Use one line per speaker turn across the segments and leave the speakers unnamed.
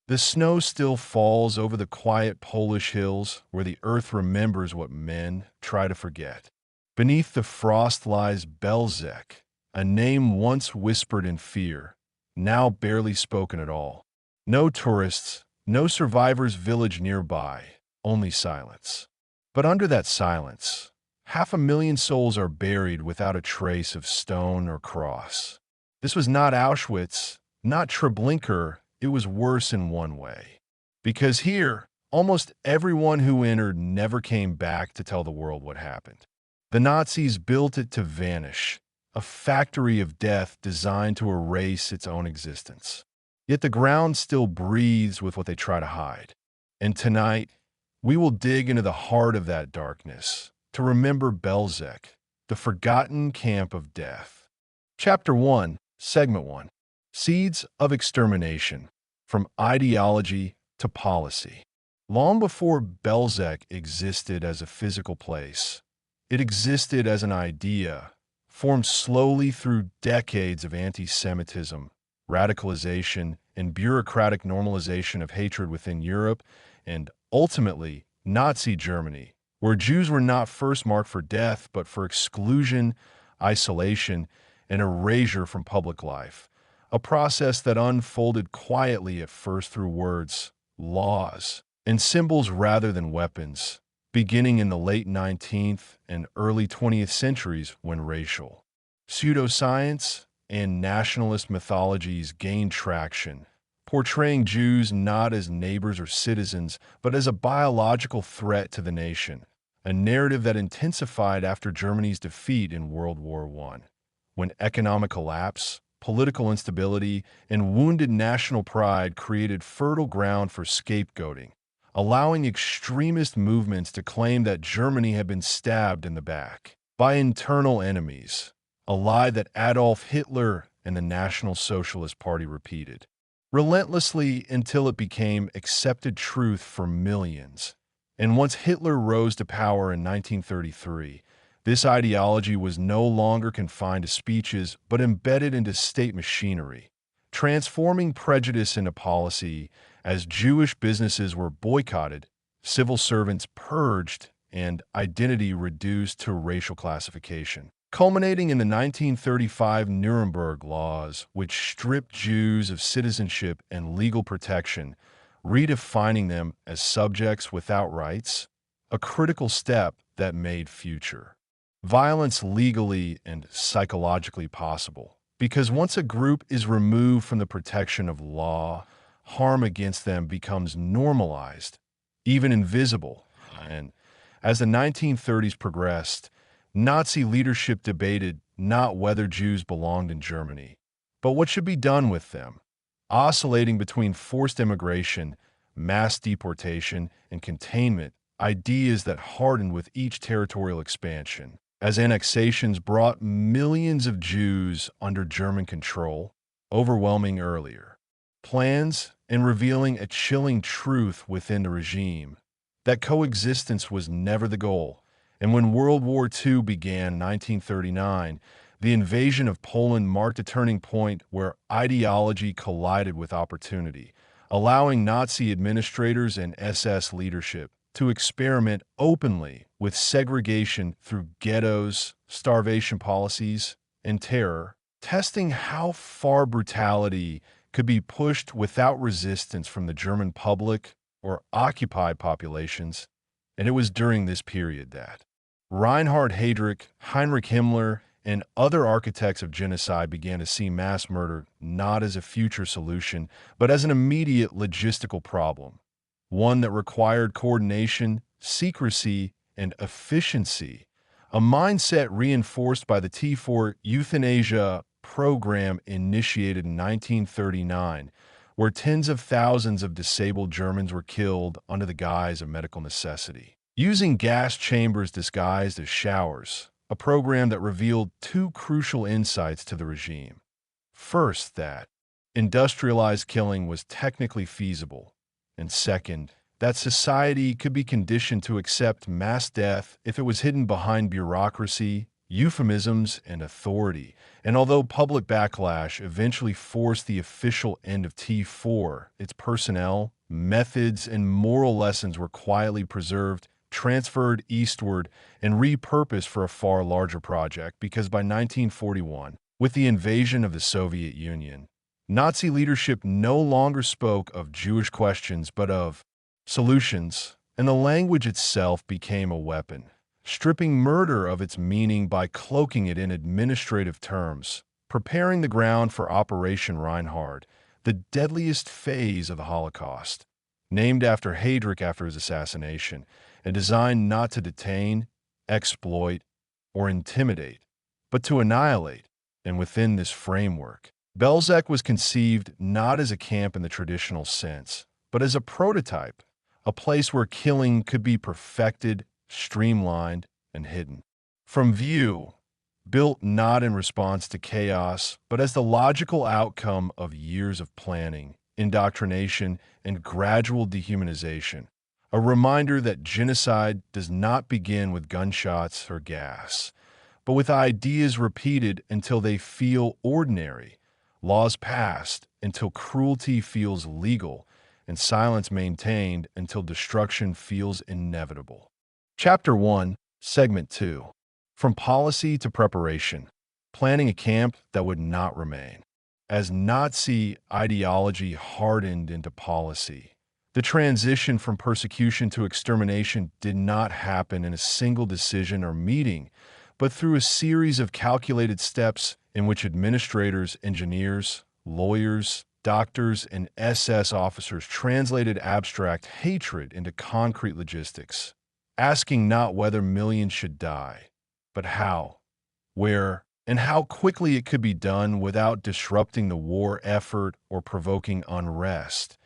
The snow still falls over the quiet Polish hills where the earth remembers what men try to forget. Beneath the frost lies Bełżec, a name once whispered in fear, now barely spoken at all. No tourists, no survivors' village nearby, only silence. But under that silence, 500,000 souls are buried without a trace of stone or cross. This was not Auschwitz, not Treblinka. It was worse in one way. Because here, almost everyone who entered never came back to tell the world what happened. The Nazis built it to vanish, a factory of death designed to erase its own existence. Yet the ground still breathes with what they try to hide. And tonight, we will dig into the heart of that darkness to remember Bełżec, the forgotten camp of death. Chapter 1, Segment 1. Seeds of Extermination, from Ideology to Policy. Long before Bełżec existed as a physical place, it existed as an idea, formed slowly through decades of anti-Semitism, radicalization, and bureaucratic normalization of hatred within Europe, and ultimately Nazi Germany, where Jews were not first marked for death, but for exclusion, isolation, and erasure from public life. A process that unfolded quietly at first through words, laws, and symbols rather than weapons, beginning in the late 19th and early 20th centuries when racial, pseudoscience, and nationalist mythologies gained traction, portraying Jews not as neighbors or citizens, but as a biological threat to the nation, a narrative that intensified after Germany's defeat in World War I, when economic collapse, political instability, and wounded national pride created fertile ground for scapegoating, allowing extremist movements to claim that Germany had been stabbed in the back by internal enemies, a lie that Adolf Hitler and the National Socialist Party repeated, relentlessly until it became accepted truth for millions. And once Hitler rose to power in 1933, this ideology was no longer confined to speeches, but embedded into state machinery, transforming prejudice into policy as Jewish businesses were boycotted, civil servants purged, and identity reduced to racial classification, culminating in the 1935 Nuremberg Laws, which stripped Jews of citizenship and legal protection, redefining them as subjects without rights, a critical step that made future violence legally and psychologically possible. Because once a group is removed from the protection of law, harm against them becomes normalized, even invisible. And as the 1930s progressed, Nazi leadership debated not whether Jews belonged in Germany, but what should be done with them, oscillating between forced immigration, mass deportation, and containment, ideas that hardened with each territorial expansion. As annexations brought millions of Jews under German control, overwhelming earlier plans and revealing a chilling truth within the regime, that coexistence was never the goal. And when World War II began in 1939, the invasion of Poland marked a turning point where ideology collided with opportunity, allowing Nazi administrators and SS leadership to experiment openly with segregation through ghettos, starvation policies, and terror, testing how far brutality could be pushed without resistance from the German public or occupied populations. And it was during this period that Reinhard Heydrich, Heinrich Himmler, and other architects of genocide began to see mass murder not as a future solution, but as an immediate logistical problem, one that required coordination, secrecy, and efficiency, a mindset reinforced by the T4 Euthanasia program initiated in 1939, where tens of thousands of disabled Germans were killed under the guise of medical necessity, using gas chambers disguised as showers, a program that revealed two crucial insights to the regime. First, that industrialized killing was technically feasible, and second, that society could be conditioned to accept mass death if it was hidden behind bureaucracy, euphemisms, and authority. And although public backlash eventually forced the official end of T4, its personnel, methods, and moral lessons were quietly preserved, transferred eastward, and repurposed for a far larger project because by 1941, with the invasion of the Soviet Union, Nazi leadership no longer spoke of Jewish questions but of solutions, and the language itself became a weapon, stripping murder of its meaning by cloaking it in administrative terms, preparing the ground for Operation Reinhard, the deadliest phase of the Holocaust. Named after Heydrich after his assassination, and designed not to detain, exploit, or intimidate, but to annihilate. And within this framework, Bełżec was conceived not as a camp in the traditional sense, but as a prototype, a place where killing could be perfected, streamlined, and hidden. From view, built not in response to chaos, but as the logical outcome of years of planning, indoctrination, and gradual dehumanization, a reminder that genocide does not begin with gunshots or gas, but with ideas repeated until they feel ordinary, laws passed until cruelty feels legal, and silence maintained until destruction feels inevitable. Chapter 1, Segment 2. From Policy to Preparation, Planning a Camp That Would Not Remain. As Nazi ideology hardened into policy, the transition from persecution to extermination did not happen in a single decision or meeting, but through a series of calculated steps in which administrators, engineers, lawyers, doctors, and SS officers translated abstract hatred into concrete logistics, asking not whether millions should die, but how, where, and how quickly it could be done without disrupting the war effort or provoking unrest.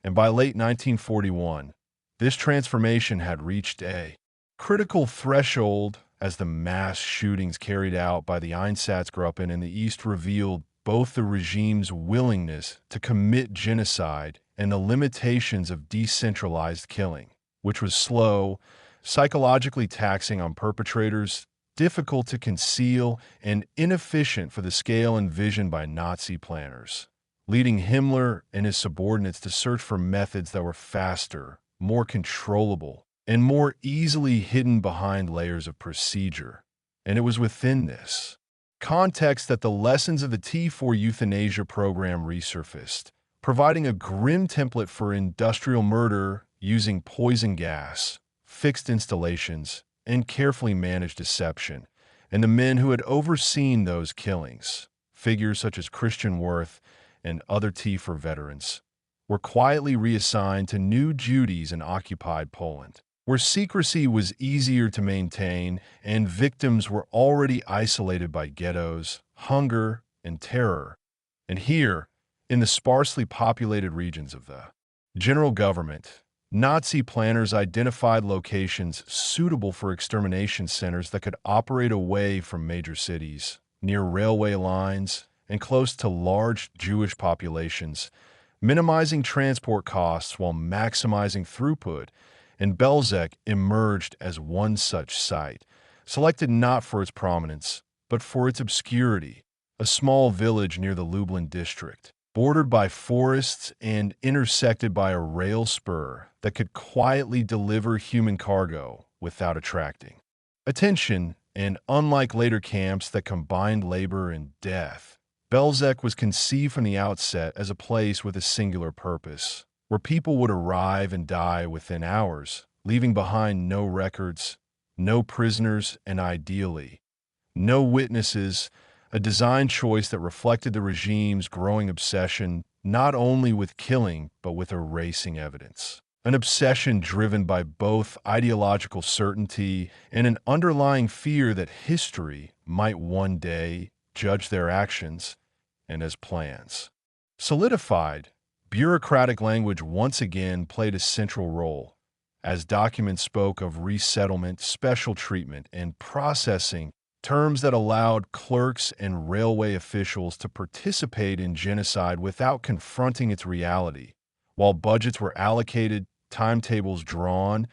And by late 1941, this transformation had reached a critical threshold as the mass shootings carried out by the Einsatzgruppen in the East revealed both the regime's willingness to commit genocide and the limitations of decentralized killing, which was slow, psychologically taxing on perpetrators, difficult to conceal, and inefficient for the scale envisioned by Nazi planners, leading Himmler and his subordinates to search for methods that were faster, more controllable, and more easily hidden behind layers of procedure. And it was within this context that the lessons of the T4 euthanasia program resurfaced, providing a grim template for industrial murder using poison gas, fixed installations, and carefully managed deception. And the men who had overseen those killings, figures such as Christian Worth and other T4 veterans, were quietly reassigned to new duties in occupied Poland, where secrecy was easier to maintain and victims were already isolated by ghettos, hunger, and terror. And here, in the sparsely populated regions of the general government, Nazi planners identified locations suitable for extermination centers that could operate away from major cities, near railway lines, and close to large Jewish populations, minimizing transport costs while maximizing throughput. And Bełżec emerged as one such site, selected not for its prominence, but for its obscurity, a small village near the Lublin district, bordered by forests and intersected by a rail spur that could quietly deliver human cargo without attracting attention. And unlike later camps that combined labor and death, Bełżec was conceived from the outset as a place with a singular purpose, where people would arrive and die within hours, leaving behind no records, no prisoners, and ideally, no witnesses, a design choice that reflected the regime's growing obsession not only with killing, but with erasing evidence. An obsession driven by both ideological certainty and an underlying fear that history might one day judge their actions and as plans. Solidified, bureaucratic language once again played a central role, as documents spoke of resettlement, special treatment, and processing, terms that allowed clerks and railway officials to participate in genocide without confronting its reality, while budgets were allocated, timetables drawn,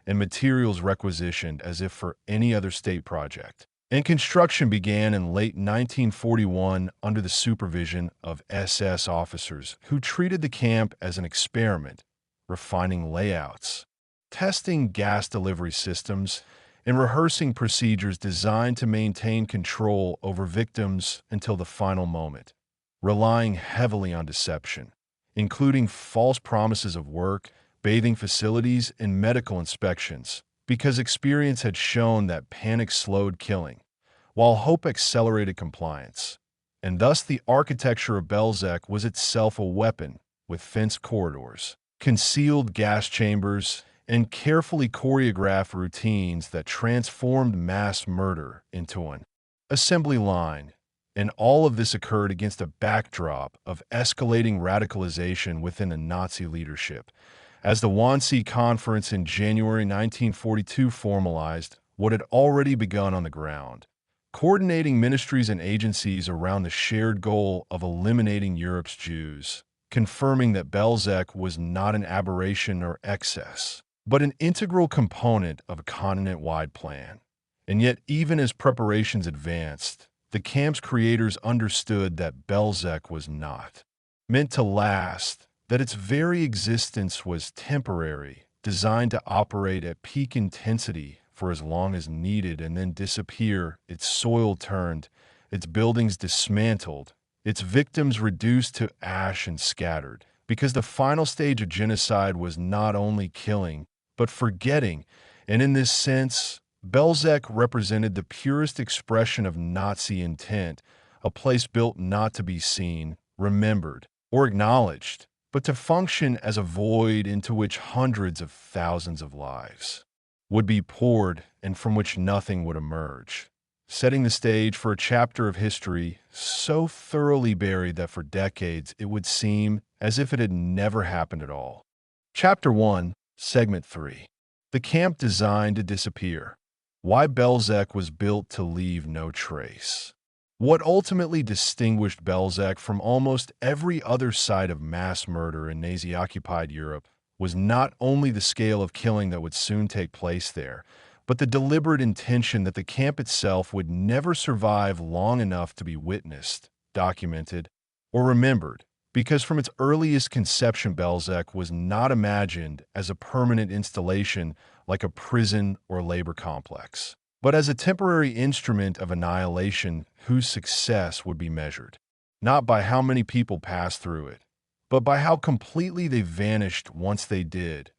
and materials requisitioned as if for any other state project. And construction began in late 1941 under the supervision of SS officers who treated the camp as an experiment, refining layouts, testing gas delivery systems, and rehearsing procedures designed to maintain control over victims until the final moment, relying heavily on deception, including false promises of work, bathing facilities, and medical inspections, because experience had shown that panic slowed killing, while hope accelerated compliance. And thus the architecture of Bełżec was itself a weapon, with fenced corridors, concealed gas chambers, and carefully choreographed routines that transformed mass murder into an assembly line. And all of this occurred against a backdrop of escalating radicalization within the Nazi leadership, as the Wannsee Conference in January 1942 formalized what had already begun on the ground, coordinating ministries and agencies around the shared goal of eliminating Europe's Jews, confirming that Bełżec was not an aberration or excess, but an integral component of a continent-wide plan. And yet, even as preparations advanced, the camp's creators understood that Bełżec was not meant to last, that its very existence was temporary, designed to operate at peak intensity for as long as needed and then disappear, its soil turned, its buildings dismantled, its victims reduced to ash and scattered, because the final stage of genocide was not only killing, but forgetting, and in this sense, Bełżec represented the purest expression of Nazi intent, a place built not to be seen, remembered, or acknowledged, but to function as a void into which hundreds of thousands of lives would be poured and from which nothing would emerge, setting the stage for a chapter of history so thoroughly buried that for decades it would seem as if it had never happened at all. Chapter 1, Segment 3. The camp designed to disappear. Why Bełżec was built to leave no trace. What ultimately distinguished Bełżec from almost every other site of mass murder in Nazi-occupied Europe was not only the scale of killing that would soon take place there, but the deliberate intention that the camp itself would never survive long enough to be witnessed, documented, or remembered, because from its earliest conception Bełżec was not imagined as a permanent installation like a prison or labor complex, but as a temporary instrument of annihilation whose success would be measured, not by how many people passed through it, but by how completely they vanished once they did.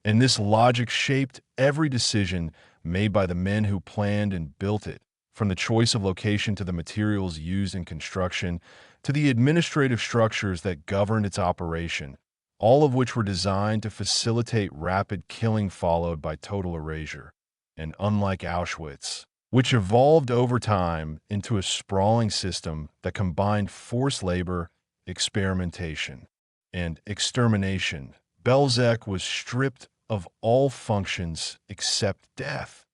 And this logic shaped every decision made by the men who planned and built it, from the choice of location to the materials used in construction, to the administrative structures that governed its operation, all of which were designed to facilitate rapid killing followed by total erasure. And unlike Auschwitz, which evolved over time into a sprawling system that combined forced labor, experimentation, and extermination, Bełżec was stripped of all functions except death,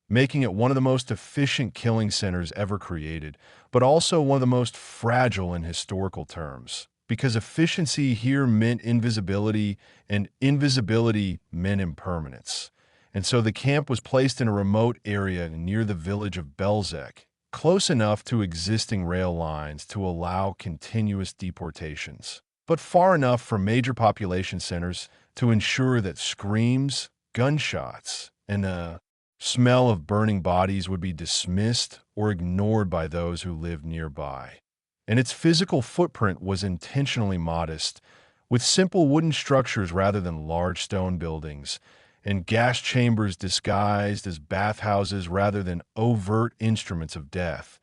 making it one of the most efficient killing centers ever created, but also one of the most fragile in historical terms, because efficiency here meant invisibility, and invisibility meant impermanence. And so the camp was placed in a remote area near the village of Bełżec, close enough to existing rail lines to allow continuous deportations, but far enough from major population centers to ensure that screams, gunshots, and the smell of burning bodies would be dismissed or ignored by those who lived nearby. And its physical footprint was intentionally modest, with simple wooden structures rather than large stone buildings, and gas chambers disguised as bathhouses rather than overt instruments of death,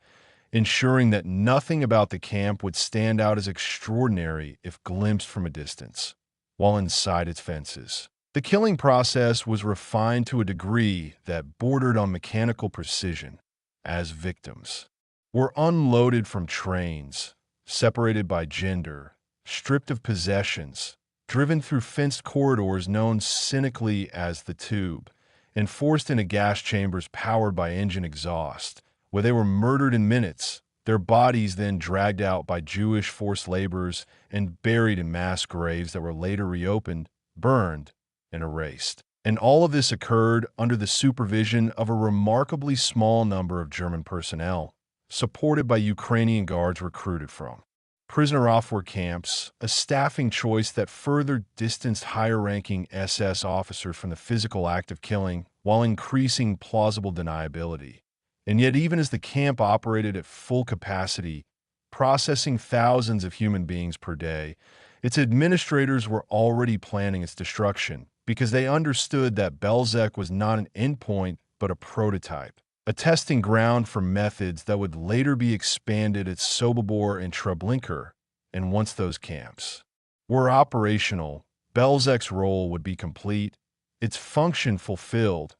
ensuring that nothing about the camp would stand out as extraordinary if glimpsed from a distance, while inside its fences. The killing process was refined to a degree that bordered on mechanical precision, as victims were unloaded from trains, separated by gender, stripped of possessions, driven through fenced corridors known cynically as the tube, and forced into gas chambers powered by engine exhaust, where they were murdered in minutes, their bodies then dragged out by Jewish forced laborers and buried in mass graves that were later reopened, burned, and erased. And all of this occurred under the supervision of a remarkably small number of German personnel, supported by Ukrainian guards recruited from prisoner-of-war camps, a staffing choice that further distanced higher-ranking SS officers from the physical act of killing while increasing plausible deniability. And yet, even as the camp operated at full capacity, processing thousands of human beings per day, its administrators were already planning its destruction because they understood that Bełżec was not an endpoint but a prototype, a testing ground for methods that would later be expanded at Sobibor and Treblinka. And once those camps were operational, Bełżec's role would be complete, its function fulfilled,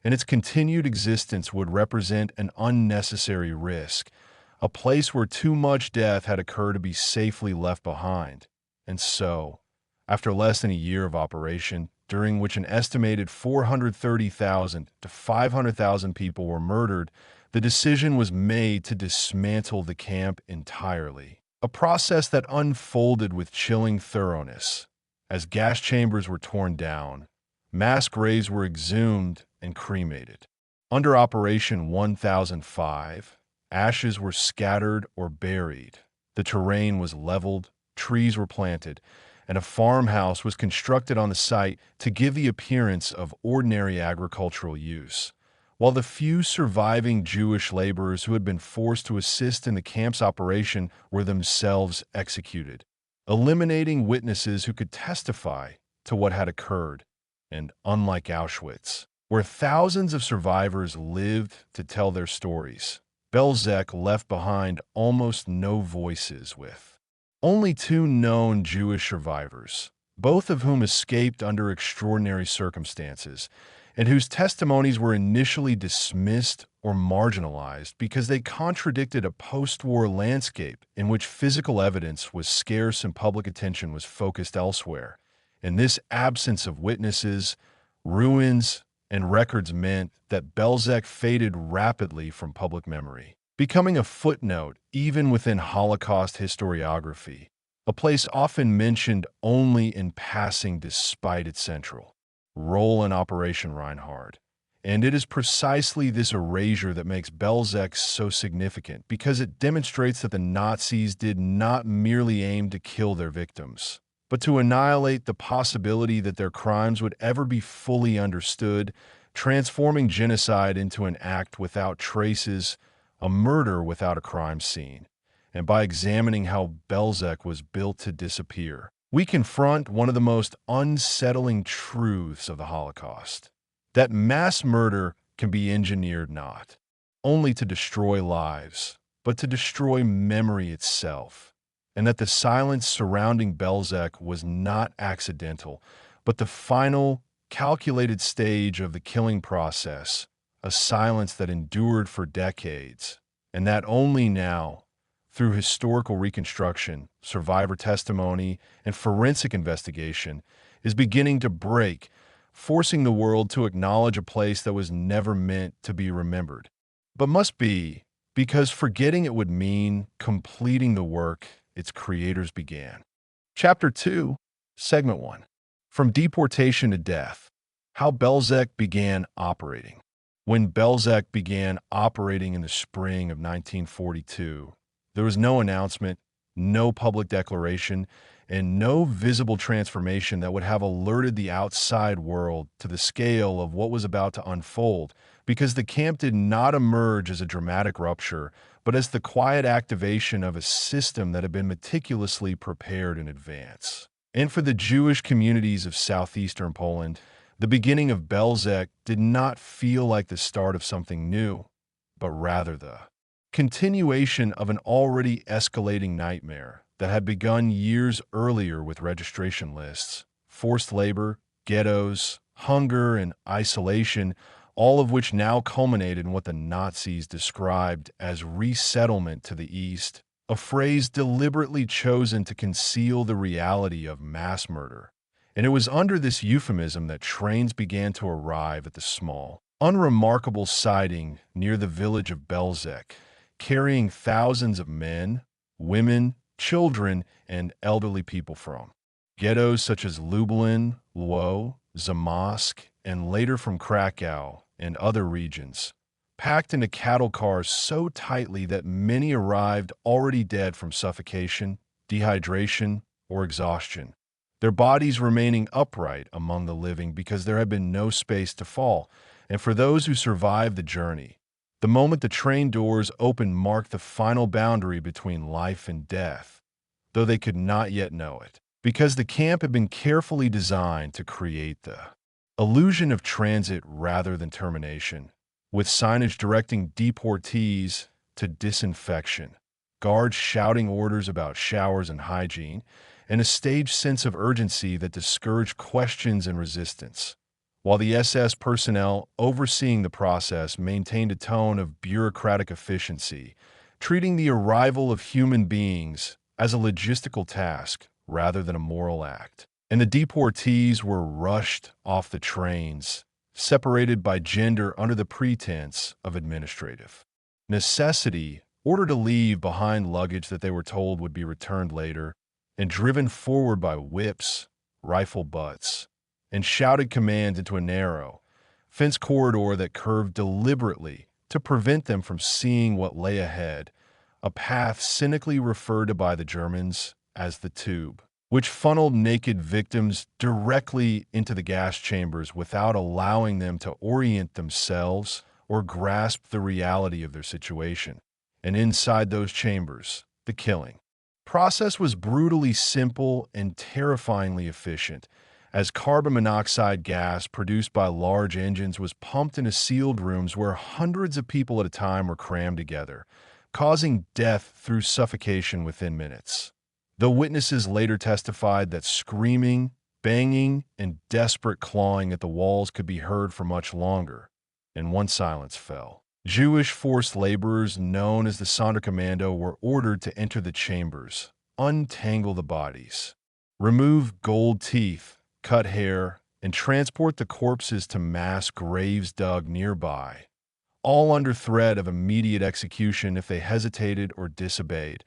and its continued existence would represent an unnecessary risk, a place where too much death had occurred to be safely left behind. And so, after less than a year of operation, during which an estimated 430,000 to 500,000 people were murdered, the decision was made to dismantle the camp entirely. A process that unfolded with chilling thoroughness. As gas chambers were torn down, mass graves were exhumed and cremated. Under Operation 1005, ashes were scattered or buried. The terrain was leveled, trees were planted, and a farmhouse was constructed on the site to give the appearance of ordinary agricultural use, while the few surviving Jewish laborers who had been forced to assist in the camp's operation were themselves executed, eliminating witnesses who could testify to what had occurred. And unlike Auschwitz, where thousands of survivors lived to tell their stories, Bełżec left behind almost no voices, with only two known Jewish survivors, both of whom escaped under extraordinary circumstances, and whose testimonies were initially dismissed or marginalized because they contradicted a post-war landscape in which physical evidence was scarce and public attention was focused elsewhere. And this absence of witnesses, ruins, and records meant that Bełżec faded rapidly from public memory, becoming a footnote even within Holocaust historiography, a place often mentioned only in passing despite its central role in Operation Reinhard. And it is precisely this erasure that makes Bełżec so significant, because it demonstrates that the Nazis did not merely aim to kill their victims, but to annihilate the possibility that their crimes would ever be fully understood, transforming genocide into an act without traces, a murder without a crime scene. And by examining how Bełżec was built to disappear, we confront one of the most unsettling truths of the Holocaust: that mass murder can be engineered not only to destroy lives, but to destroy memory itself, and that the silence surrounding Bełżec was not accidental, but the final, calculated stage of the killing process, a silence that endured for decades, and that only now, through historical reconstruction, survivor testimony, and forensic investigation, is beginning to break, forcing the world to acknowledge a place that was never meant to be remembered, but must be, because forgetting it would mean completing the work its creators began. Chapter 2, Segment 1. From Deportation to Death: How Bełżec Began Operating. When Bełżec began operating in the spring of 1942, there was no announcement, no public declaration, and no visible transformation that would have alerted the outside world to the scale of what was about to unfold, because the camp did not emerge as a dramatic rupture, but as the quiet activation of a system that had been meticulously prepared in advance. And for the Jewish communities of southeastern Poland, the beginning of Bełżec did not feel like the start of something new, but rather the continuation of an already escalating nightmare that had begun years earlier with registration lists, forced labor, ghettos, hunger, and isolation, all of which now culminated in what the Nazis described as resettlement to the east, a phrase deliberately chosen to conceal the reality of mass murder. And it was under this euphemism that trains began to arrive at the small, unremarkable siding near the village of Bełżec, carrying thousands of men, women, children, and elderly people from ghettos such as Lublin, Lwów, Zamość, and later from Krakow and other regions, packed into cattle cars so tightly that many arrived already dead from suffocation, dehydration, or exhaustion, their bodies remaining upright among the living because there had been no space to fall. And for those who survived the journey, the moment the train doors opened marked the final boundary between life and death, though they could not yet know it, because the camp had been carefully designed to create the illusion of transit rather than termination, with signage directing deportees to disinfection, guards shouting orders about showers and hygiene, and a staged sense of urgency that discouraged questions and resistance, while the SS personnel overseeing the process maintained a tone of bureaucratic efficiency, treating the arrival of human beings as a logistical task rather than a moral act. And the deportees were rushed off the trains, separated by gender under the pretense of administrative necessity, ordered to leave behind luggage that they were told would be returned later, and driven forward by whips, rifle butts, and shouted commands into a narrow, fenced corridor that curved deliberately to prevent them from seeing what lay ahead, a path cynically referred to by the Germans as the tube, which funneled naked victims directly into the gas chambers without allowing them to orient themselves or grasp the reality of their situation. And inside those chambers, the killing process was brutally simple and terrifyingly efficient, as carbon monoxide gas produced by large engines was pumped into sealed rooms where hundreds of people at a time were crammed together, causing death through suffocation within minutes. Though witnesses later testified that screaming, banging, and desperate clawing at the walls could be heard for much longer, and once silence fell, Jewish forced laborers known as the Sonderkommando were ordered to enter the chambers, untangle the bodies, remove gold teeth, cut hair, and transport the corpses to mass graves dug nearby, all under threat of immediate execution if they hesitated or disobeyed.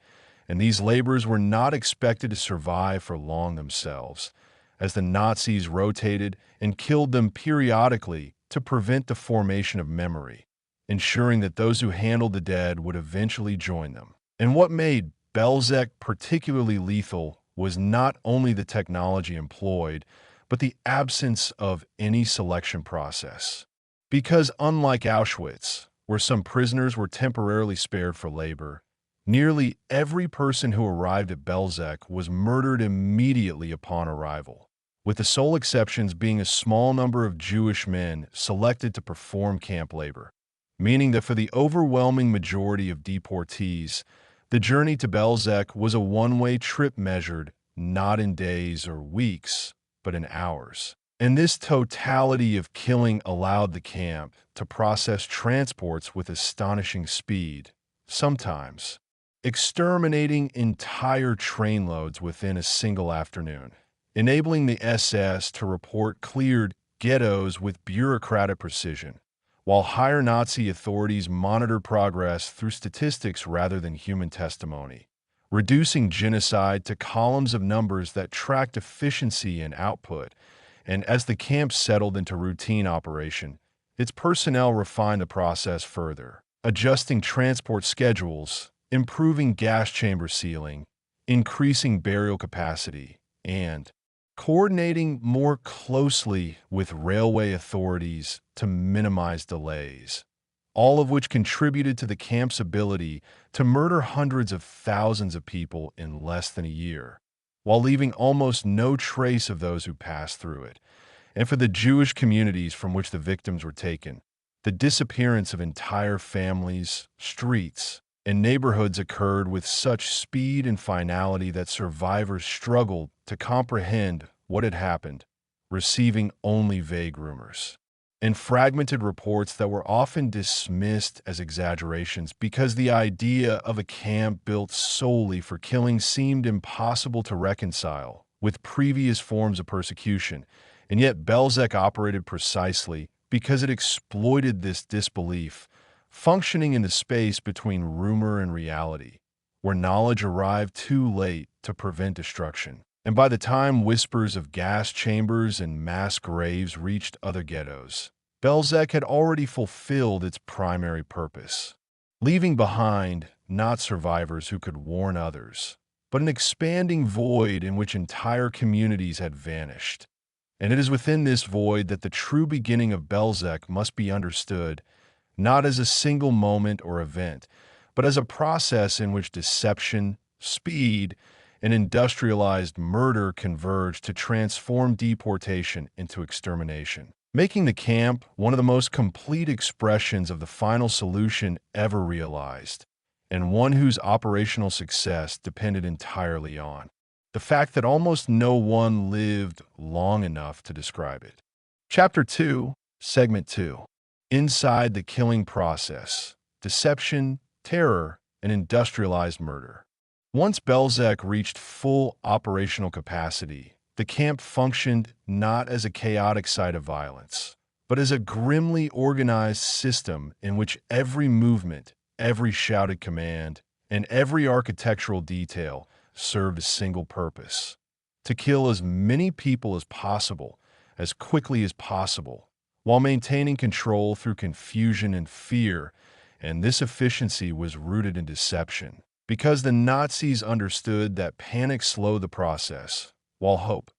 And these laborers were not expected to survive for long themselves, as the Nazis rotated and killed them periodically to prevent the formation of memory, ensuring that those who handled the dead would eventually join them. And what made Bełżec particularly lethal was not only the technology employed, but the absence of any selection process. Because unlike Auschwitz, where some prisoners were temporarily spared for labor, nearly every person who arrived at Bełżec was murdered immediately upon arrival, with the sole exceptions being a small number of Jewish men selected to perform camp labor, meaning that for the overwhelming majority of deportees, the journey to Bełżec was a one-way trip measured not in days or weeks, but in hours. And this totality of killing allowed the camp to process transports with astonishing speed, sometimes exterminating entire trainloads within a single afternoon, enabling the SS to report cleared ghettos with bureaucratic precision, while higher Nazi authorities monitored progress through statistics rather than human testimony, reducing genocide to columns of numbers that tracked efficiency and output. And as the camp settled into routine operation, its personnel refined the process further, adjusting transport schedules, improving gas chamber sealing, increasing burial capacity, and coordinating more closely with railway authorities to minimize delays, all of which contributed to the camp's ability to murder hundreds of thousands of people in less than a year, while leaving almost no trace of those who passed through it. And for the Jewish communities from which the victims were taken, the disappearance of entire families, streets, and neighborhoods occurred with such speed and finality that survivors struggled to comprehend what had happened, receiving only vague rumors and fragmented reports that were often dismissed as exaggerations because the idea of a camp built solely for killing seemed impossible to reconcile with previous forms of persecution. And yet Bełżec operated precisely because it exploited this disbelief, functioning in the space between rumor and reality, where knowledge arrived too late to prevent destruction. And by the time whispers of gas chambers and mass graves reached other ghettos, Bełżec had already fulfilled its primary purpose, leaving behind not survivors who could warn others, but an expanding void in which entire communities had vanished. And it is within this void that the true beginning of Bełżec must be understood, not as a single moment or event, but as a process in which deception, speed, and industrialized murder converged to transform deportation into extermination, making the camp one of the most complete expressions of the final solution ever realized, and one whose operational success depended entirely on the fact that almost no one lived long enough to describe it. Chapter 2, Segment 2. Inside the killing process, deception, terror, and industrialized murder. Once Bełżec reached full operational capacity, the camp functioned not as a chaotic site of violence, but as a grimly organized system in which every movement, every shouted command, and every architectural detail served a single purpose: to kill as many people as possible, as quickly as possible, while maintaining control through confusion and fear, and this efficiency was rooted in deception, because the Nazis understood that panic slowed the process, while hope,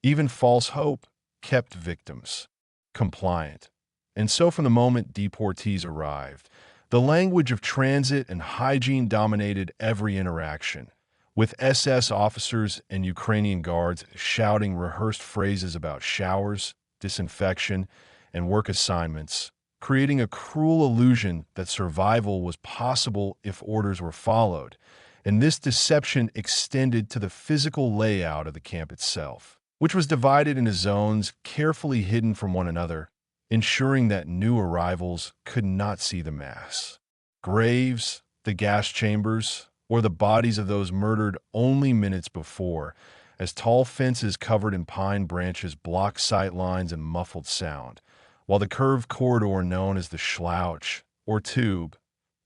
even false hope, kept victims compliant. And so from the moment deportees arrived, the language of transit and hygiene dominated every interaction, with SS officers and Ukrainian guards shouting rehearsed phrases about showers, disinfection, and work assignments, creating a cruel illusion that survival was possible if orders were followed, and this deception extended to the physical layout of the camp itself, which was divided into zones carefully hidden from one another, ensuring that new arrivals could not see the mass graves, the gas chambers, or the bodies of those murdered only minutes before, as tall fences covered in pine branches blocked sight lines and muffled sound, while the curved corridor known as the slouch, or tube,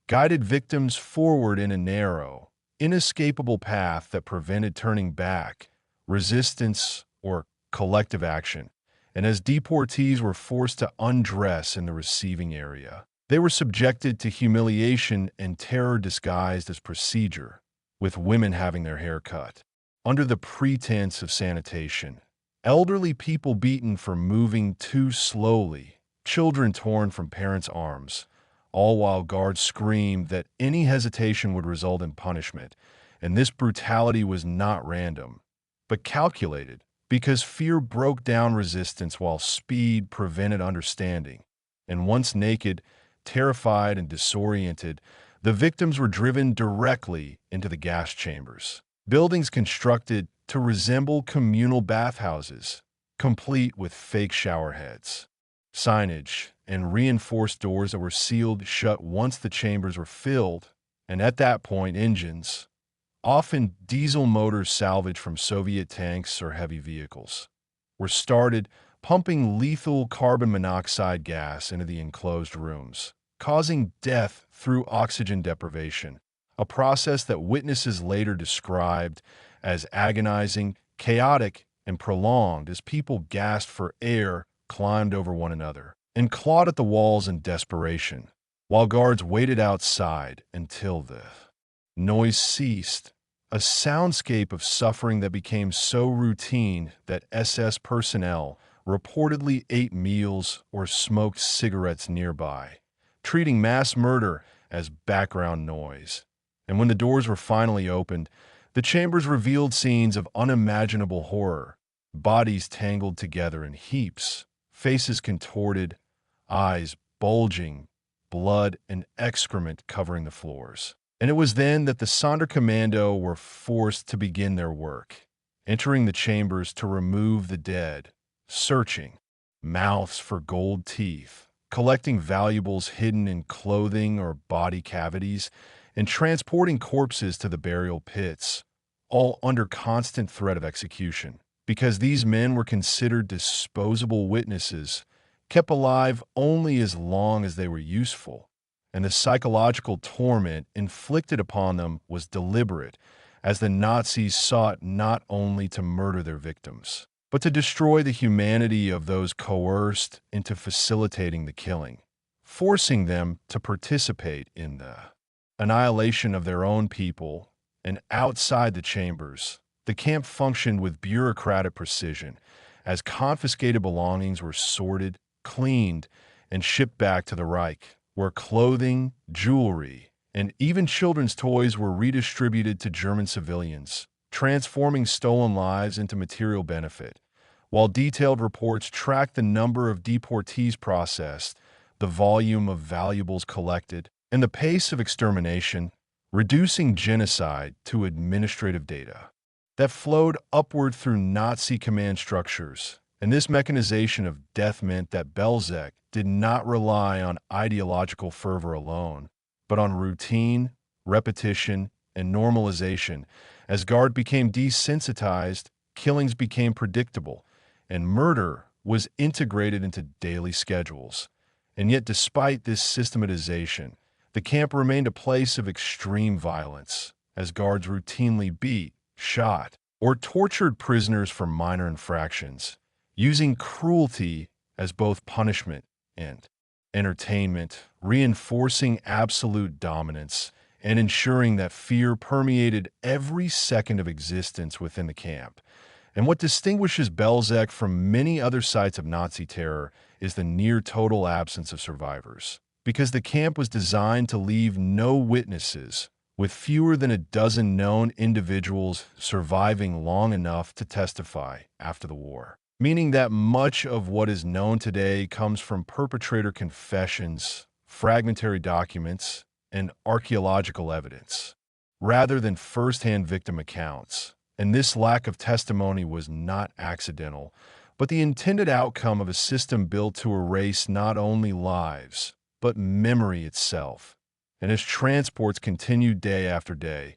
guided victims forward in a narrow, inescapable path that prevented turning back, resistance, or collective action. And as deportees were forced to undress in the receiving area, they were subjected to humiliation and terror disguised as procedure, with women having their hair cut, under the pretense of sanitation, elderly people beaten for moving too slowly, children torn from parents' arms, all while guards screamed that any hesitation would result in punishment, and this brutality was not random, but calculated, because fear broke down resistance while speed prevented understanding, and once naked, terrified, and disoriented, the victims were driven directly into the gas chambers, buildings constructed to resemble communal bathhouses, complete with fake shower heads, signage, and reinforced doors that were sealed shut once the chambers were filled, and at that point engines, often diesel motors salvaged from Soviet tanks or heavy vehicles, were started, pumping lethal carbon monoxide gas into the enclosed rooms, causing death through oxygen deprivation, a process that witnesses later described as agonizing, chaotic, and prolonged as people gasped for air, climbed over one another, and clawed at the walls in desperation, while guards waited outside until the noise ceased, a soundscape of suffering that became so routine that SS personnel reportedly ate meals or smoked cigarettes nearby, treating mass murder as background noise. And when the doors were finally opened, the chambers revealed scenes of unimaginable horror, bodies tangled together in heaps, faces contorted, eyes bulging, blood and excrement covering the floors. And it was then that the Sonderkommando were forced to begin their work, entering the chambers to remove the dead, searching mouths for gold teeth, collecting valuables hidden in clothing or body cavities, and transporting corpses to the burial pits, all under constant threat of execution, because these men were considered disposable witnesses, kept alive only as long as they were useful, and the psychological torment inflicted upon them was deliberate, as the Nazis sought not only to murder their victims, but to destroy the humanity of those coerced into facilitating the killing, forcing them to participate in the annihilation of their own people. And outside the chambers, the camp functioned with bureaucratic precision, as confiscated belongings were sorted, cleaned, and shipped back to the Reich, where clothing, jewelry, and even children's toys were redistributed to German civilians, transforming stolen lives into material benefit. While detailed reports tracked the number of deportees processed, the volume of valuables collected, and the pace of extermination, reducing genocide to administrative data that flowed upward through Nazi command structures. And this mechanization of death meant that Bełżec did not rely on ideological fervor alone, but on routine, repetition, and normalization. As guard became desensitized, killings became predictable, and murder was integrated into daily schedules. And yet, despite this systematization, the camp remained a place of extreme violence, as guards routinely beat, shot, or tortured prisoners for minor infractions, using cruelty as both punishment and entertainment, reinforcing absolute dominance and ensuring that fear permeated every second of existence within the camp. And what distinguishes Bełżec from many other sites of Nazi terror is the near-total absence of survivors, because the camp was designed to leave no witnesses, with fewer than a dozen known individuals surviving long enough to testify after the war. Meaning that much of what is known today comes from perpetrator confessions, fragmentary documents, and archaeological evidence, rather than first-hand victim accounts. And this lack of testimony was not accidental, but the intended outcome of a system built to erase not only lives, but memory itself. And as transports continued day after day,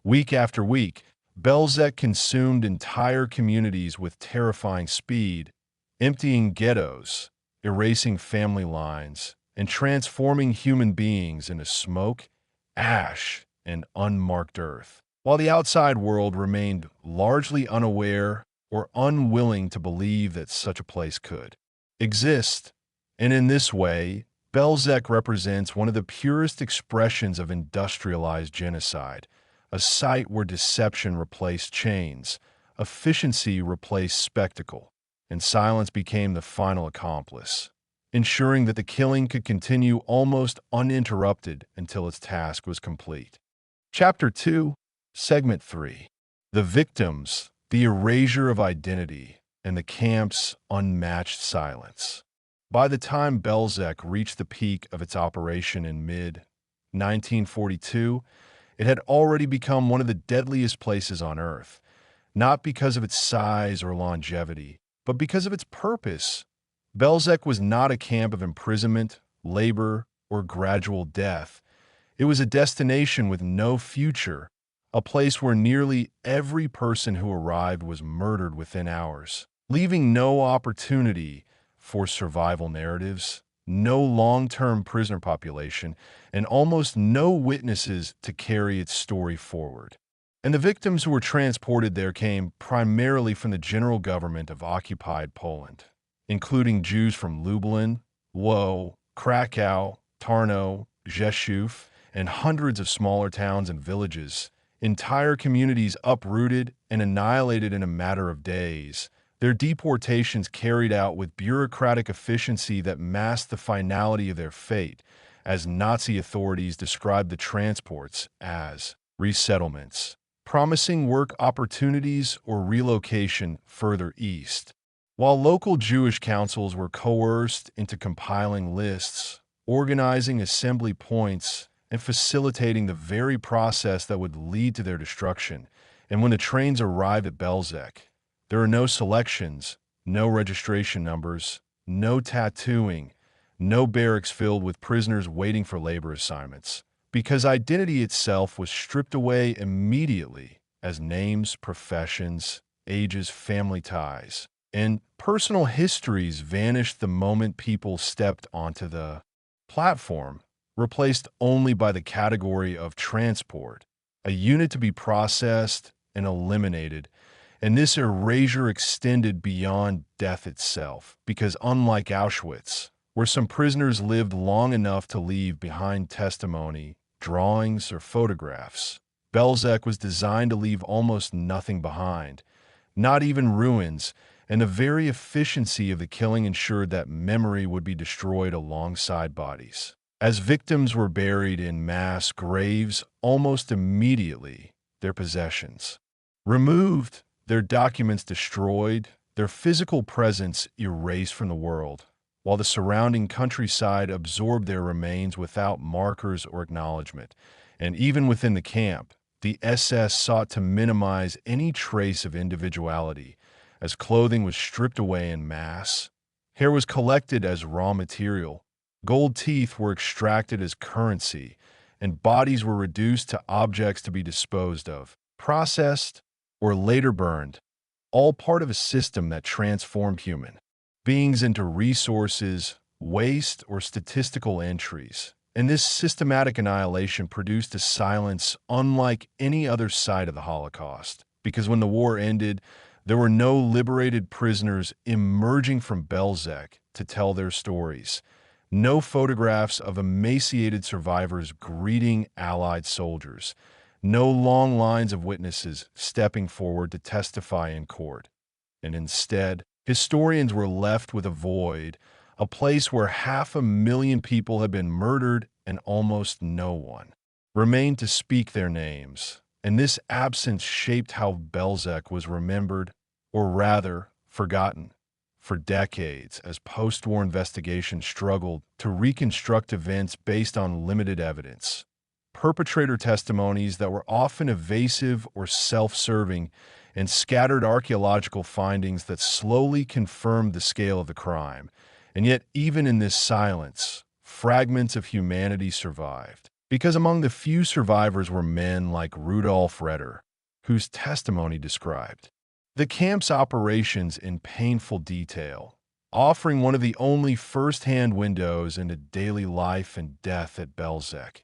week after week, Bełżec consumed entire communities with terrifying speed, emptying ghettos, erasing family lines, and transforming human beings into smoke, ash, and unmarked earth, while the outside world remained largely unaware or unwilling to believe that such a place could exist. And in this way, Bełżec represents one of the purest expressions of industrialized genocide, a site where deception replaced chains, efficiency replaced spectacle, and silence became the final accomplice, ensuring that the killing could continue almost uninterrupted until its task was complete. Chapter 2, Segment 3. The Victims, the Erasure of Identity, and the Camp's Unmatched Silence. By the time Bełżec reached the peak of its operation in mid-1942, it had already become one of the deadliest places on Earth, not because of its size or longevity, but because of its purpose. Bełżec was not a camp of imprisonment, labor, or gradual death. It was a destination with no future, a place where nearly every person who arrived was murdered within hours, leaving no opportunity for survival narratives, no long-term prisoner population, and almost no witnesses to carry its story forward. And the victims who were transported there came primarily from the general government of occupied Poland, including Jews from Lublin, Lwow, Krakow, Tarnow, Rzeszów, and hundreds of smaller towns and villages, entire communities uprooted and annihilated in a matter of days, their deportations carried out with bureaucratic efficiency that masked the finality of their fate, as Nazi authorities described the transports as resettlements, promising work opportunities or relocation further east. While local Jewish councils were coerced into compiling lists, organizing assembly points, and facilitating the very process that would lead to their destruction. And when the trains arrive at Bełżec, there are no selections, no registration numbers, no tattooing, no barracks filled with prisoners waiting for labor assignments, because identity itself was stripped away immediately as names, professions, ages, family ties, and personal histories vanished the moment people stepped onto the platform, replaced only by the category of transport. a unit to be processed and eliminated, and this erasure extended beyond death itself, because unlike Auschwitz, where some prisoners lived long enough to leave behind testimony, drawings, or photographs, Bełżec was designed to leave almost nothing behind, not even ruins, and the very efficiency of the killing ensured that memory would be destroyed alongside bodies. As victims were buried in mass graves almost immediately, their possessions removed, their documents destroyed, their physical presence erased from the world, while the surrounding countryside absorbed their remains without markers or acknowledgement. And even within the camp, the SS sought to minimize any trace of individuality, as clothing was stripped away en masse, hair was collected as raw material, gold teeth were extracted as currency, and bodies were reduced to objects to be disposed of, processed, or later burned, all part of a system that transformed human beings into resources, waste, or statistical entries. And this systematic annihilation produced a silence unlike any other side of the Holocaust, because when the war ended, there were no liberated prisoners emerging from Bełżec to tell their stories, no photographs of emaciated survivors greeting Allied soldiers, no long lines of witnesses stepping forward to testify in court. And instead, historians were left with a void, a place where 500,000 people had been murdered and almost no one remained to speak their names. And this absence shaped how Bełżec was remembered, or rather, forgotten, for decades as post-war investigations struggled to reconstruct events based on limited evidence. Perpetrator testimonies that were often evasive or self-serving, and scattered archaeological findings that slowly confirmed the scale of the crime. And yet, even in this silence, fragments of humanity survived. Because among the few survivors were men like Rudolf Redder, whose testimony described the camp's operations in painful detail, offering one of the only first-hand windows into daily life and death at Bełżec.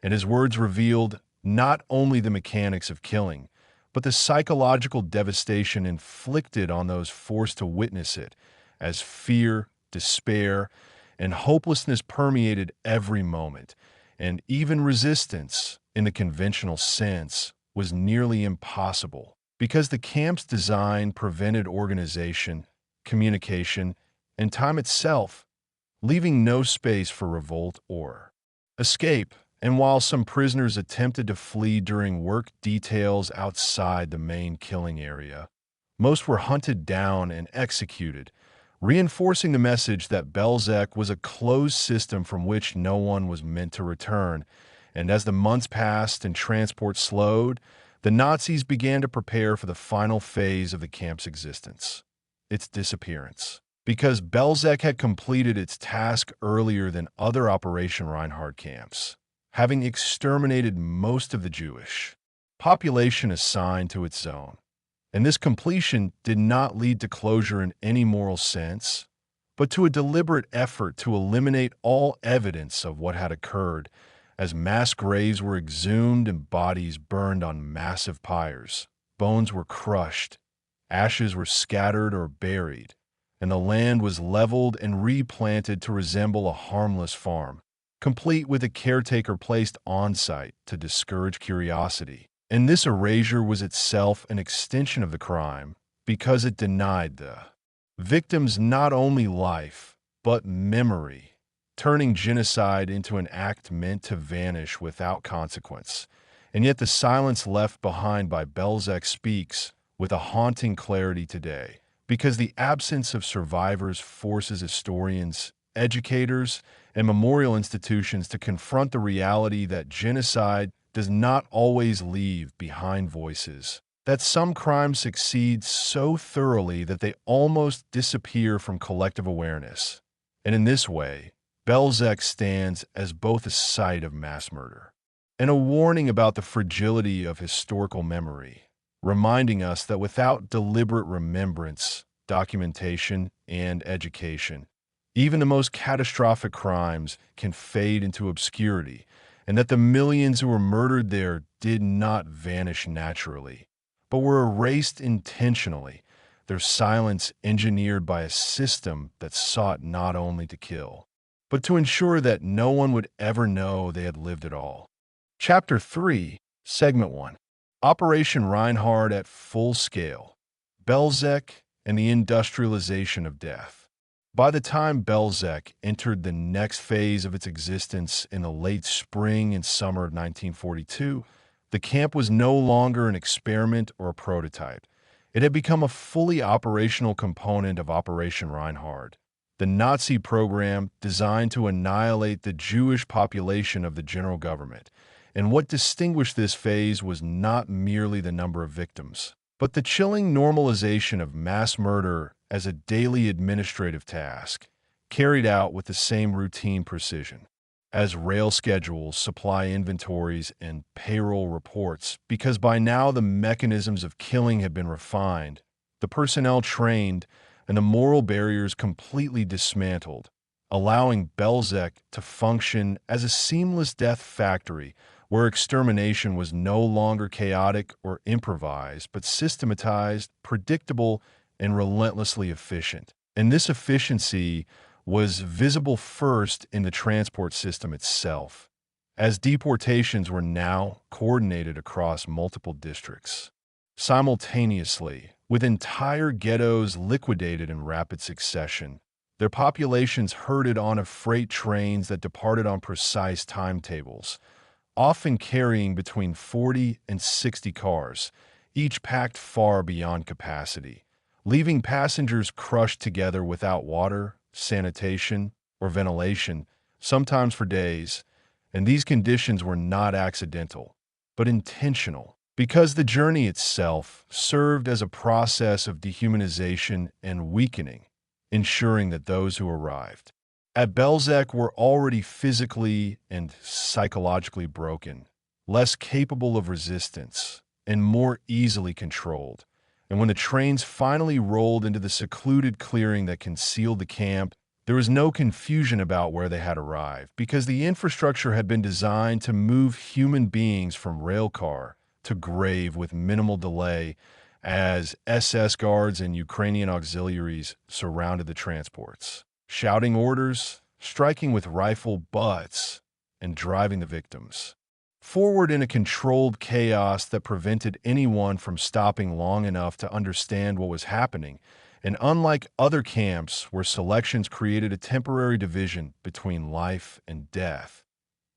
And his words revealed not only the mechanics of killing, but the psychological devastation inflicted on those forced to witness it, as fear, despair, and hopelessness permeated every moment, and even resistance, in the conventional sense, was nearly impossible, because the camp's design prevented organization, communication, and time itself, leaving no space for revolt or escape. And while some prisoners attempted to flee during work details outside the main killing area, most were hunted down and executed, reinforcing the message that Bełżec was a closed system from which no one was meant to return. And as the months passed and transport slowed, the Nazis began to prepare for the final phase of the camp's existence, its disappearance. Because Bełżec had completed its task earlier than other Operation Reinhard camps, having exterminated most of the Jewish population assigned to its zone. And this completion did not lead to closure in any moral sense, but to a deliberate effort to eliminate all evidence of what had occurred, as mass graves were exhumed and bodies burned on massive pyres. Bones were crushed, ashes were scattered or buried, and the land was leveled and replanted to resemble a harmless farm, complete with a caretaker placed on-site to discourage curiosity. And this erasure was itself an extension of the crime, because it denied the victims not only life, but memory, turning genocide into an act meant to vanish without consequence. And yet the silence left behind by Bełżec speaks with a haunting clarity today, because the absence of survivors forces historians, educators, and memorial institutions to confront the reality that genocide does not always leave behind voices, that some crimes succeed so thoroughly that they almost disappear from collective awareness. And in this way, Bełżec stands as both a site of mass murder and a warning about the fragility of historical memory, reminding us that without deliberate remembrance, documentation, and education, even the most catastrophic crimes can fade into obscurity, and that the millions who were murdered there did not vanish naturally, but were erased intentionally, their silence engineered by a system that sought not only to kill, but to ensure that no one would ever know they had lived at all. Chapter 3, Segment 1. Operation Reinhard at full scale. Bełżec and the industrialization of death. By the time Bełżec entered the next phase of its existence in the late spring and summer of 1942, the camp was no longer an experiment or a prototype. It had become a fully operational component of Operation Reinhard, the Nazi program designed to annihilate the Jewish population of the general government. And what distinguished this phase was not merely the number of victims, but the chilling normalization of mass murder as a daily administrative task, carried out with the same routine precision as rail schedules, supply inventories, and payroll reports, because by now the mechanisms of killing had been refined, the personnel trained, and the moral barriers completely dismantled, allowing Bełżec to function as a seamless death factory where extermination was no longer chaotic or improvised, but systematized, predictable, and relentlessly efficient. And this efficiency was visible first in the transport system itself, as deportations were now coordinated across multiple districts. Simultaneously, with entire ghettos liquidated in rapid succession, their populations herded onto freight trains that departed on precise timetables, often carrying between 40 and 60 cars, each packed far beyond capacity, leaving passengers crushed together without water, sanitation, or ventilation, sometimes for days. And these conditions were not accidental, but intentional, because the journey itself served as a process of dehumanization and weakening, ensuring that those who arrived at Bełżec were already physically and psychologically broken, less capable of resistance, and more easily controlled. And when the trains finally rolled into the secluded clearing that concealed the camp, there was no confusion about where they had arrived, because the infrastructure had been designed to move human beings from railcar to grave with minimal delay, as SS guards and Ukrainian auxiliaries surrounded the transports, shouting orders, striking with rifle butts, and driving the victims forward in a controlled chaos that prevented anyone from stopping long enough to understand what was happening. And unlike other camps where selections created a temporary division between life and death,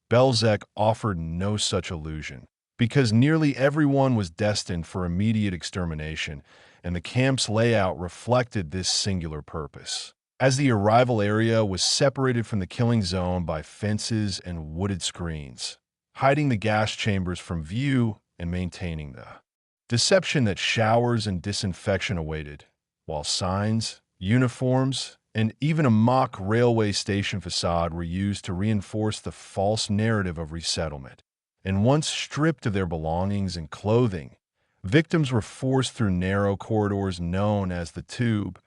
Bełżec offered no such illusion, because nearly everyone was destined for immediate extermination, and the camp's layout reflected this singular purpose, as the arrival area was separated from the killing zone by fences and wooded screens, hiding the gas chambers from view and maintaining the deception that showers and disinfection awaited, while signs, uniforms, and even a mock railway station facade were used to reinforce the false narrative of resettlement. And once stripped of their belongings and clothing, victims were forced through narrow corridors known as the Tube,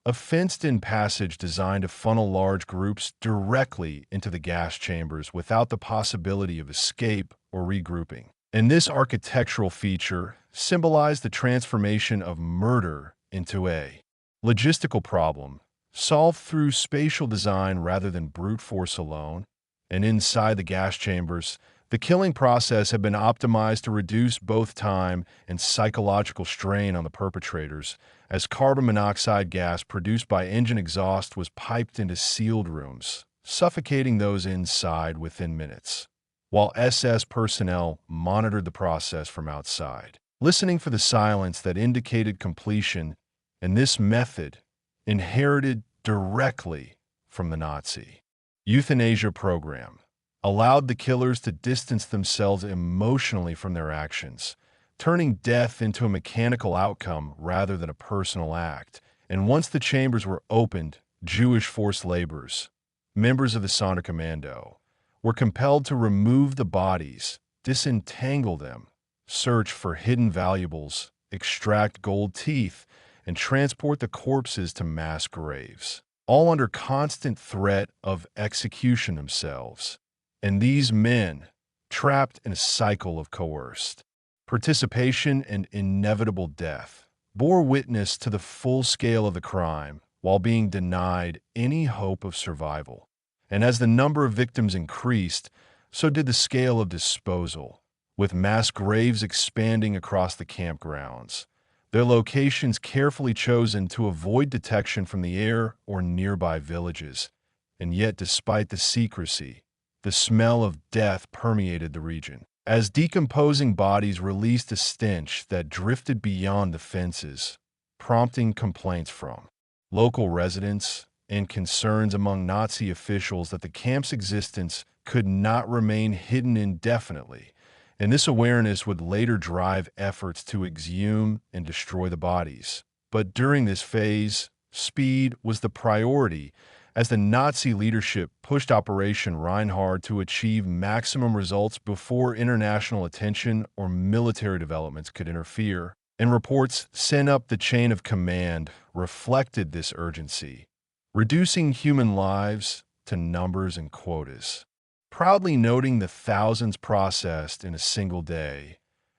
a fenced-in passage designed to funnel large groups directly into the gas chambers without the possibility of escape or regrouping. And this architectural feature symbolized the transformation of murder into a logistical problem, solved through spatial design rather than brute force alone. And inside the gas chambers, the killing process had been optimized to reduce both time and psychological strain on the perpetrators, as carbon monoxide gas produced by engine exhaust was piped into sealed rooms, suffocating those inside within minutes, while SS personnel monitored the process from outside, listening for the silence that indicated completion. And this method, inherited directly from the Nazi Euthanasia program, allowed the killers to distance themselves emotionally from their actions, turning death into a mechanical outcome rather than a personal act. And once the chambers were opened, Jewish forced laborers, members of the Sonderkommando, were compelled to remove the bodies, disentangle them, search for hidden valuables, extract gold teeth, and transport the corpses to mass graves, all under constant threat of execution themselves. And these men, trapped in a cycle of coerced participation and inevitable death, bore witness to the full scale of the crime while being denied any hope of survival. And as the number of victims increased, so did the scale of disposal, with mass graves expanding across the campgrounds, their locations carefully chosen to avoid detection from the air or nearby villages. And yet, despite the secrecy, the smell of death permeated the region, as decomposing bodies released a stench that drifted beyond the fences, prompting complaints from local residents and concerns among Nazi officials that the camp's existence could not remain hidden indefinitely, and this awareness would later drive efforts to exhume and destroy the bodies. But during this phase, speed was the priority, as the Nazi leadership pushed Operation Reinhard to achieve maximum results before international attention or military developments could interfere. And reports sent up the chain of command reflected this urgency, reducing human lives to numbers and quotas, proudly noting the thousands processed in a single day,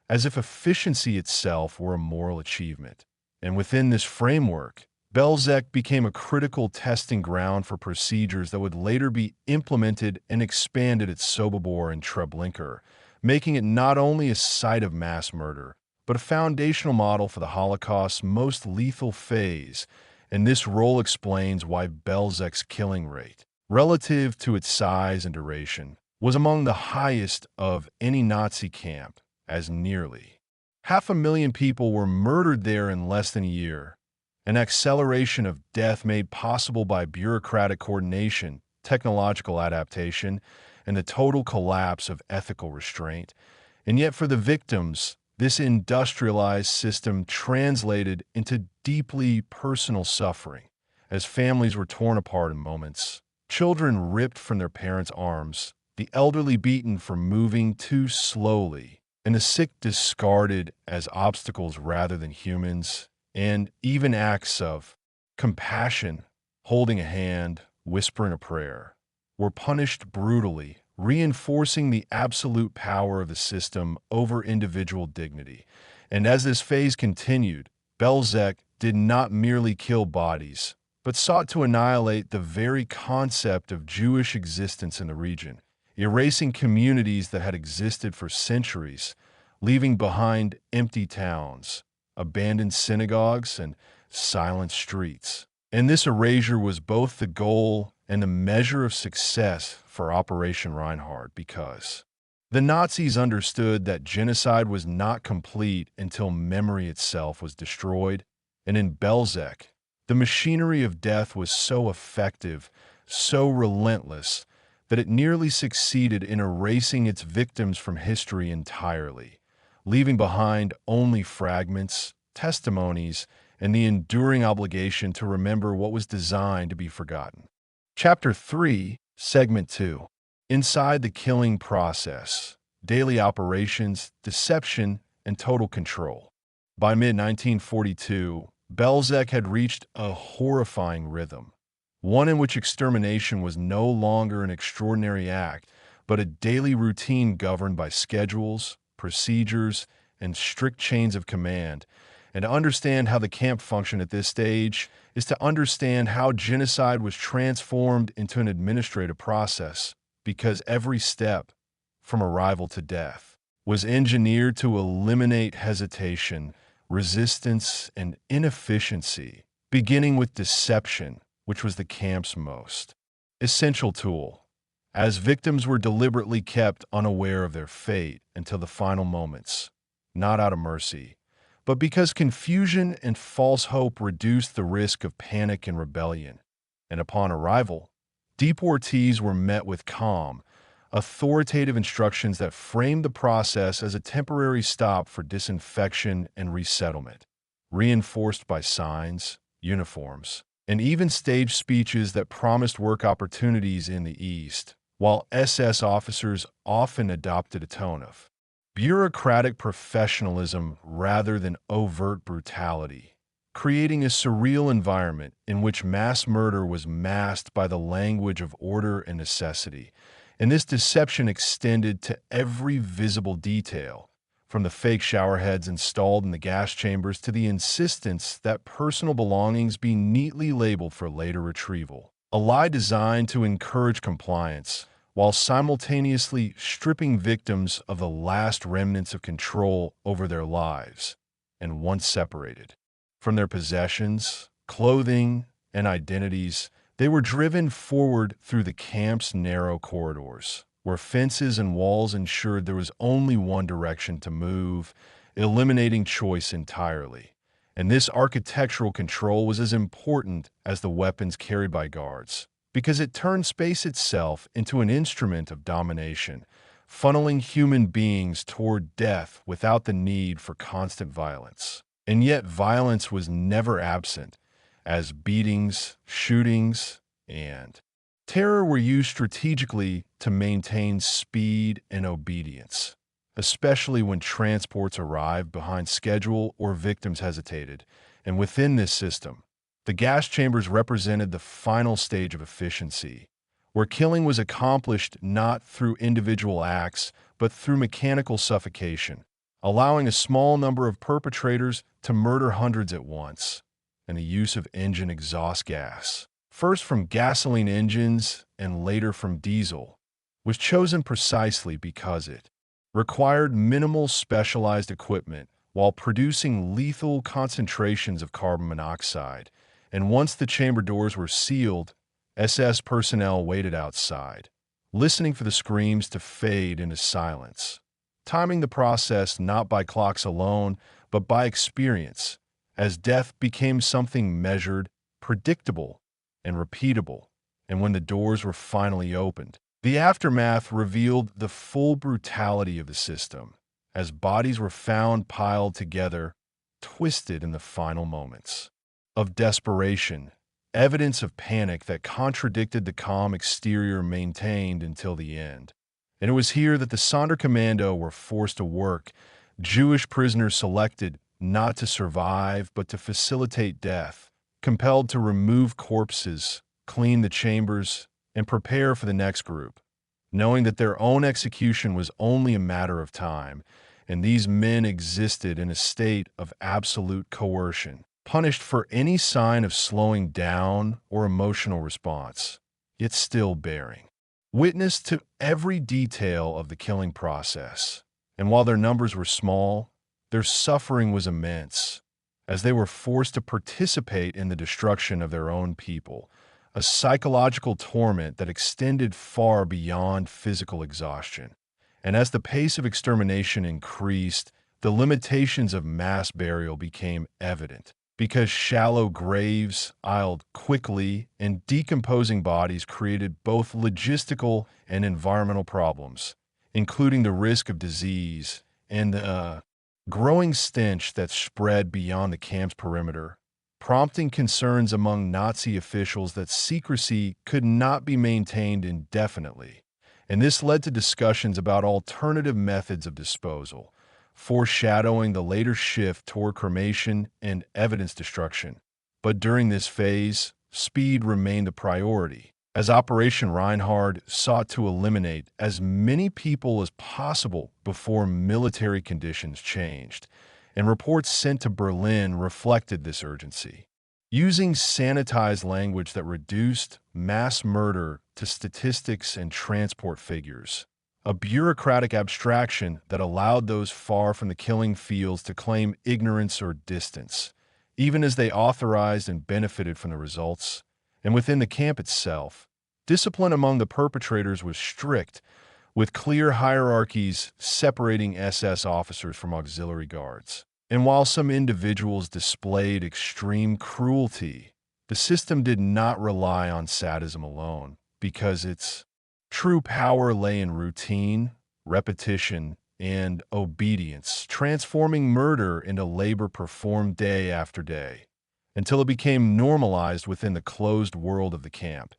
as if efficiency itself were a moral achievement. And within this framework, Bełżec became a critical testing ground for procedures that would later be implemented and expanded at Sobibor and Treblinka, making it not only a site of mass murder, but a foundational model for the Holocaust's most lethal phase, and this role explains why Bełżec's killing rate, relative to its size and duration, was among the highest of any Nazi camp, as nearly 500,000 people were murdered there in less than a year, an acceleration of death made possible by bureaucratic coordination, technological adaptation, and the total collapse of ethical restraint. And yet for the victims, this industrialized system translated into deeply personal suffering, as families were torn apart in moments, children ripped from their parents' arms, the elderly beaten for moving too slowly, and the sick discarded as obstacles rather than humans, and even acts of compassion, holding a hand, whispering a prayer, were punished brutally, reinforcing the absolute power of the system over individual dignity. And as this phase continued, Bełżec did not merely kill bodies, but sought to annihilate the very concept of Jewish existence in the region, erasing communities that had existed for centuries, leaving behind empty towns, abandoned synagogues, and silent streets. And this erasure was both the goal and the measure of success for Operation Reinhard, because the Nazis understood that genocide was not complete until memory itself was destroyed, and in Bełżec, the machinery of death was so effective, so relentless, that it nearly succeeded in erasing its victims from history entirely, leaving behind only fragments, testimonies, and the enduring obligation to remember what was designed to be forgotten. Chapter 3, Segment 2. Inside the killing process, daily operations, deception, and total control. By mid-1942, Bełżec had reached a horrifying rhythm, one in which extermination was no longer an extraordinary act, but a daily routine governed by schedules, procedures, and strict chains of command. And to understand how the camp functioned at this stage is to understand how genocide was transformed into an administrative process, because every step, from arrival to death, was engineered to eliminate hesitation, resistance, and inefficiency, beginning with deception, which was the camp's most essential tool, as victims were deliberately kept unaware of their fate until the final moments, not out of mercy, but because confusion and false hope reduced the risk of panic and rebellion. And upon arrival, deportees were met with calm, authoritative instructions that framed the process as a temporary stop for disinfection and resettlement, reinforced by signs, uniforms, and even staged speeches that promised work opportunities in the East, while SS officers often adopted a tone of bureaucratic professionalism rather than overt brutality, creating a surreal environment in which mass murder was masked by the language of order and necessity. And this deception extended to every visible detail, from the fake shower heads installed in the gas chambers to the insistence that personal belongings be neatly labeled for later retrieval. A lie designed to encourage compliance, while simultaneously stripping victims of the last remnants of control over their lives, and once separated from their possessions, clothing, and identities, they were driven forward through the camp's narrow corridors, where fences and walls ensured there was only one direction to move, eliminating choice entirely. And this architectural control was as important as the weapons carried by guards, because it turned space itself into an instrument of domination, funneling human beings toward death without the need for constant violence. And yet violence was never absent, as beatings, shootings, and terror were used strategically to maintain speed and obedience, especially when transports arrived behind schedule or victims hesitated. And within this system, the gas chambers represented the final stage of efficiency, where killing was accomplished not through individual acts, but through mechanical suffocation, allowing a small number of perpetrators to murder hundreds at once. And the use of engine exhaust gas, first from gasoline engines and later from diesel, was chosen precisely because it required minimal specialized equipment while producing lethal concentrations of carbon monoxide. And once the chamber doors were sealed, SS personnel waited outside, listening for the screams to fade into silence, timing the process not by clocks alone, but by experience, as death became something measured, predictable, and repeatable. And when the doors were finally opened, the aftermath revealed the full brutality of the system, as bodies were found piled together, twisted in the final moments of desperation, evidence of panic that contradicted the calm exterior maintained until the end. And it was here that the Sonderkommando were forced to work, Jewish prisoners selected not to survive but to facilitate death, compelled to remove corpses, clean the chambers, and prepare for the next group, knowing that their own execution was only a matter of time, and these men existed in a state of absolute coercion, punished for any sign of slowing down or emotional response, yet still bearing witness to every detail of the killing process. And while their numbers were small, their suffering was immense, as they were forced to participate in the destruction of their own people, a psychological torment that extended far beyond physical exhaustion. And as the pace of extermination increased, the limitations of mass burial became evident, because shallow graves piled quickly and decomposing bodies created both logistical and environmental problems, including the risk of disease and the growing stench that spread beyond the camp's perimeter, prompting concerns among Nazi officials that secrecy could not be maintained indefinitely. And this led to discussions about alternative methods of disposal, foreshadowing the later shift toward cremation and evidence destruction. But during this phase, speed remained a priority, as Operation Reinhard sought to eliminate as many people as possible before military conditions changed, and reports sent to Berlin reflected this urgency. Using sanitized language that reduced mass murder to statistics and transport figures, a bureaucratic abstraction that allowed those far from the killing fields to claim ignorance or distance, even as they authorized and benefited from the results. And within the camp itself, discipline among the perpetrators was strict, with clear hierarchies separating SS officers from auxiliary guards. And while some individuals displayed extreme cruelty, the system did not rely on sadism alone, because its true power lay in routine, repetition, and obedience, transforming murder into labor performed day after day, until it became normalized within the closed world of the camp.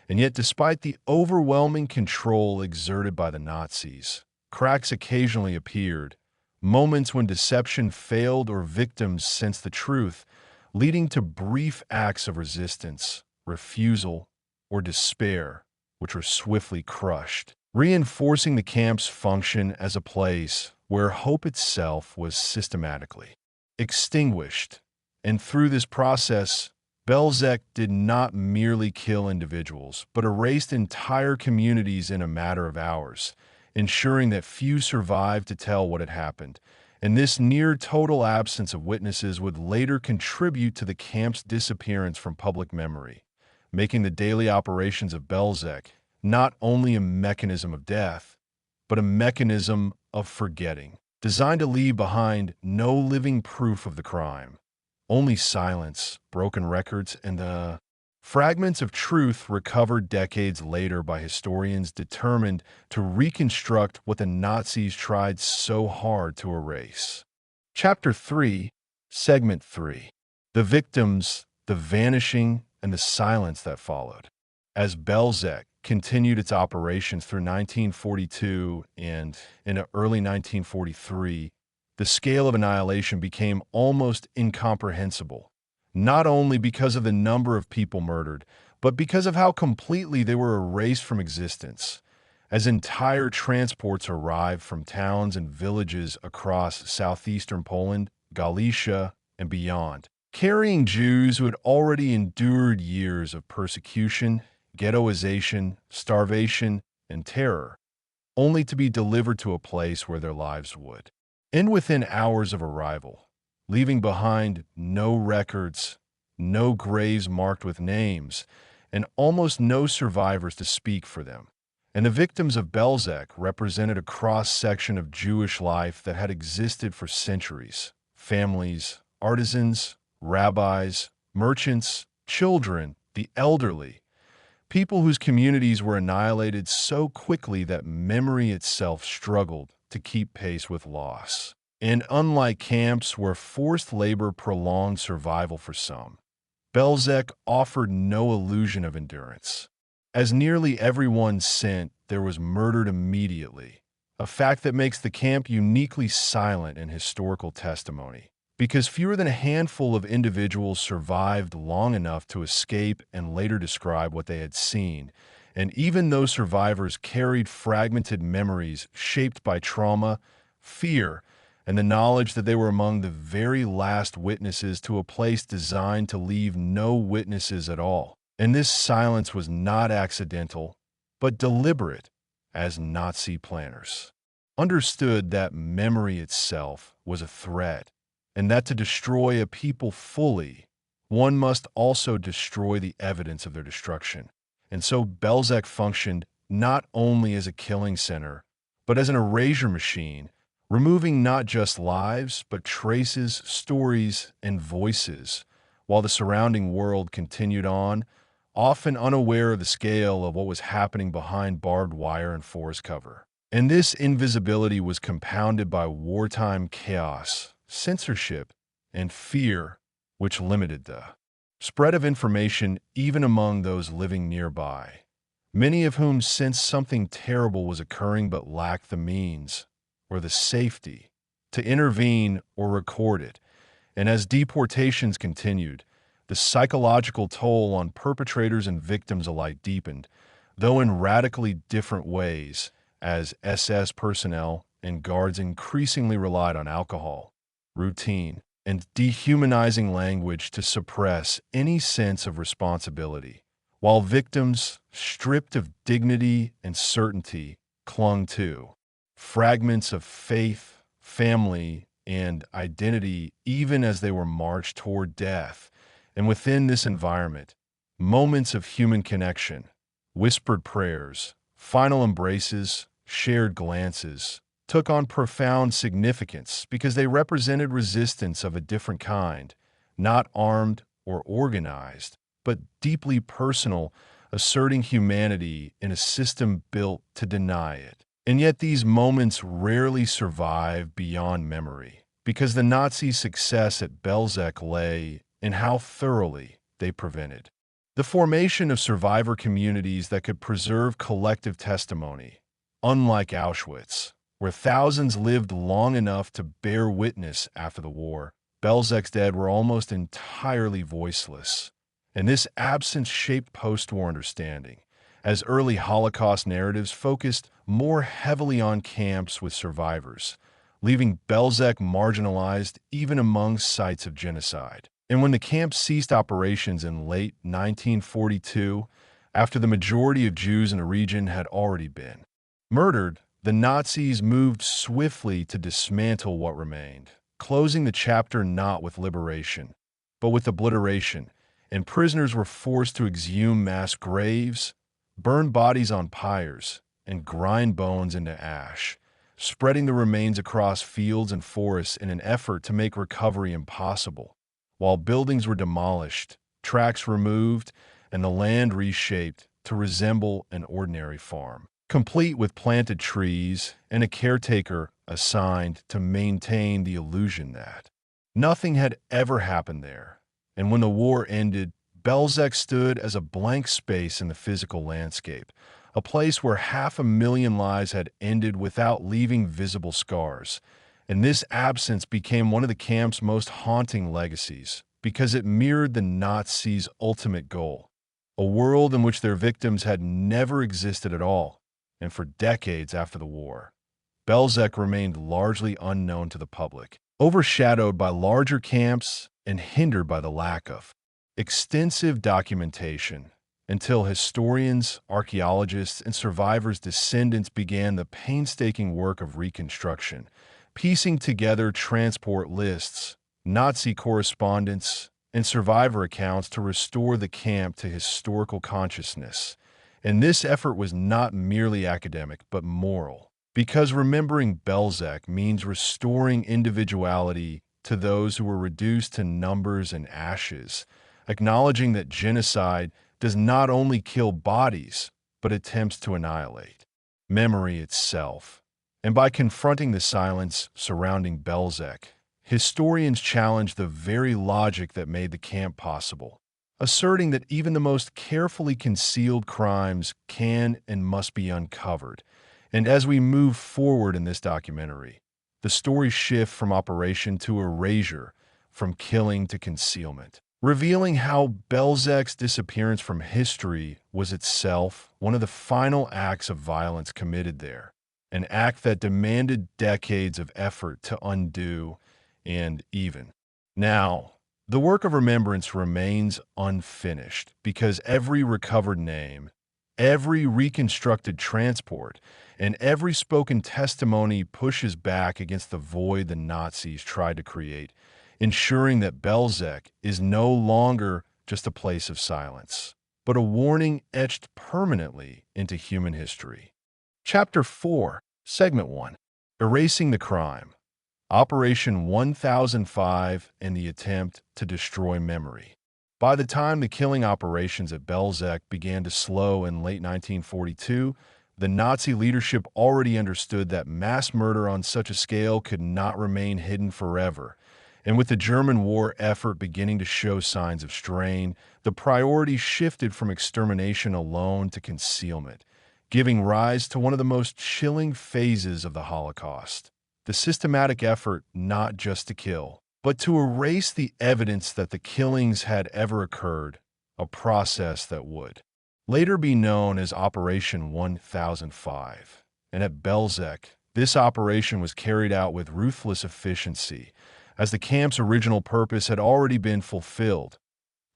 And yet, despite the overwhelming control exerted by the Nazis, cracks occasionally appeared, moments when deception failed or victims sensed the truth, leading to brief acts of resistance, refusal, or despair, which were swiftly crushed. reinforcing the camp's function as a place where hope itself was systematically extinguished. And through this process, Bełżec did not merely kill individuals, but erased entire communities in a matter of hours, ensuring that few survived to tell what had happened. And this near-total absence of witnesses would later contribute to the camp's disappearance from public memory, making the daily operations of Bełżec not only a mechanism of death, but a mechanism of forgetting, designed to leave behind no living proof of the crime, only silence, broken records, and the fragments of truth recovered decades later by historians determined to reconstruct what the Nazis tried so hard to erase. Chapter 3, Segment 3. The victims, the vanishing, and the silence that followed. As Bełżec continued its operations through 1942 and into early 1943, the scale of annihilation became almost incomprehensible, not only because of the number of people murdered, but because of how completely they were erased from existence, as entire transports arrived from towns and villages across southeastern Poland, Galicia, and beyond, carrying Jews who had already endured years of persecution, ghettoization, starvation, and terror, only to be delivered to a place where their lives would end within hours of arrival, leaving behind no records, no graves marked with names, and almost no survivors to speak for them. And the victims of Bełżec represented a cross-section of Jewish life that had existed for centuries: families, artisans, rabbis, merchants, children, the elderly, people whose communities were annihilated so quickly that memory itself struggled to keep pace with loss. And unlike camps where forced labor prolonged survival for some, Bełżec offered no illusion of endurance. As nearly everyone sent, there was murdered immediately, a fact that makes the camp uniquely silent in historical testimony, because fewer than a handful of individuals survived long enough to escape and later describe what they had seen, and even those survivors carried fragmented memories shaped by trauma, fear, and the knowledge that they were among the very last witnesses to a place designed to leave no witnesses at all. And this silence was not accidental, but deliberate, as Nazi planners understood that memory itself was a threat, and that to destroy a people fully, one must also destroy the evidence of their destruction. And so Bełżec functioned not only as a killing center, but as an erasure machine, removing not just lives, but traces, stories, and voices, while the surrounding world continued on, often unaware of the scale of what was happening behind barbed wire and forest cover. And this invisibility was compounded by wartime chaos, censorship, and fear, which limited the spread of information even among those living nearby, many of whom sensed something terrible was occurring but lacked the means or the safety to intervene or record it. And as deportations continued, the psychological toll on perpetrators and victims alike deepened, though in radically different ways, as SS personnel and guards increasingly relied on alcohol, routine, and dehumanizing language to suppress any sense of responsibility, while victims, stripped of dignity and certainty, clung to fragments of faith, family, and identity even as they were marched toward death. And within this environment, moments of human connection, whispered prayers, final embraces, shared glances, took on profound significance because they represented resistance of a different kind, not armed or organized, but deeply personal, asserting humanity in a system built to deny it. And yet these moments rarely survive beyond memory, because the Nazi success at Bełżec lay in how thoroughly they prevented the formation of survivor communities that could preserve collective testimony. Unlike Auschwitz, where thousands lived long enough to bear witness after the war, Bełżec's dead were almost entirely voiceless. And this absence shaped post-war understanding, as early Holocaust narratives focused more heavily on camps with survivors, leaving Bełżec marginalized even among sites of genocide. And when the camp ceased operations in late 1942, after the majority of Jews in the region had already been murdered, the Nazis moved swiftly to dismantle what remained, closing the chapter not with liberation, but with obliteration, and prisoners were forced to exhume mass graves, burn bodies on pyres, and grind bones into ash, spreading the remains across fields and forests in an effort to make recovery impossible. While buildings were demolished, tracks removed, and the land reshaped to resemble an ordinary farm, complete with planted trees and a caretaker assigned to maintain the illusion that nothing had ever happened there. And when the war ended, Bełżec stood as a blank space in the physical landscape, a place where 500,000 lives had ended without leaving visible scars. And this absence became one of the camp's most haunting legacies, because it mirrored the Nazis' ultimate goal, a world in which their victims had never existed at all. And for decades after the war, Bełżec remained largely unknown to the public, overshadowed by larger camps and hindered by the lack of extensive documentation, until historians, archaeologists, and survivors' descendants began the painstaking work of reconstruction, piecing together transport lists, Nazi correspondence, and survivor accounts to restore the camp to historical consciousness. And this effort was not merely academic, but moral, because remembering Bełżec means restoring individuality to those who were reduced to numbers and ashes, acknowledging that genocide does not only kill bodies, but attempts to annihilate memory itself. And by confronting the silence surrounding Bełżec, historians challenge the very logic that made the camp possible, asserting that even the most carefully concealed crimes can and must be uncovered. And as we move forward in this documentary, the stories shift from operation to erasure, from killing to concealment, revealing how Bełżec's disappearance from history was itself one of the final acts of violence committed there, an act that demanded decades of effort to undo and even. Now, the work of remembrance remains unfinished because every recovered name, every reconstructed transport, and every spoken testimony pushes back against the void the Nazis tried to create, ensuring that Bełżec is no longer just a place of silence, but a warning etched permanently into human history. Chapter 4, Segment 1, Erasing the Crime, Operation 1005 and the Attempt to Destroy Memory. By the time the killing operations at Bełżec began to slow in late 1942, the Nazi leadership already understood that mass murder on such a scale could not remain hidden forever. And with the German war effort beginning to show signs of strain, the priority shifted from extermination alone to concealment, giving rise to one of the most chilling phases of the Holocaust: the systematic effort not just to kill, but to erase the evidence that the killings had ever occurred, a process that would later be known as Operation 1005. And at Bełżec, this operation was carried out with ruthless efficiency, as the camp's original purpose had already been fulfilled: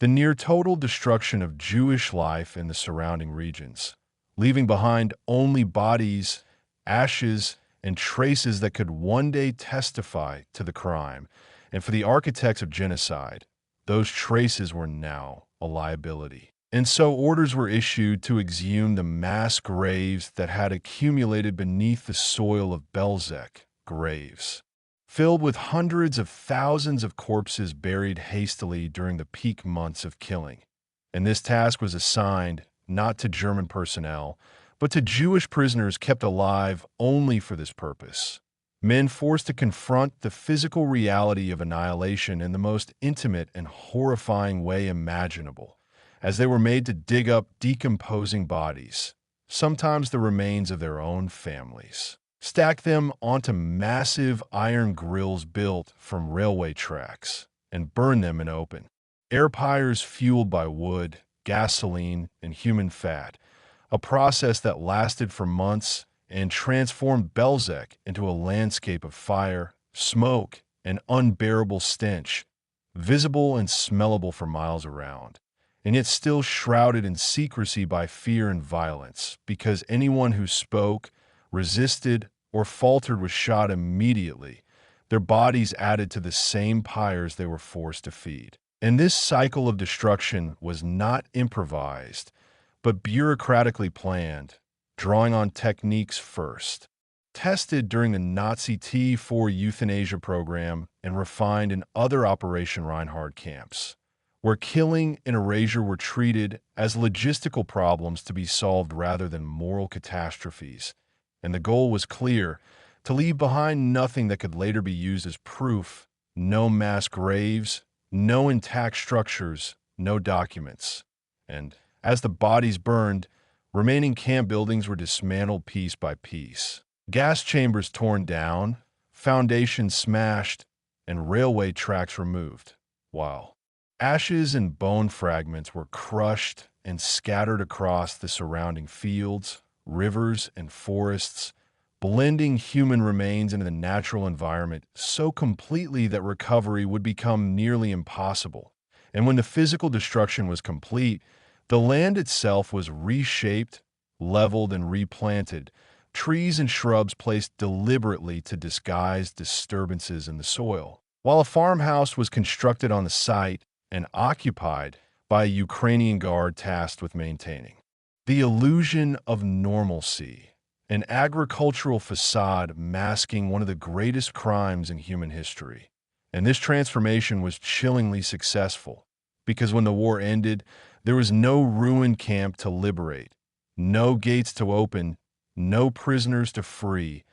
the near-total destruction of Jewish life in the surrounding regions, leaving behind only bodies, ashes, and traces that could one day testify to the crime. And for the architects of genocide, those traces were now a liability. And so orders were issued to exhume the mass graves that had accumulated beneath the soil of Bełżec, graves filled with hundreds of thousands of corpses buried hastily during the peak months of killing. And this task was assigned not to German personnel, but to Jewish prisoners kept alive only for this purpose. Men forced to confront the physical reality of annihilation in the most intimate and horrifying way imaginable, as they were made to dig up decomposing bodies, sometimes the remains of their own families, stack them onto massive iron grills built from railway tracks, and burn them in open air pyres fueled by wood, gasoline, and human fat, a process that lasted for months and transformed Bełżec into a landscape of fire, smoke, and unbearable stench, visible and smellable for miles around, and yet still shrouded in secrecy by fear and violence, because anyone who spoke, resisted, or faltered was shot immediately, their bodies added to the same pyres they were forced to feed. And this cycle of destruction was not improvised, but bureaucratically planned, drawing on techniques first, tested during the Nazi T4 euthanasia program and refined in other Operation Reinhard camps, where killing and erasure were treated as logistical problems to be solved rather than moral catastrophes. And the goal was clear: to leave behind nothing that could later be used as proof, no mass graves, no intact structures, no documents. And as the bodies burned, remaining camp buildings were dismantled piece by piece. Gas chambers torn down, foundations smashed, and railway tracks removed, while ashes and bone fragments were crushed and scattered across the surrounding fields, rivers, and forests, blending human remains into the natural environment so completely that recovery would become nearly impossible. And when the physical destruction was complete, the land itself was reshaped, leveled, and replanted, trees and shrubs placed deliberately to disguise disturbances in the soil, while a farmhouse was constructed on the site and occupied by a Ukrainian guard tasked with maintaining the illusion of normalcy, an agricultural facade masking one of the greatest crimes in human history. And this transformation was chillingly successful, because when the war ended, there was no ruined camp to liberate, no gates to open, no prisoners to free,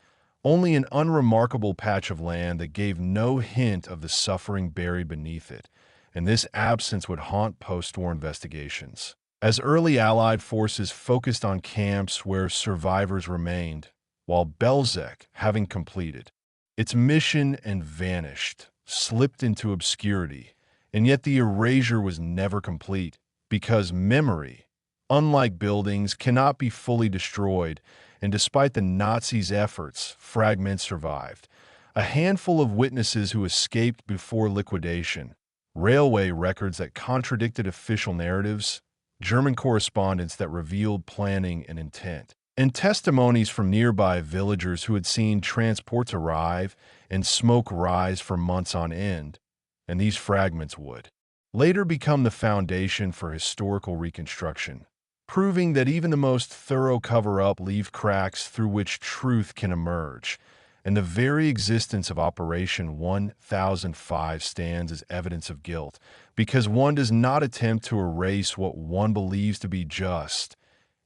only an unremarkable patch of land that gave no hint of the suffering buried beneath it. And this absence would haunt post-war investigations, as early Allied forces focused on camps where survivors remained, while Bełżec, having completed its mission and vanished, slipped into obscurity. And yet the erasure was never complete, because memory, unlike buildings, cannot be fully destroyed, and despite the Nazis' efforts, fragments survived. A handful of witnesses who escaped before liquidation, railway records that contradicted official narratives, German correspondence that revealed planning and intent, and testimonies from nearby villagers who had seen transports arrive and smoke rise for months on end. And these fragments would later become the foundation for historical reconstruction, proving that even the most thorough cover-up leave cracks through which truth can emerge. And the very existence of Operation 1005 stands as evidence of guilt, because one does not attempt to erase what one believes to be just.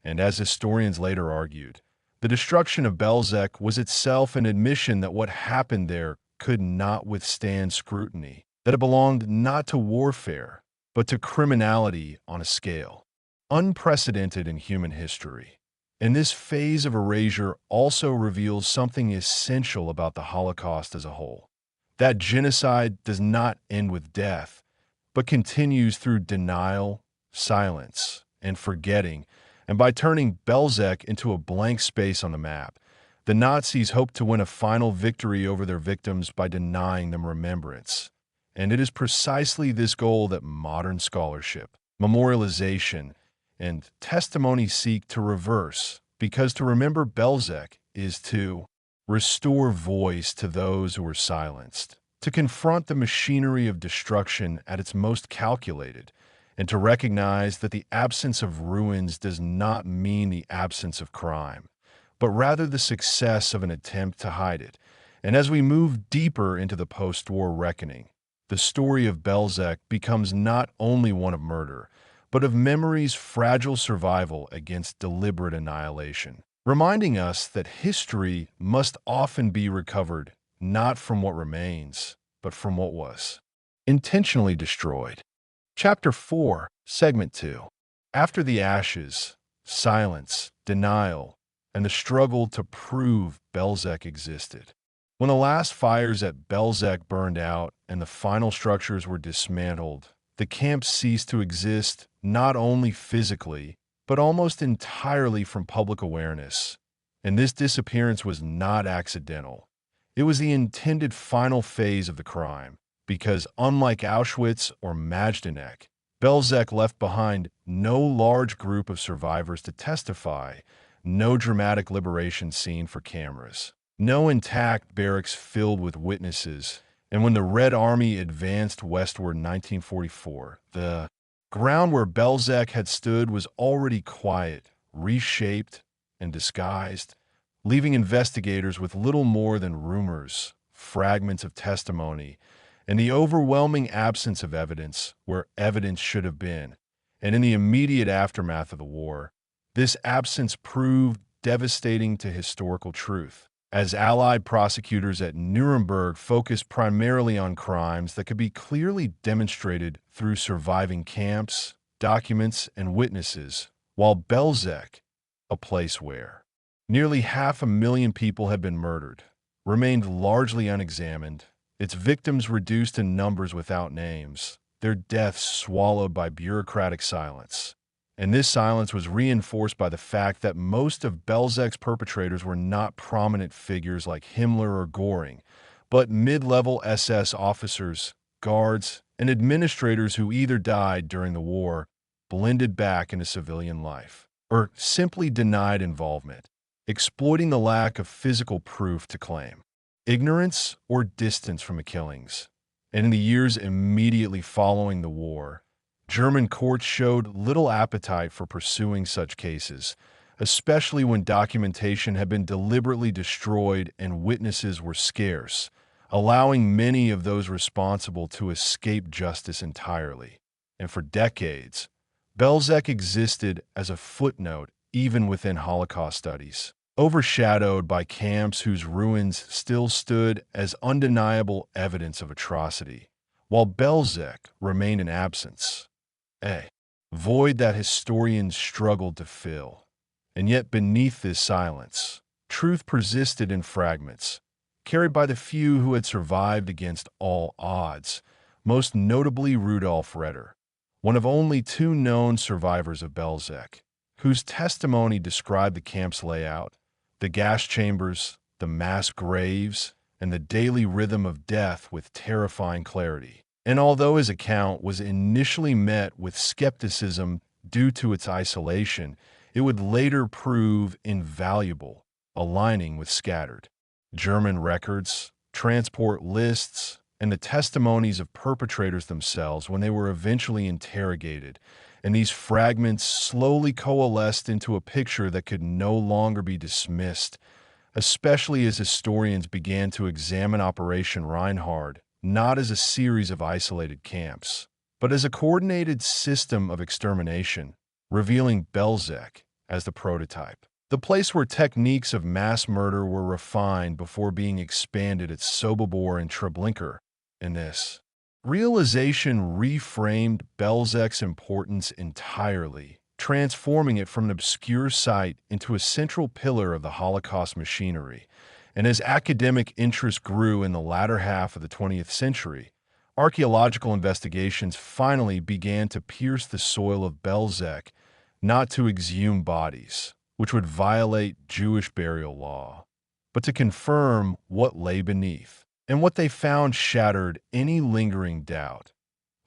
And as historians later argued, the destruction of Bełżec was itself an admission that what happened there could not withstand scrutiny, that it belonged not to warfare, but to criminality on a scale unprecedented in human history. And this phase of erasure also reveals something essential about the Holocaust as a whole: that genocide does not end with death, but continues through denial, silence, and forgetting. And by turning Bełżec into a blank space on the map, the Nazis hoped to win a final victory over their victims by denying them remembrance. And it is precisely this goal that modern scholarship, memorialization, and testimony seek to reverse, because to remember Bełżec is to restore voice to those who were silenced, to confront the machinery of destruction at its most calculated, and to recognize that the absence of ruins does not mean the absence of crime, but rather the success of an attempt to hide it. And as we move deeper into the post-war reckoning, the story of Bełżec becomes not only one of murder, but of memory's fragile survival against deliberate annihilation, reminding us that history must often be recovered not from what remains, but from what was intentionally destroyed. Chapter 4, Segment 2. After the ashes, silence, denial, and the struggle to prove Bełżec existed. When the last fires at Bełżec burned out and the final structures were dismantled, the camp ceased to exist not only physically, but almost entirely from public awareness. And this disappearance was not accidental. It was the intended final phase of the crime, because unlike Auschwitz or Majdanek, Bełżec left behind no large group of survivors to testify, no dramatic liberation scene for cameras, no intact barracks filled with witnesses, and when the Red Army advanced westward in 1944, the ground where Bełżec had stood was already quiet, reshaped, and disguised, leaving investigators with little more than rumors, fragments of testimony, and the overwhelming absence of evidence where evidence should have been. And in the immediate aftermath of the war, this absence proved devastating to historical truth, as Allied prosecutors at Nuremberg focused primarily on crimes that could be clearly demonstrated through surviving camps, documents, and witnesses, while Bełżec, a place where nearly 500,000 people had been murdered, remained largely unexamined, its victims reduced in numbers without names, their deaths swallowed by bureaucratic silence. And this silence was reinforced by the fact that most of Bełżec's perpetrators were not prominent figures like Himmler or Göring, but mid-level SS officers, guards, and administrators who either died during the war, blended back into civilian life, or simply denied involvement, exploiting the lack of physical proof to claim ignorance or distance from the killings. And in the years immediately following the war, German courts showed little appetite for pursuing such cases, especially when documentation had been deliberately destroyed and witnesses were scarce, allowing many of those responsible to escape justice entirely. And for decades, Bełżec existed as a footnote even within Holocaust studies, overshadowed by camps whose ruins still stood as undeniable evidence of atrocity, while Bełżec remained in absence, a void that historians struggled to fill. And yet beneath this silence, truth persisted in fragments, carried by the few who had survived against all odds, most notably Rudolf Redder, one of only 2 known survivors of Bełżec, whose testimony described the camp's layout, the gas chambers, the mass graves, and the daily rhythm of death with terrifying clarity. And although his account was initially met with skepticism due to its isolation, it would later prove invaluable, aligning with scattered German records, transport lists, and the testimonies of perpetrators themselves when they were eventually interrogated, and these fragments slowly coalesced into a picture that could no longer be dismissed, especially as historians began to examine Operation Reinhard not as a series of isolated camps, but as a coordinated system of extermination, revealing Bełżec as the prototype, the place where techniques of mass murder were refined before being expanded at Sobibor and Treblinka. In this realization reframed Bełżec's importance entirely, transforming it from an obscure site into a central pillar of the Holocaust machinery. And as academic interest grew in the latter half of the 20th century, archaeological investigations finally began to pierce the soil of Bełżec, not to exhume bodies, which would violate Jewish burial law, but to confirm what lay beneath. And what they found shattered any lingering doubt.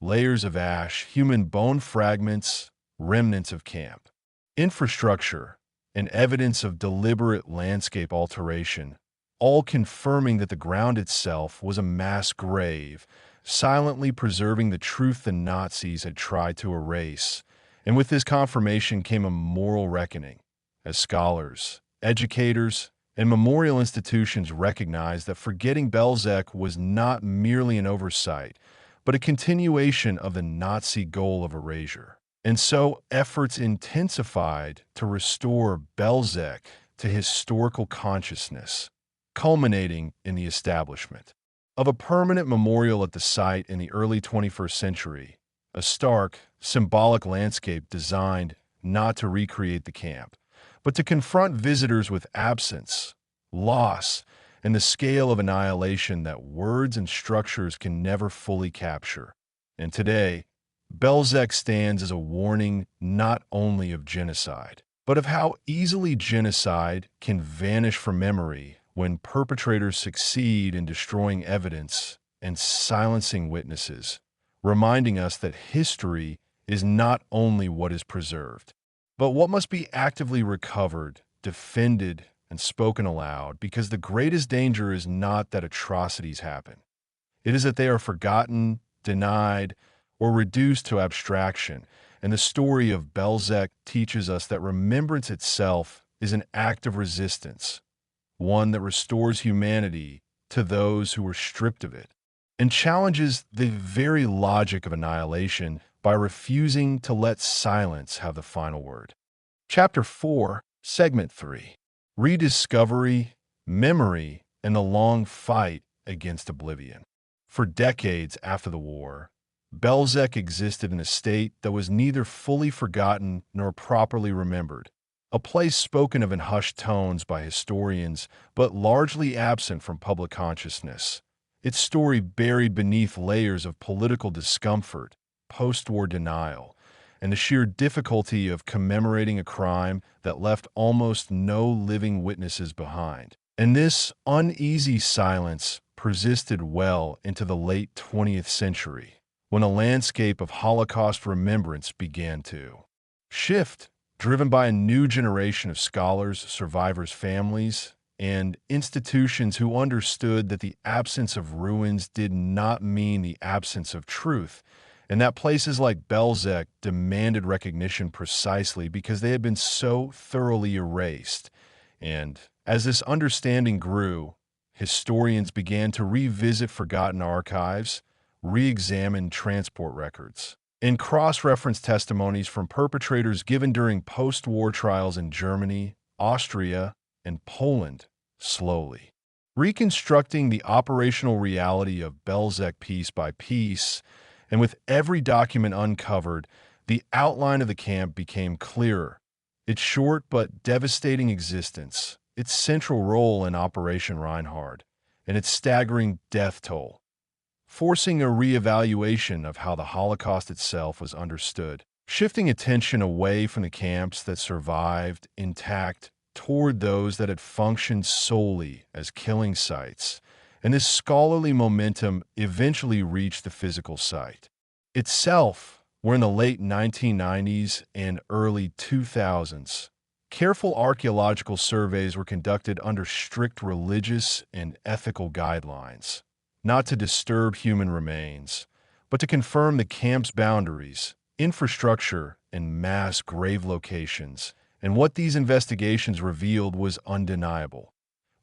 Layers of ash, human bone fragments, remnants of camp infrastructure, and evidence of deliberate landscape alteration, all confirming that the ground itself was a mass grave, silently preserving the truth the Nazis had tried to erase. And with this confirmation came a moral reckoning, as scholars, educators, and memorial institutions recognized that forgetting Bełżec was not merely an oversight, but a continuation of the Nazi goal of erasure. And so efforts intensified to restore Bełżec to historical consciousness, culminating in the establishment of a permanent memorial at the site in the early 21st century, a stark, symbolic landscape designed not to recreate the camp, but to confront visitors with absence, loss, and the scale of annihilation that words and structures can never fully capture. And today, Bełżec stands as a warning not only of genocide, but of how easily genocide can vanish from memory when perpetrators succeed in destroying evidence and silencing witnesses, reminding us that history is not only what is preserved, but what must be actively recovered, defended, and spoken aloud, because the greatest danger is not that atrocities happen. It is that they are forgotten, denied, or reduced to abstraction, and the story of Bełżec teaches us that remembrance itself is an act of resistance, one that restores humanity to those who were stripped of it, and challenges the very logic of annihilation by refusing to let silence have the final word. Chapter 4, Segment 3: Rediscovery, Memory, and the Long Fight Against Oblivion. For decades after the war, Bełżec existed in a state that was neither fully forgotten nor properly remembered, a place spoken of in hushed tones by historians, but largely absent from public consciousness. Its story buried beneath layers of political discomfort, post-war denial, and the sheer difficulty of commemorating a crime that left almost no living witnesses behind. And this uneasy silence persisted well into the late 20th century, when a landscape of Holocaust remembrance began to shift, driven by a new generation of scholars, survivors' families, and institutions who understood that the absence of ruins did not mean the absence of truth, and that places like Bełżec demanded recognition precisely because they had been so thoroughly erased. And as this understanding grew, historians began to revisit forgotten archives, re-examine transport records, and cross-reference testimonies from perpetrators given during post-war trials in Germany, Austria, and Poland, slowly reconstructing the operational reality of Bełżec piece by piece. And with every document uncovered, the outline of the camp became clearer. Its short but devastating existence, its central role in Operation Reinhard, and its staggering death toll, forcing a re-evaluation of how the Holocaust itself was understood, shifting attention away from the camps that survived intact toward those that had functioned solely as killing sites. And this scholarly momentum eventually reached the physical site itself, where in the late 1990s and early 2000s, careful archaeological surveys were conducted under strict religious and ethical guidelines, not to disturb human remains, but to confirm the camp's boundaries, infrastructure, and mass grave locations. And what these investigations revealed was undeniable.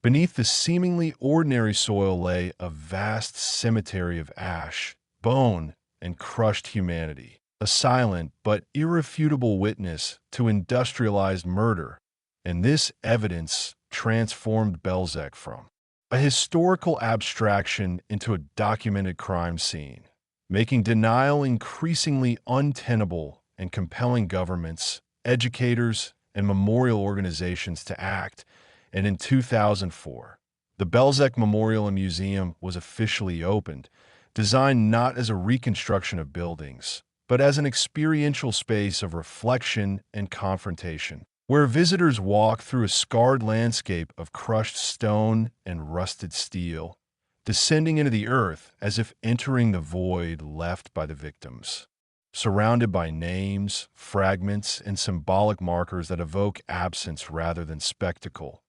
Beneath the seemingly ordinary soil lay a vast cemetery of ash, bone, and crushed humanity, a silent but irrefutable witness to industrialized murder. And this evidence transformed Bełżec from a historical abstraction into a documented crime scene, making denial increasingly untenable and compelling governments, educators, and memorial organizations to act. And in 2004, the Bełżec Memorial and Museum was officially opened, designed not as a reconstruction of buildings, but as an experiential space of reflection and confrontation, where visitors walk through a scarred landscape of crushed stone and rusted steel, descending into the earth as if entering the void left by the victims, surrounded by names, fragments, and symbolic markers that evoke absence rather than spectacle,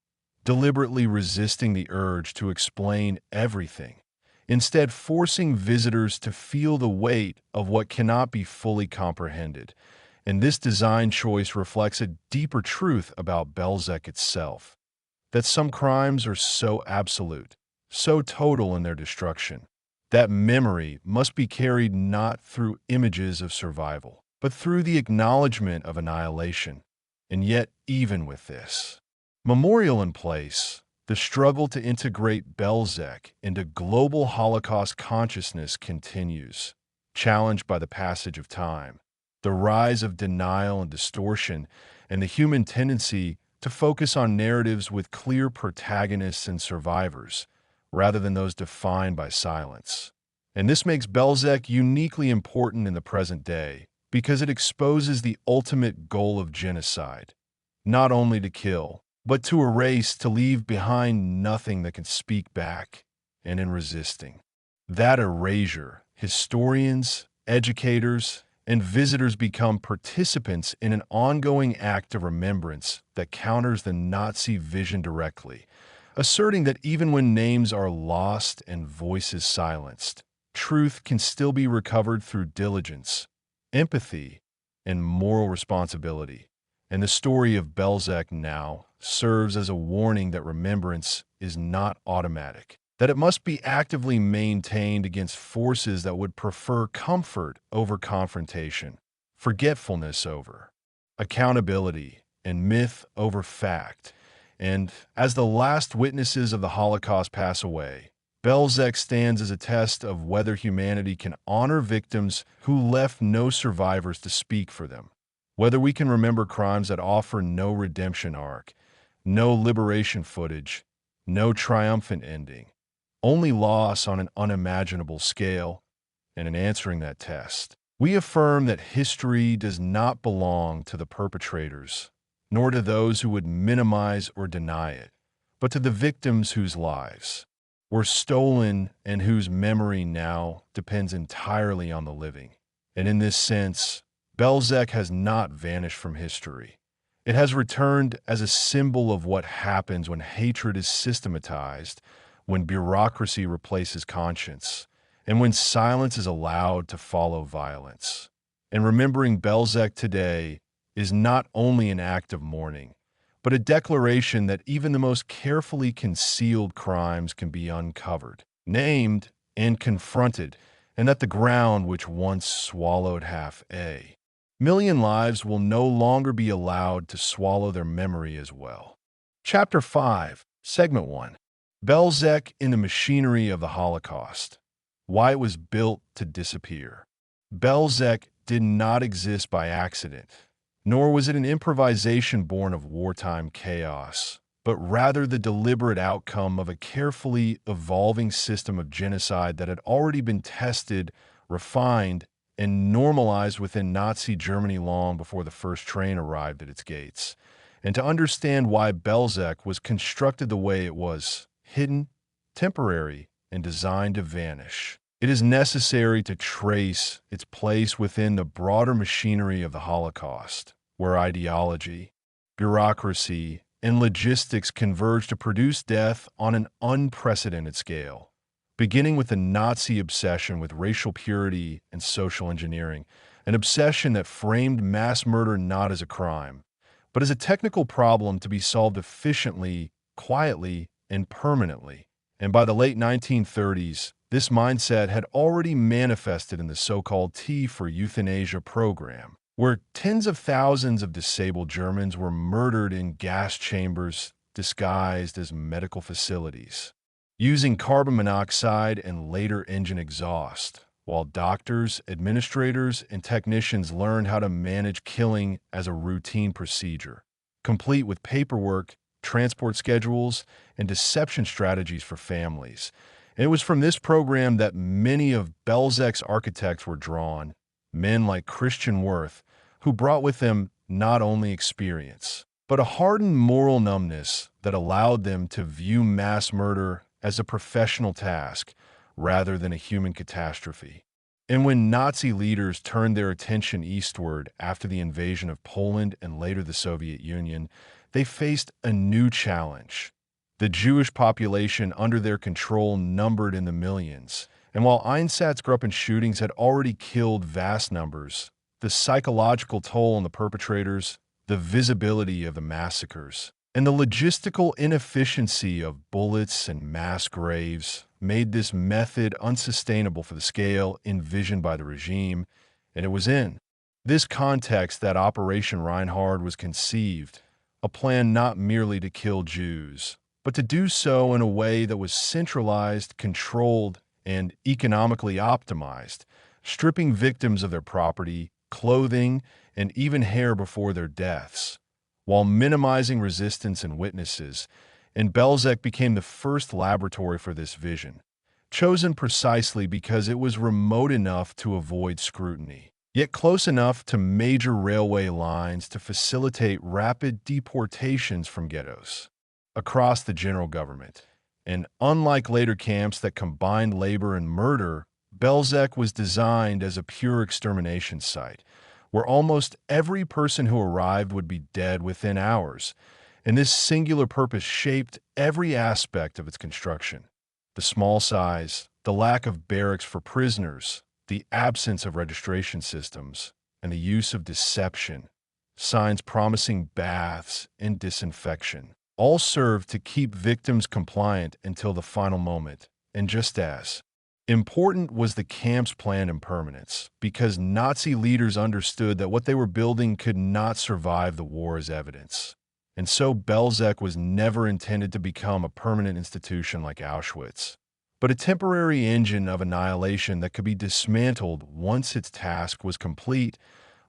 deliberately resisting the urge to explain everything, instead forcing visitors to feel the weight of what cannot be fully comprehended. And this design choice reflects a deeper truth about Bełżec itself, that some crimes are so absolute, so total in their destruction, that memory must be carried not through images of survival, but through the acknowledgement of annihilation. And yet, even with this memorial in place, the struggle to integrate Bełżec into global Holocaust consciousness continues, challenged by the passage of time, the rise of denial and distortion, and the human tendency to focus on narratives with clear protagonists and survivors, rather than those defined by silence. And this makes Bełżec uniquely important in the present day because it exposes the ultimate goal of genocide, not only to kill, but to erase, to leave behind nothing that can speak back. And in resisting that erasure, historians, educators, and visitors become participants in an ongoing act of remembrance that counters the Nazi vision directly, asserting that even when names are lost and voices silenced, truth can still be recovered through diligence, empathy, and moral responsibility. And the story of Bełżec now serves as a warning that remembrance is not automatic, that it must be actively maintained against forces that would prefer comfort over confrontation, forgetfulness over accountability, and myth over fact. And as the last witnesses of the Holocaust pass away, Bełżec stands as a test of whether humanity can honor victims who left no survivors to speak for them, whether we can remember crimes that offer no redemption arc, no liberation footage, no triumphant ending, only loss on an unimaginable scale. And in answering that test, we affirm that history does not belong to the perpetrators, nor to those who would minimize or deny it, but to the victims whose lives were stolen and whose memory now depends entirely on the living. And in this sense, Bełżec has not vanished from history. It has returned as a symbol of what happens when hatred is systematized, when bureaucracy replaces conscience, and when silence is allowed to follow violence. And remembering Bełżec today is not only an act of mourning, but a declaration that even the most carefully concealed crimes can be uncovered, named, and confronted, and that the ground which once swallowed half a million lives will no longer be allowed to swallow their memory as well. Chapter 5, Segment 1. Bełżec in the Machinery of the Holocaust. Why it was built to disappear. Bełżec did not exist by accident, nor was it an improvisation born of wartime chaos, but rather the deliberate outcome of a carefully evolving system of genocide that had already been tested, refined, and normalized within Nazi Germany long before the first train arrived at its gates. And to understand why Bełżec was constructed the way it was, hidden, temporary, and designed to vanish, it is necessary to trace its place within the broader machinery of the Holocaust, where ideology, bureaucracy, and logistics converge to produce death on an unprecedented scale. Beginning with the Nazi obsession with racial purity and social engineering, an obsession that framed mass murder not as a crime, but as a technical problem to be solved efficiently, quietly, and permanently. And by the late 1930s, this mindset had already manifested in the so-called T for Euthanasia program, where tens of thousands of disabled Germans were murdered in gas chambers disguised as medical facilities, using carbon monoxide and later engine exhaust, while doctors, administrators, and technicians learned how to manage killing as a routine procedure, complete with paperwork, transport schedules, and deception strategies for families. And it was from this program that many of Bełżec's architects were drawn, men like Christian Worth, who brought with them not only experience, but a hardened moral numbness that allowed them to view mass murder as a professional task rather than a human catastrophe. And when Nazi leaders turned their attention eastward after the invasion of Poland and later the Soviet Union, they faced a new challenge. The Jewish population under their control numbered in the millions, and while Einsatzgruppen shootings had already killed vast numbers, the psychological toll on the perpetrators, the visibility of the massacres, and the logistical inefficiency of bullets and mass graves made this method unsustainable for the scale envisioned by the regime, and it was in this context that Operation Reinhard was conceived, a plan not merely to kill Jews, but to do so in a way that was centralized, controlled, and economically optimized, stripping victims of their property, clothing, and even hair before their deaths, while minimizing resistance and witnesses, and Bełżec became the first laboratory for this vision, chosen precisely because it was remote enough to avoid scrutiny, yet close enough to major railway lines to facilitate rapid deportations from ghettos across the general government. And unlike later camps that combined labor and murder, Bełżec was designed as a pure extermination site, where almost every person who arrived would be dead within hours, and this singular purpose shaped every aspect of its construction. The small size, the lack of barracks for prisoners, the absence of registration systems, and the use of deception, signs promising baths and disinfection, all served to keep victims compliant until the final moment. And just as important was the camp's planned impermanence, because Nazi leaders understood that what they were building could not survive the war as evidence. And so Bełżec was never intended to become a permanent institution like Auschwitz, but a temporary engine of annihilation that could be dismantled once its task was complete,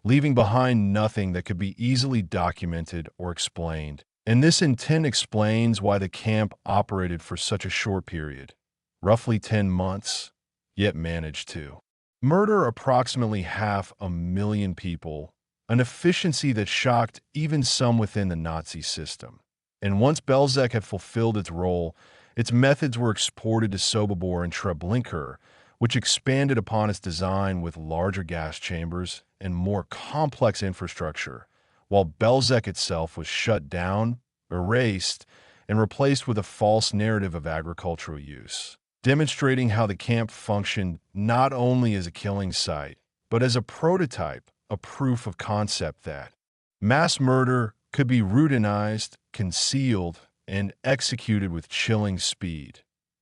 leaving behind nothing that could be easily documented or explained. And this intent explains why the camp operated for such a short period, roughly 10 months, yet managed to murder approximately 500,000 people, an efficiency that shocked even some within the Nazi system. And once Bełżec had fulfilled its role, its methods were exported to Sobibor and Treblinka, which expanded upon its design with larger gas chambers and more complex infrastructure, while Bełżec itself was shut down, erased, and replaced with a false narrative of agricultural use, demonstrating how the camp functioned not only as a killing site, but as a prototype, a proof of concept that mass murder could be routinized, concealed, and executed with chilling speed.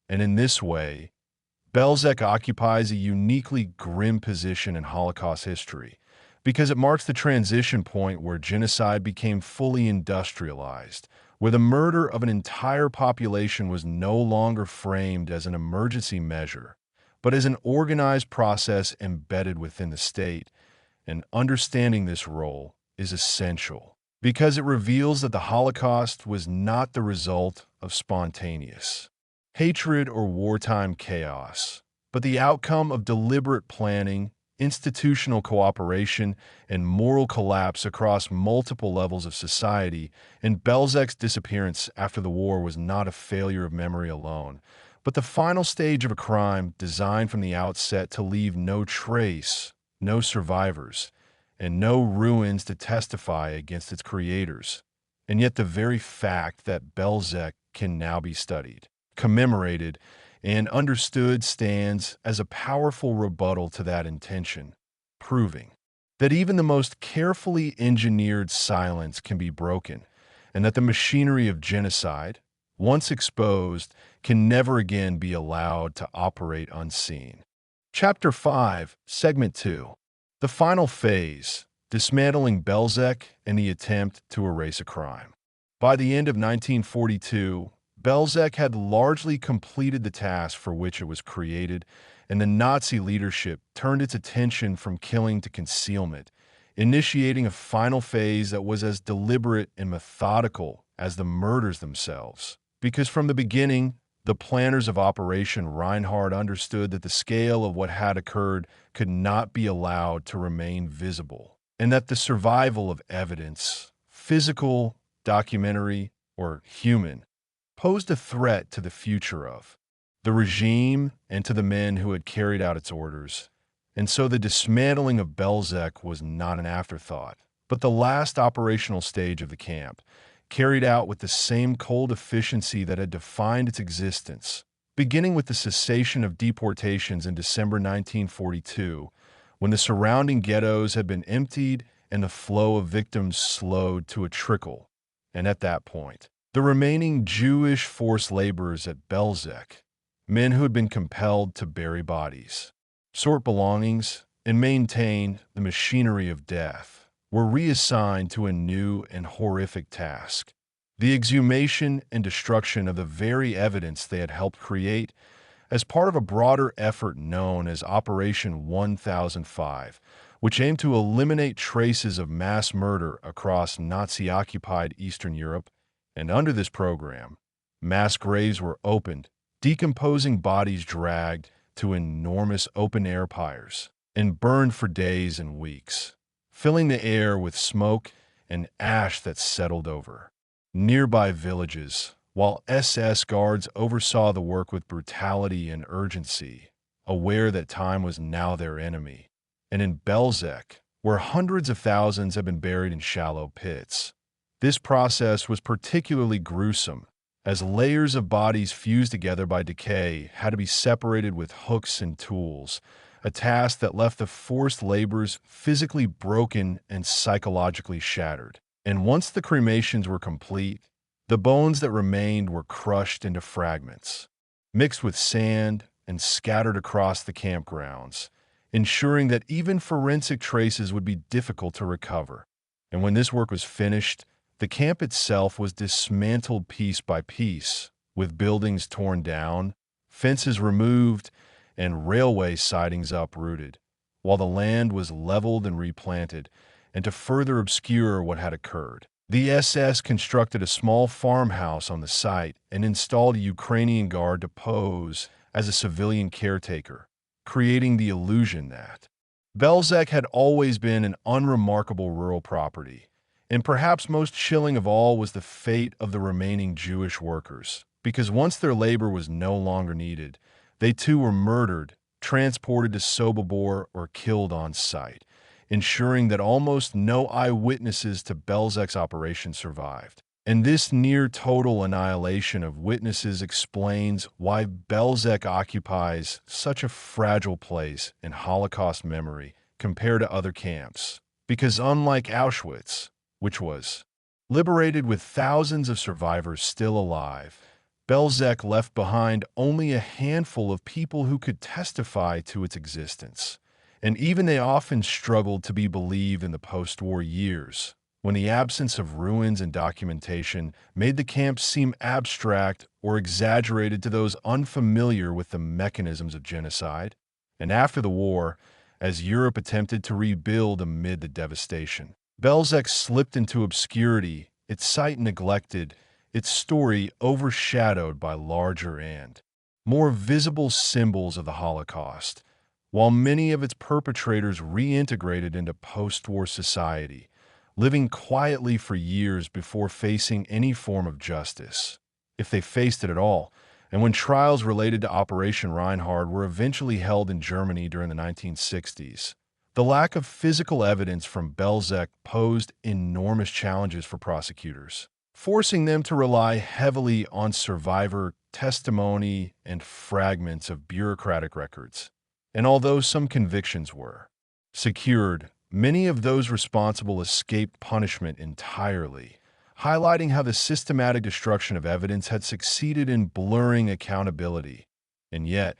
And in this way, Bełżec occupies a uniquely grim position in Holocaust history, because it marks the transition point where genocide became fully industrialized, where the murder of an entire population was no longer framed as an emergency measure, but as an organized process embedded within the state. And understanding this role is essential, because it reveals that the Holocaust was not the result of spontaneous hatred or wartime chaos, but the outcome of deliberate planning, institutional cooperation, and moral collapse across multiple levels of society. And Bełżec's disappearance after the war was not a failure of memory alone, but the final stage of a crime designed from the outset to leave no trace, no survivors, and no ruins to testify against its creators. And yet the very fact that Bełżec can now be studied, commemorated, and understood stands as a powerful rebuttal to that intention, proving that even the most carefully engineered silence can be broken, and that the machinery of genocide, once exposed, can never again be allowed to operate unseen. Chapter 5, Segment 2. The final phase, dismantling Bełżec and the attempt to erase a crime. By the end of 1942, Bełżec had largely completed the task for which it was created, and the Nazi leadership turned its attention from killing to concealment, initiating a final phase that was as deliberate and methodical as the murders themselves. Because from the beginning, the planners of Operation Reinhard understood that the scale of what had occurred could not be allowed to remain visible, and that the survival of evidence, physical, documentary, or human, posed a threat to the future of the regime and to the men who had carried out its orders. And so the dismantling of Bełżec was not an afterthought, but the last operational stage of the camp, carried out with the same cold efficiency that had defined its existence, beginning with the cessation of deportations in December 1942, when the surrounding ghettos had been emptied and the flow of victims slowed to a trickle. And at that point, the remaining Jewish forced laborers at Bełżec, men who had been compelled to bury bodies, sort belongings, and maintain the machinery of death, were reassigned to a new and horrific task: the exhumation and destruction of the very evidence they had helped create as part of a broader effort known as Operation 1005, which aimed to eliminate traces of mass murder across Nazi-occupied Eastern Europe. And under this program, mass graves were opened, decomposing bodies dragged to enormous open-air pyres and burned for days and weeks, filling the air with smoke and ash that settled over nearby villages, while SS guards oversaw the work with brutality and urgency, aware that time was now their enemy. And in Bełżec, where hundreds of thousands have been buried in shallow pits, this process was particularly gruesome, as layers of bodies fused together by decay had to be separated with hooks and tools, a task that left the forced laborers physically broken and psychologically shattered. And once the cremations were complete, the bones that remained were crushed into fragments, mixed with sand and scattered across the campgrounds, ensuring that even forensic traces would be difficult to recover. And when this work was finished, the camp itself was dismantled piece by piece, with buildings torn down, fences removed, and railway sidings uprooted, while the land was leveled and replanted. And to further obscure what had occurred, the SS constructed a small farmhouse on the site and installed a Ukrainian guard to pose as a civilian caretaker, creating the illusion that Bełżec had always been an unremarkable rural property. And perhaps most chilling of all was the fate of the remaining Jewish workers, because once their labor was no longer needed, they too were murdered, transported to Sobibor, or killed on site, ensuring that almost no eyewitnesses to Bełżec's operation survived. And this near-total annihilation of witnesses explains why Bełżec occupies such a fragile place in Holocaust memory compared to other camps. Because unlike Auschwitz, which was liberated with thousands of survivors still alive, Bełżec left behind only a handful of people who could testify to its existence. And even they often struggled to be believed in the post-war years, when the absence of ruins and documentation made the camp seem abstract or exaggerated to those unfamiliar with the mechanisms of genocide. And after the war, as Europe attempted to rebuild amid the devastation, Bełżec slipped into obscurity, its site neglected, its story overshadowed by larger and more visible symbols of the Holocaust, while many of its perpetrators reintegrated into post-war society, living quietly for years before facing any form of justice, if they faced it at all. And when trials related to Operation Reinhard were eventually held in Germany during the 1960s, the lack of physical evidence from Bełżec posed enormous challenges for prosecutors, forcing them to rely heavily on survivor testimony and fragments of bureaucratic records. And although some convictions were secured, many of those responsible escaped punishment entirely, highlighting how the systematic destruction of evidence had succeeded in blurring accountability. And yet,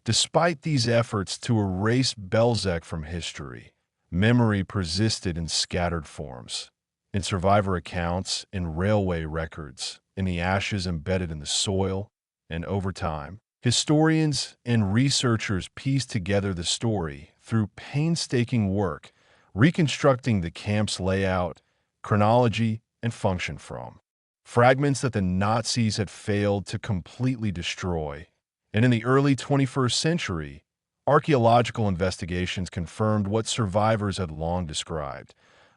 despite these efforts to erase Bełżec from history, memory persisted in scattered forms, in survivor accounts, in railway records, in the ashes embedded in the soil, and over time, historians and researchers pieced together the story through painstaking work, reconstructing the camp's layout, chronology, and function from fragments that the Nazis had failed to completely destroy. And in the early 21st century, archaeological investigations confirmed what survivors had long described,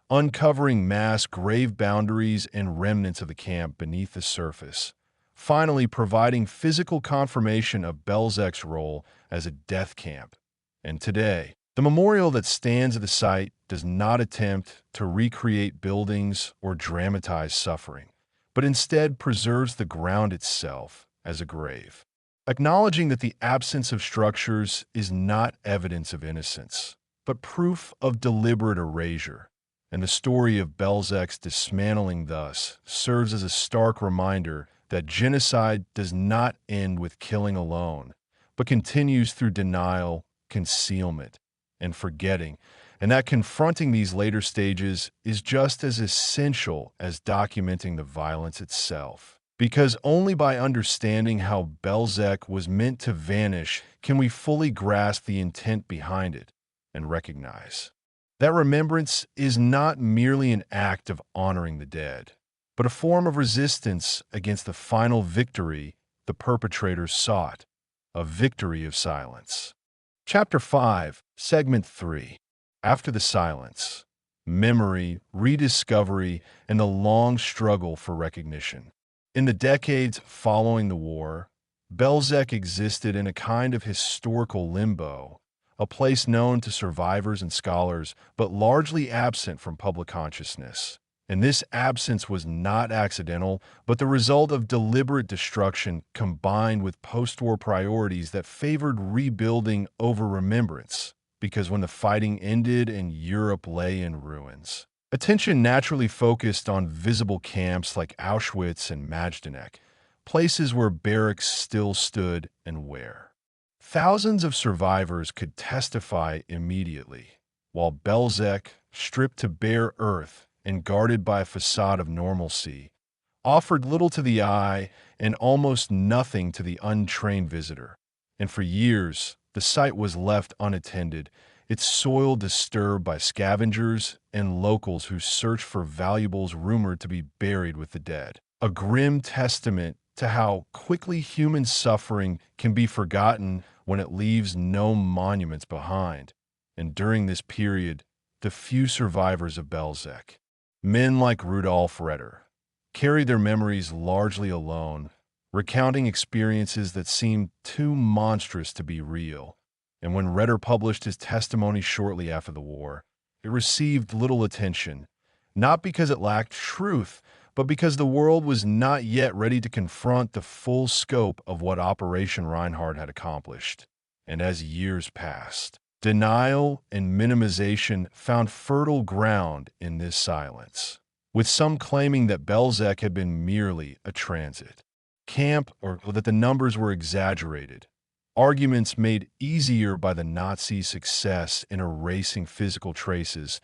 uncovering mass grave boundaries and remnants of the camp beneath the surface, finally providing physical confirmation of Bełżec's role as a death camp. And today, the memorial that stands at the site does not attempt to recreate buildings or dramatize suffering, but instead preserves the ground itself as a grave, acknowledging that the absence of structures is not evidence of innocence, but proof of deliberate erasure. And the story of Bełżec's dismantling thus serves as a stark reminder that genocide does not end with killing alone, but continues through denial, concealment, and forgetting, and that confronting these later stages is just as essential as documenting the violence itself. Because only by understanding how Bełżec was meant to vanish can we fully grasp the intent behind it and recognize that remembrance is not merely an act of honoring the dead, but a form of resistance against the final victory the perpetrators sought, a victory of silence. Chapter 5, Segment 3. After the silence, memory, rediscovery, and the long struggle for recognition. In the decades following the war, Bełżec existed in a kind of historical limbo, a place known to survivors and scholars, but largely absent from public consciousness. And this absence was not accidental, but the result of deliberate destruction combined with post-war priorities that favored rebuilding over remembrance, because when the fighting ended and Europe lay in ruins, attention naturally focused on visible camps like Auschwitz and Majdanek, places where barracks still stood and where thousands of survivors could testify immediately, while Bełżec, stripped to bare earth and guarded by a facade of normalcy, offered little to the eye and almost nothing to the untrained visitor. And for years, the site was left unattended, its soil disturbed by scavengers and locals who searched for valuables rumored to be buried with the dead. A grim testament to how quickly human suffering can be forgotten when it leaves no monuments behind. And during this period, the few survivors of Bełżec, men like Rudolf Redder, carried their memories largely alone, recounting experiences that seemed too monstrous to be real. And when Redder published his testimony shortly after the war, it received little attention, not because it lacked truth, but because the world was not yet ready to confront the full scope of what Operation Reinhard had accomplished. And as years passed, denial and minimization found fertile ground in this silence, with some claiming that Bełżec had been merely a transit camp or that the numbers were exaggerated, arguments made easier by the Nazi success in erasing physical traces.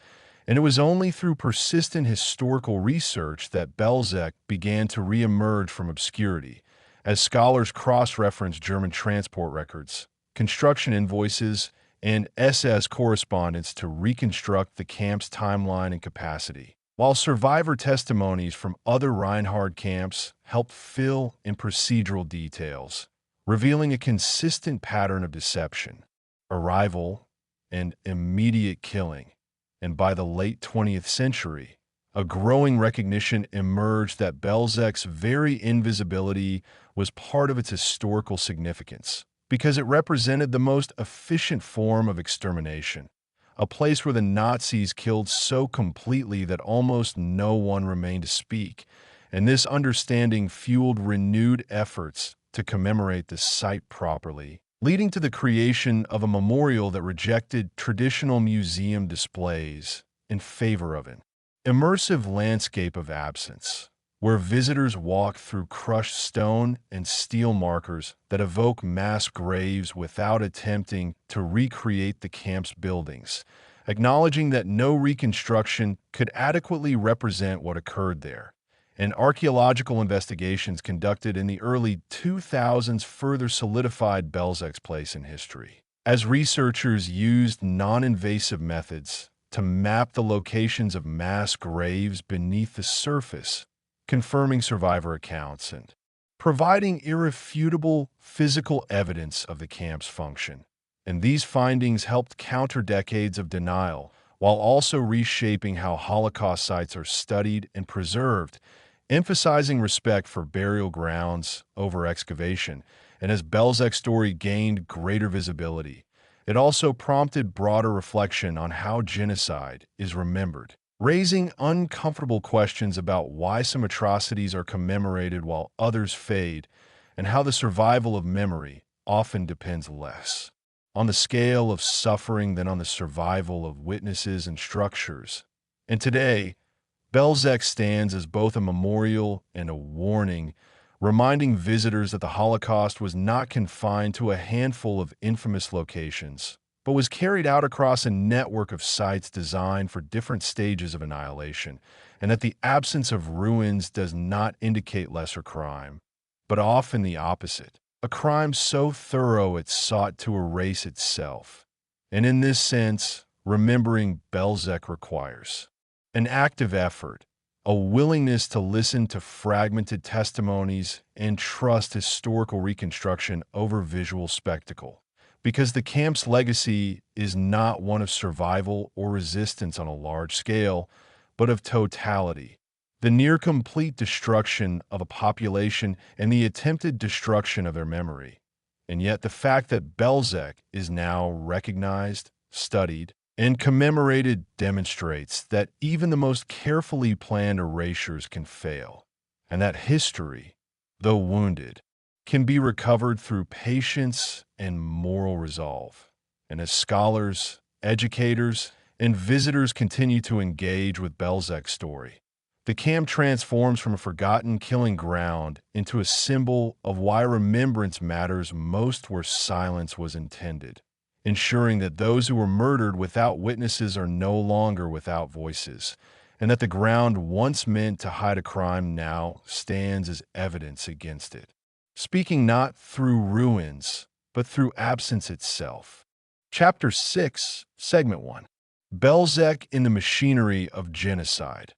And it was only through persistent historical research that Bełżec began to re-emerge from obscurity, as scholars cross-referenced German transport records, construction invoices, and SS correspondence to reconstruct the camp's timeline and capacity, while survivor testimonies from other Reinhard camps helped fill in procedural details, revealing a consistent pattern of deception, arrival, and immediate killing. And by the late 20th century, a growing recognition emerged that Bełżec's very invisibility was part of its historical significance, because it represented the most efficient form of extermination, a place where the Nazis killed so completely that almost no one remained to speak. And this understanding fueled renewed efforts to commemorate the site properly, leading to the creation of a memorial that rejected traditional museum displays in favor of an immersive landscape of absence, where visitors walk through crushed stone and steel markers that evoke mass graves without attempting to recreate the camp's buildings, acknowledging that no reconstruction could adequately represent what occurred there. And archaeological investigations conducted in the early 2000s further solidified Bełżec's place in history, as researchers used non-invasive methods to map the locations of mass graves beneath the surface, confirming survivor accounts and providing irrefutable physical evidence of the camp's function. And these findings helped counter decades of denial, while also reshaping how Holocaust sites are studied and preserved, emphasizing respect for burial grounds over excavation. And as Bełżec's story gained greater visibility, it also prompted broader reflection on how genocide is remembered, raising uncomfortable questions about why some atrocities are commemorated while others fade, and how the survival of memory often depends less on the scale of suffering than on the survival of witnesses and structures. And today, Bełżec stands as both a memorial and a warning, reminding visitors that the Holocaust was not confined to a handful of infamous locations, but was carried out across a network of sites designed for different stages of annihilation, and that the absence of ruins does not indicate lesser crime, but often the opposite, a crime so thorough it sought to erase itself. And in this sense, remembering Bełżec requires an active effort, a willingness to listen to fragmented testimonies and trust historical reconstruction over visual spectacle. Because the camp's legacy is not one of survival or resistance on a large scale, but of totality. The near-complete destruction of a population and the attempted destruction of their memory. And yet the fact that Bełżec is now recognized, studied, and commemorated demonstrates that even the most carefully planned erasures can fail, and that history, though wounded, can be recovered through patience and moral resolve. And as scholars, educators, and visitors continue to engage with Bełżec's story, the camp transforms from a forgotten killing ground into a symbol of why remembrance matters most where silence was intended, ensuring that those who were murdered without witnesses are no longer without voices, and that the ground once meant to hide a crime now stands as evidence against it, speaking not through ruins, but through absence itself. Chapter 6, Segment 1. Bełżec in the Machinery of Genocide.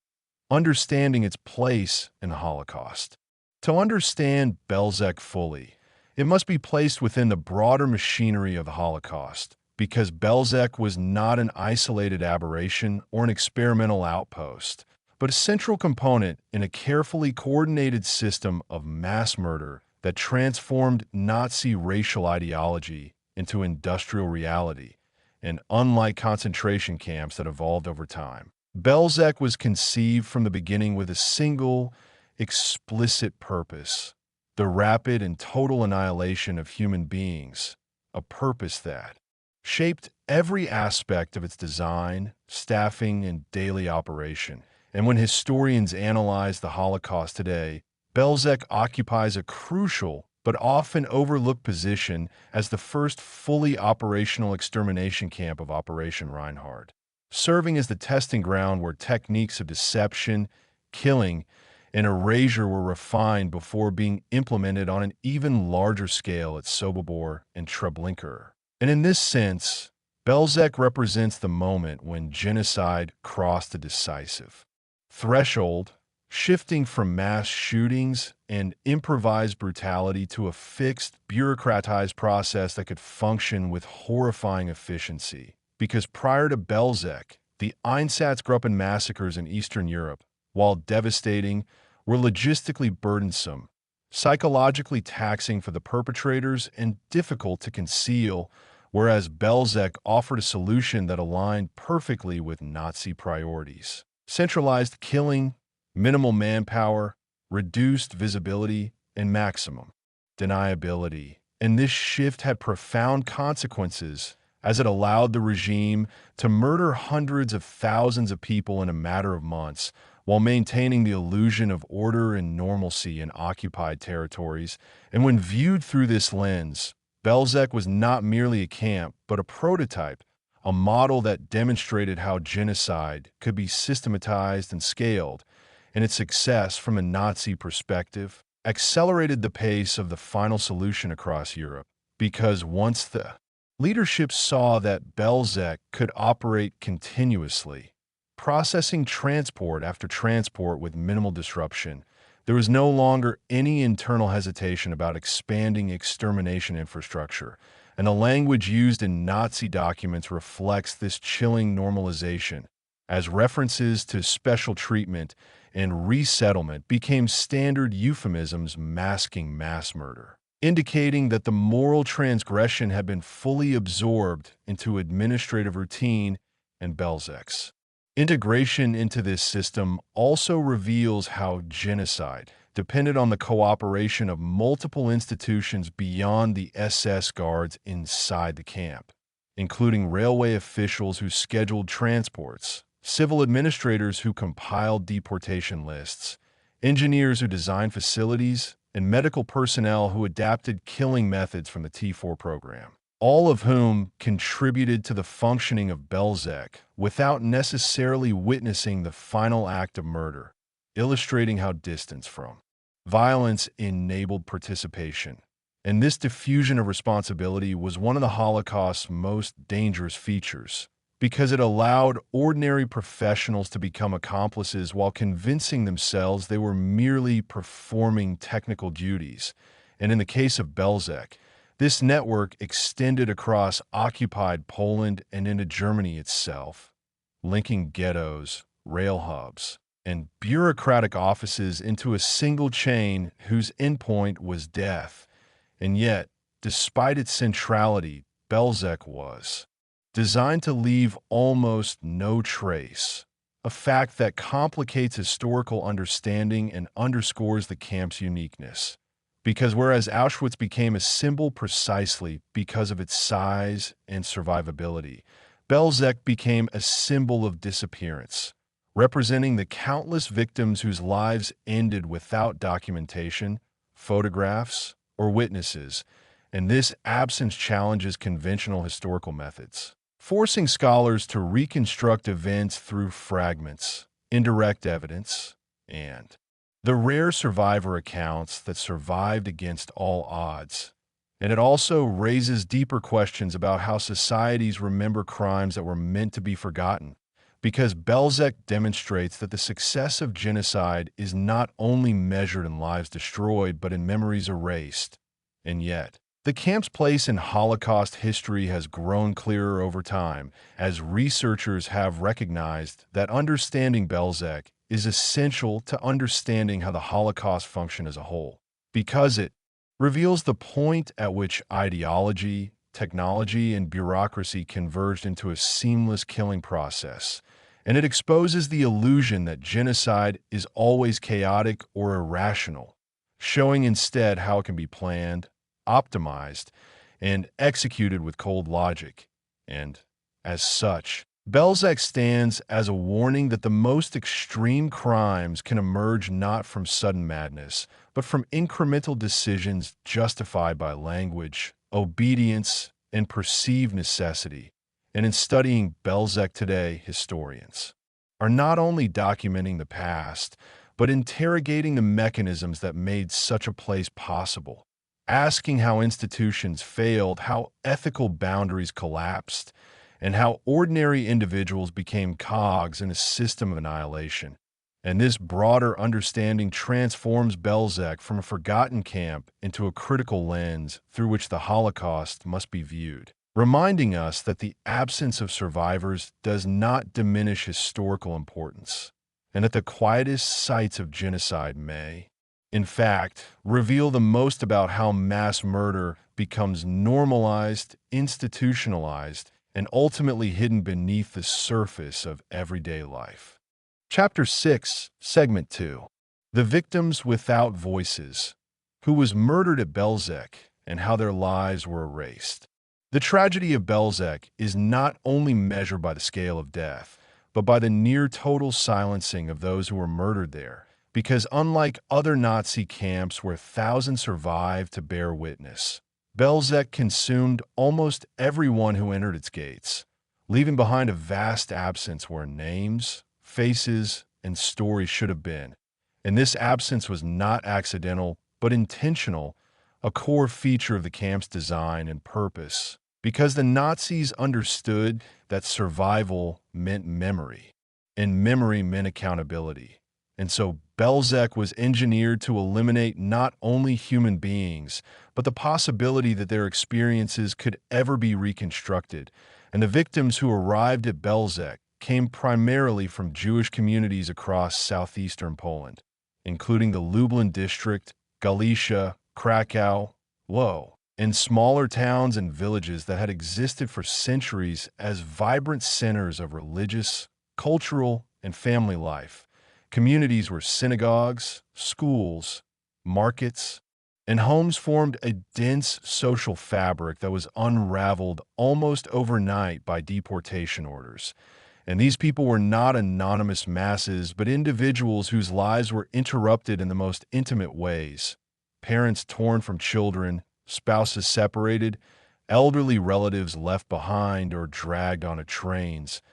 Understanding its place in the Holocaust. To understand Bełżec fully, it must be placed within the broader machinery of the Holocaust, because Bełżec was not an isolated aberration or an experimental outpost, but a central component in a carefully coordinated system of mass murder that transformed Nazi racial ideology into industrial reality, and unlike concentration camps that evolved over time. Bełżec was conceived from the beginning with a single, explicit purpose: the rapid and total annihilation of human beings, a purpose that shaped every aspect of its design, staffing, and daily operation. And when historians analyze the Holocaust today, Bełżec occupies a crucial but often overlooked position as the first fully operational extermination camp of Operation Reinhard, serving as the testing ground where techniques of deception, killing, and erasure were refined before being implemented on an even larger scale at Sobibor and Treblinka. And in this sense, Bełżec represents the moment when genocide crossed a decisive threshold, shifting from mass shootings and improvised brutality to a fixed, bureaucratized process that could function with horrifying efficiency. Because prior to Bełżec, the Einsatzgruppen massacres in Eastern Europe, while devastating, were logistically burdensome, psychologically taxing for the perpetrators, and difficult to conceal, whereas Bełżec offered a solution that aligned perfectly with Nazi priorities. Centralized killing, minimal manpower, reduced visibility, and maximum deniability. And this shift had profound consequences, as it allowed the regime to murder hundreds of thousands of people in a matter of months, while maintaining the illusion of order and normalcy in occupied territories. And when viewed through this lens, Bełżec was not merely a camp, but a prototype, a model that demonstrated how genocide could be systematized and scaled, and its success from a Nazi perspective accelerated the pace of the final solution across Europe, because once the leadership saw that Bełżec could operate continuously, processing transport after transport with minimal disruption, there was no longer any internal hesitation about expanding extermination infrastructure, and the language used in Nazi documents reflects this chilling normalization, as references to special treatment and resettlement became standard euphemisms masking mass murder, indicating that the moral transgression had been fully absorbed into administrative routine. And Bełżec's integration into this system also reveals how genocide depended on the cooperation of multiple institutions beyond the SS guards inside the camp, including railway officials who scheduled transports, civil administrators who compiled deportation lists, engineers who designed facilities, and medical personnel who adapted killing methods from the T4 program, all of whom contributed to the functioning of Bełżec without necessarily witnessing the final act of murder, illustrating how distance from violence enabled participation. And this diffusion of responsibility was one of the Holocaust's most dangerous features, because it allowed ordinary professionals to become accomplices while convincing themselves they were merely performing technical duties. And in the case of Bełżec, this network extended across occupied Poland and into Germany itself, linking ghettos, rail hubs, and bureaucratic offices into a single chain whose endpoint was death. And yet, despite its centrality, Bełżec was designed to leave almost no trace, a fact that complicates historical understanding and underscores the camp's uniqueness. Because whereas Auschwitz became a symbol precisely because of its size and survivability, Bełżec became a symbol of disappearance, representing the countless victims whose lives ended without documentation, photographs, or witnesses, and this absence challenges conventional historical methods, forcing scholars to reconstruct events through fragments, indirect evidence, and the rare survivor accounts that survived against all odds. And it also raises deeper questions about how societies remember crimes that were meant to be forgotten, because Bełżec demonstrates that the success of genocide is not only measured in lives destroyed, but in memories erased. And yet, the camp's place in Holocaust history has grown clearer over time, as researchers have recognized that understanding Bełżec is essential to understanding how the Holocaust functioned as a whole, because it reveals the point at which ideology, technology, and bureaucracy converged into a seamless killing process, and it exposes the illusion that genocide is always chaotic or irrational, showing instead how it can be planned, optimized, and executed with cold logic. And, as such, Bełżec stands as a warning that the most extreme crimes can emerge not from sudden madness, but from incremental decisions justified by language, obedience, and perceived necessity. And in studying Bełżec today, historians are not only documenting the past, but interrogating the mechanisms that made such a place possible, asking how institutions failed, how ethical boundaries collapsed, and how ordinary individuals became cogs in a system of annihilation. And this broader understanding transforms Bełżec from a forgotten camp into a critical lens through which the Holocaust must be viewed, reminding us that the absence of survivors does not diminish historical importance, and that the quietest sites of genocide may, in fact, reveal the most about how mass murder becomes normalized, institutionalized, and ultimately hidden beneath the surface of everyday life. Chapter 6, Segment 2. The Victims Without Voices, who was murdered at Bełżec and how their lives were erased. The tragedy of Bełżec is not only measured by the scale of death, but by the near-total silencing of those who were murdered there, because unlike other Nazi camps where thousands survived to bear witness, Bełżec consumed almost everyone who entered its gates, leaving behind a vast absence where names, faces, and stories should have been. And this absence was not accidental, but intentional, a core feature of the camp's design and purpose, because the Nazis understood that survival meant memory, and memory meant accountability. And so Bełżec was engineered to eliminate not only human beings, but the possibility that their experiences could ever be reconstructed. And the victims who arrived at Bełżec came primarily from Jewish communities across southeastern Poland, including the Lublin district, Galicia, Krakow, Łódź, and smaller towns and villages that had existed for centuries as vibrant centers of religious, cultural, and family life. Communities where synagogues, schools, markets, and homes formed a dense social fabric that was unraveled almost overnight by deportation orders. And these people were not anonymous masses, but individuals whose lives were interrupted in the most intimate ways. Parents torn from children, spouses separated, elderly relatives left behind or dragged onto trains,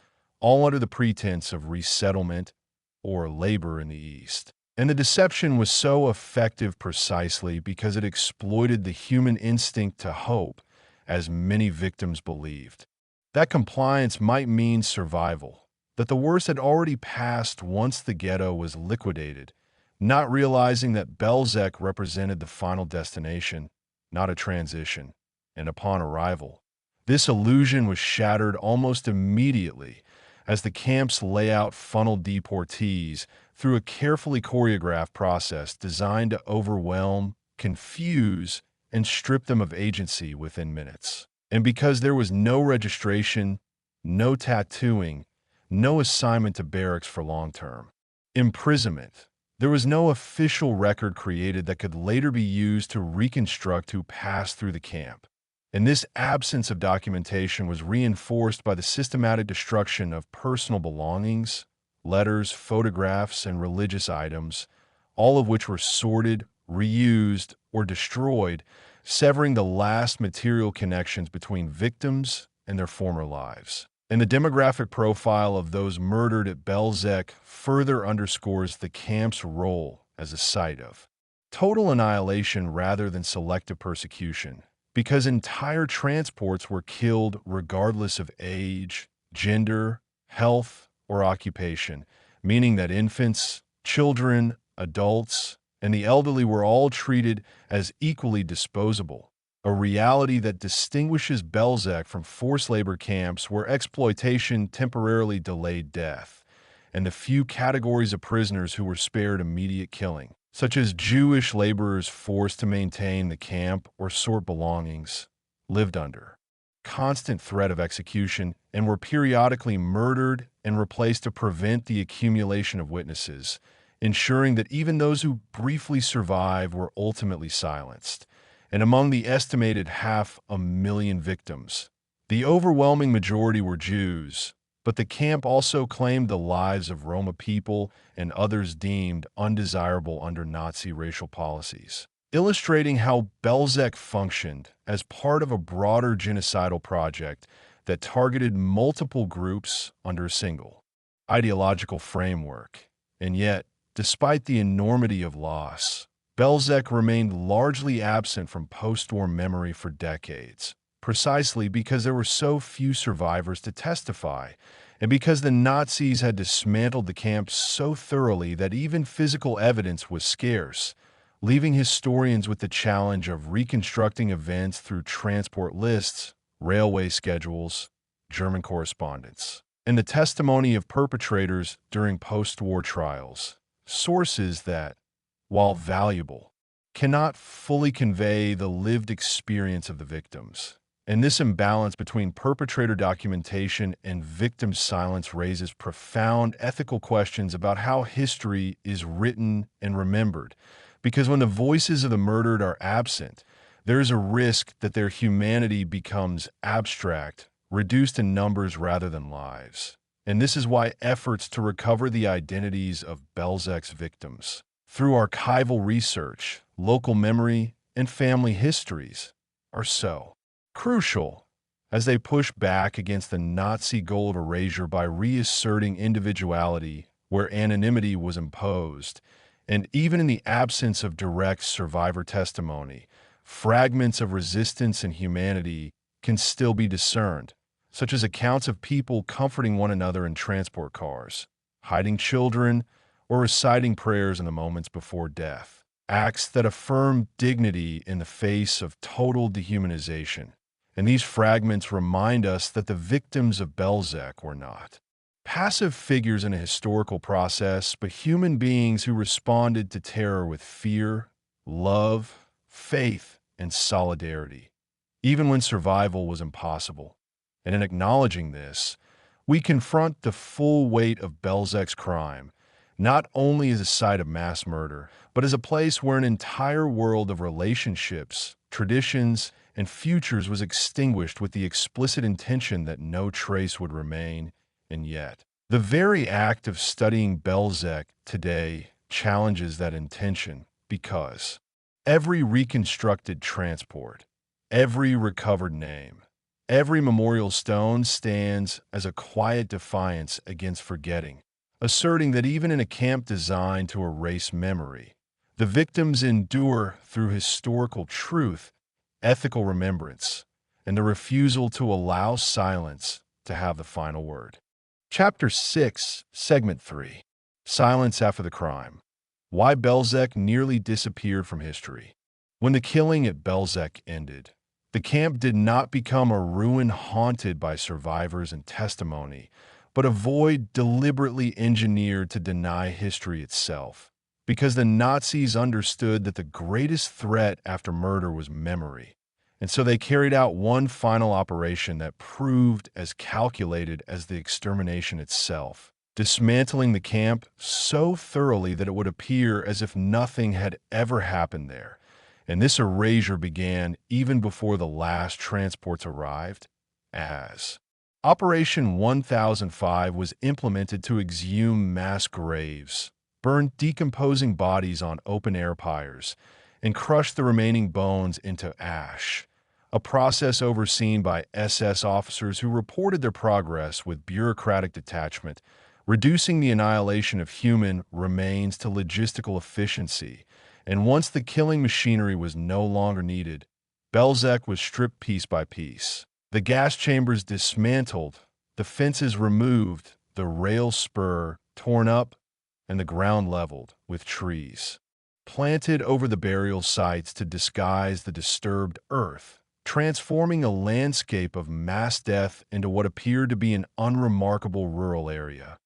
all under the pretense of resettlement or labor in the East. And the deception was so effective precisely because it exploited the human instinct to hope, as many victims believed. That compliance might mean survival, that the worst had already passed once the ghetto was liquidated, not realizing that Bełżec represented the final destination, not a transition. And upon arrival, this illusion was shattered almost immediately as the camp's layout funneled deportees through a carefully choreographed process designed to overwhelm, confuse, and strip them of agency within minutes. And because there was no registration, no tattooing, no assignment to barracks for long-term imprisonment, there was no official record created that could later be used to reconstruct who passed through the camp. And this absence of documentation was reinforced by the systematic destruction of personal belongings, letters, photographs, and religious items, all of which were sorted, reused, or destroyed, severing the last material connections between victims and their former lives. And the demographic profile of those murdered at Bełżec further underscores the camp's role as a site of total annihilation rather than selective persecution, because entire transports were killed regardless of age, gender, health, or occupation, meaning that infants, children, adults, and the elderly were all treated as equally disposable, a reality that distinguishes Bełżec from forced labor camps where exploitation temporarily delayed death, and the few categories of prisoners who were spared immediate killing, such as Jewish laborers forced to maintain the camp or sort belongings, lived under constant threat of execution and were periodically murdered and replaced to prevent the accumulation of witnesses, ensuring that even those who briefly survived were ultimately silenced. And among the estimated 500,000 victims, the overwhelming majority were Jews, but the camp also claimed the lives of Roma people and others deemed undesirable under Nazi racial policies, illustrating how Bełżec functioned as part of a broader genocidal project that targeted multiple groups under a single ideological framework. And yet, despite the enormity of loss, Bełżec remained largely absent from post-war memory for decades, precisely because there were so few survivors to testify, and because the Nazis had dismantled the camp so thoroughly that even physical evidence was scarce, leaving historians with the challenge of reconstructing events through transport lists, railway schedules, German correspondence, and the testimony of perpetrators during post-war trials, sources that, while valuable, cannot fully convey the lived experience of the victims. And this imbalance between perpetrator documentation and victim silence raises profound ethical questions about how history is written and remembered, because when the voices of the murdered are absent, there is a risk that their humanity becomes abstract, reduced in numbers rather than lives. And this is why efforts to recover the identities of Bełżec's victims through archival research, local memory, and family histories are so crucial as they push back against the Nazi goal of erasure by reasserting individuality where anonymity was imposed. And even in the absence of direct survivor testimony, fragments of resistance and humanity can still be discerned, such as accounts of people comforting one another in transport cars, hiding children, or reciting prayers in the moments before death, acts that affirm dignity in the face of total dehumanization. And these fragments remind us that the victims of Bełżec were not passive figures in a historical process, but human beings who responded to terror with fear, love, faith, and solidarity, even when survival was impossible. And in acknowledging this, we confront the full weight of Bełżec's crime, not only as a site of mass murder, but as a place where an entire world of relationships, traditions, and futures was extinguished with the explicit intention that no trace would remain. And yet, the very act of studying Bełżec today challenges that intention, because every reconstructed transport, every recovered name, every memorial stone stands as a quiet defiance against forgetting, asserting that even in a camp designed to erase memory, the victims endure through historical truth, ethical remembrance, and the refusal to allow silence to have the final word. Chapter 6, Segment 3. Silence After the Crime. Why Bełżec nearly disappeared from history. When the killing at Bełżec ended, the camp did not become a ruin haunted by survivors and testimony, but a void deliberately engineered to deny history itself, because the Nazis understood that the greatest threat after murder was memory. And so they carried out one final operation that proved as calculated as the extermination itself, dismantling the camp so thoroughly that it would appear as if nothing had ever happened there. And this erasure began even before the last transports arrived, as Operation 1005 was implemented to exhume mass graves, burn decomposing bodies on open-air pyres, and crush the remaining bones into ash, a process overseen by SS officers who reported their progress with bureaucratic detachment, reducing the annihilation of human remains to logistical efficiency. And once the killing machinery was no longer needed, Bełżec was stripped piece by piece. The gas chambers dismantled, the fences removed, the rail spur torn up, and the ground leveled with trees planted over the burial sites to disguise the disturbed earth, transforming a landscape of mass death into what appeared to be an unremarkable rural area.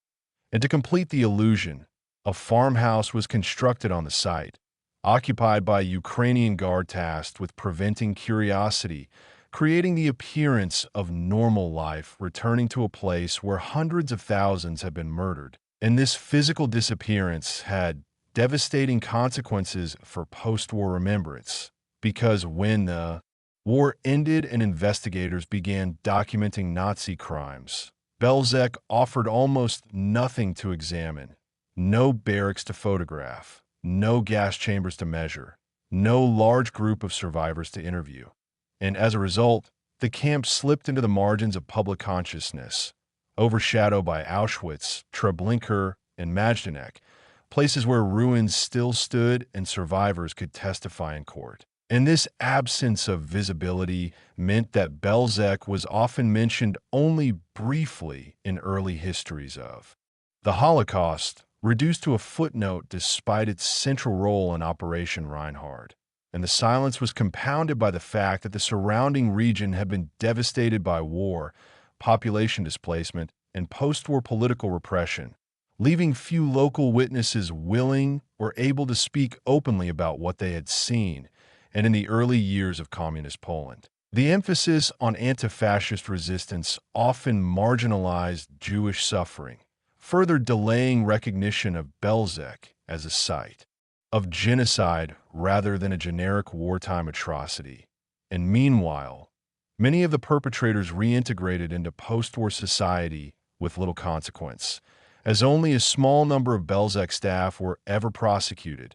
And to complete the illusion, a farmhouse was constructed on the site, occupied by a Ukrainian guard tasked with preventing curiosity, creating the appearance of normal life returning to a place where hundreds of thousands had been murdered. And this physical disappearance had devastating consequences for post-war remembrance, because when the war ended and investigators began documenting Nazi crimes, Bełżec offered almost nothing to examine. No barracks to photograph, no gas chambers to measure, no large group of survivors to interview. And as a result, the camp slipped into the margins of public consciousness, overshadowed by Auschwitz, Treblinka, and Majdanek, places where ruins still stood and survivors could testify in court. And this absence of visibility meant that Bełżec was often mentioned only briefly in early histories of the Holocaust, reduced to a footnote despite its central role in Operation Reinhard. And the silence was compounded by the fact that the surrounding region had been devastated by war, population displacement, and post-war political repression, leaving few local witnesses willing or able to speak openly about what they had seen. And in the early years of communist Poland, the emphasis on anti-fascist resistance often marginalized Jewish suffering, further delaying recognition of Bełżec as a site of genocide rather than a generic wartime atrocity. And meanwhile, many of the perpetrators reintegrated into post-war society with little consequence, as only a small number of Bełżec staff were ever prosecuted,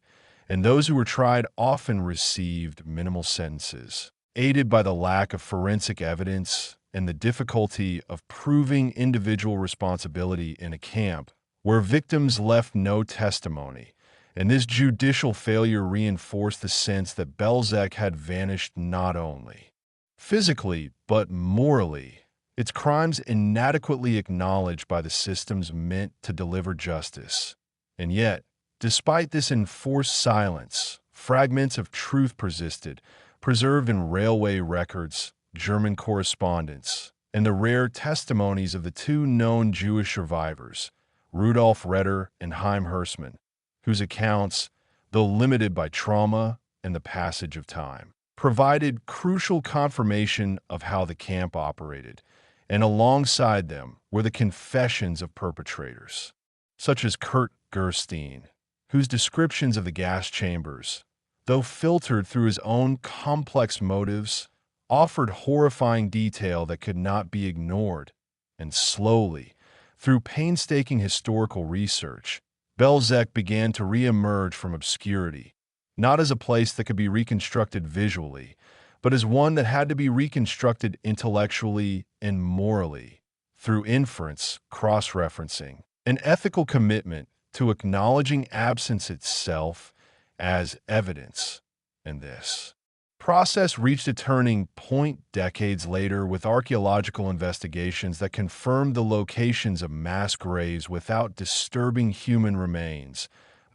and those who were tried often received minimal sentences, aided by the lack of forensic evidence and the difficulty of proving individual responsibility in a camp where victims left no testimony. And this judicial failure reinforced the sense that Bełżec had vanished not only physically, but morally, its crimes inadequately acknowledged by the systems meant to deliver justice. And yet, despite this enforced silence, fragments of truth persisted, preserved in railway records, German correspondence, and the rare testimonies of the two known Jewish survivors, Rudolf Redder and Chaim Hersman, whose accounts, though limited by trauma and the passage of time, provided crucial confirmation of how the camp operated. And alongside them were the confessions of perpetrators, such as Kurt Gerstein, whose descriptions of the gas chambers, though filtered through his own complex motives, offered horrifying detail that could not be ignored. And slowly, through painstaking historical research, Bełżec began to re-emerge from obscurity, not as a place that could be reconstructed visually, but as one that had to be reconstructed intellectually and morally, through inference, cross-referencing, an ethical commitment to acknowledging absence itself as evidence. And this Process reached a turning point decades later with archaeological investigations that confirmed the locations of mass graves without disturbing human remains,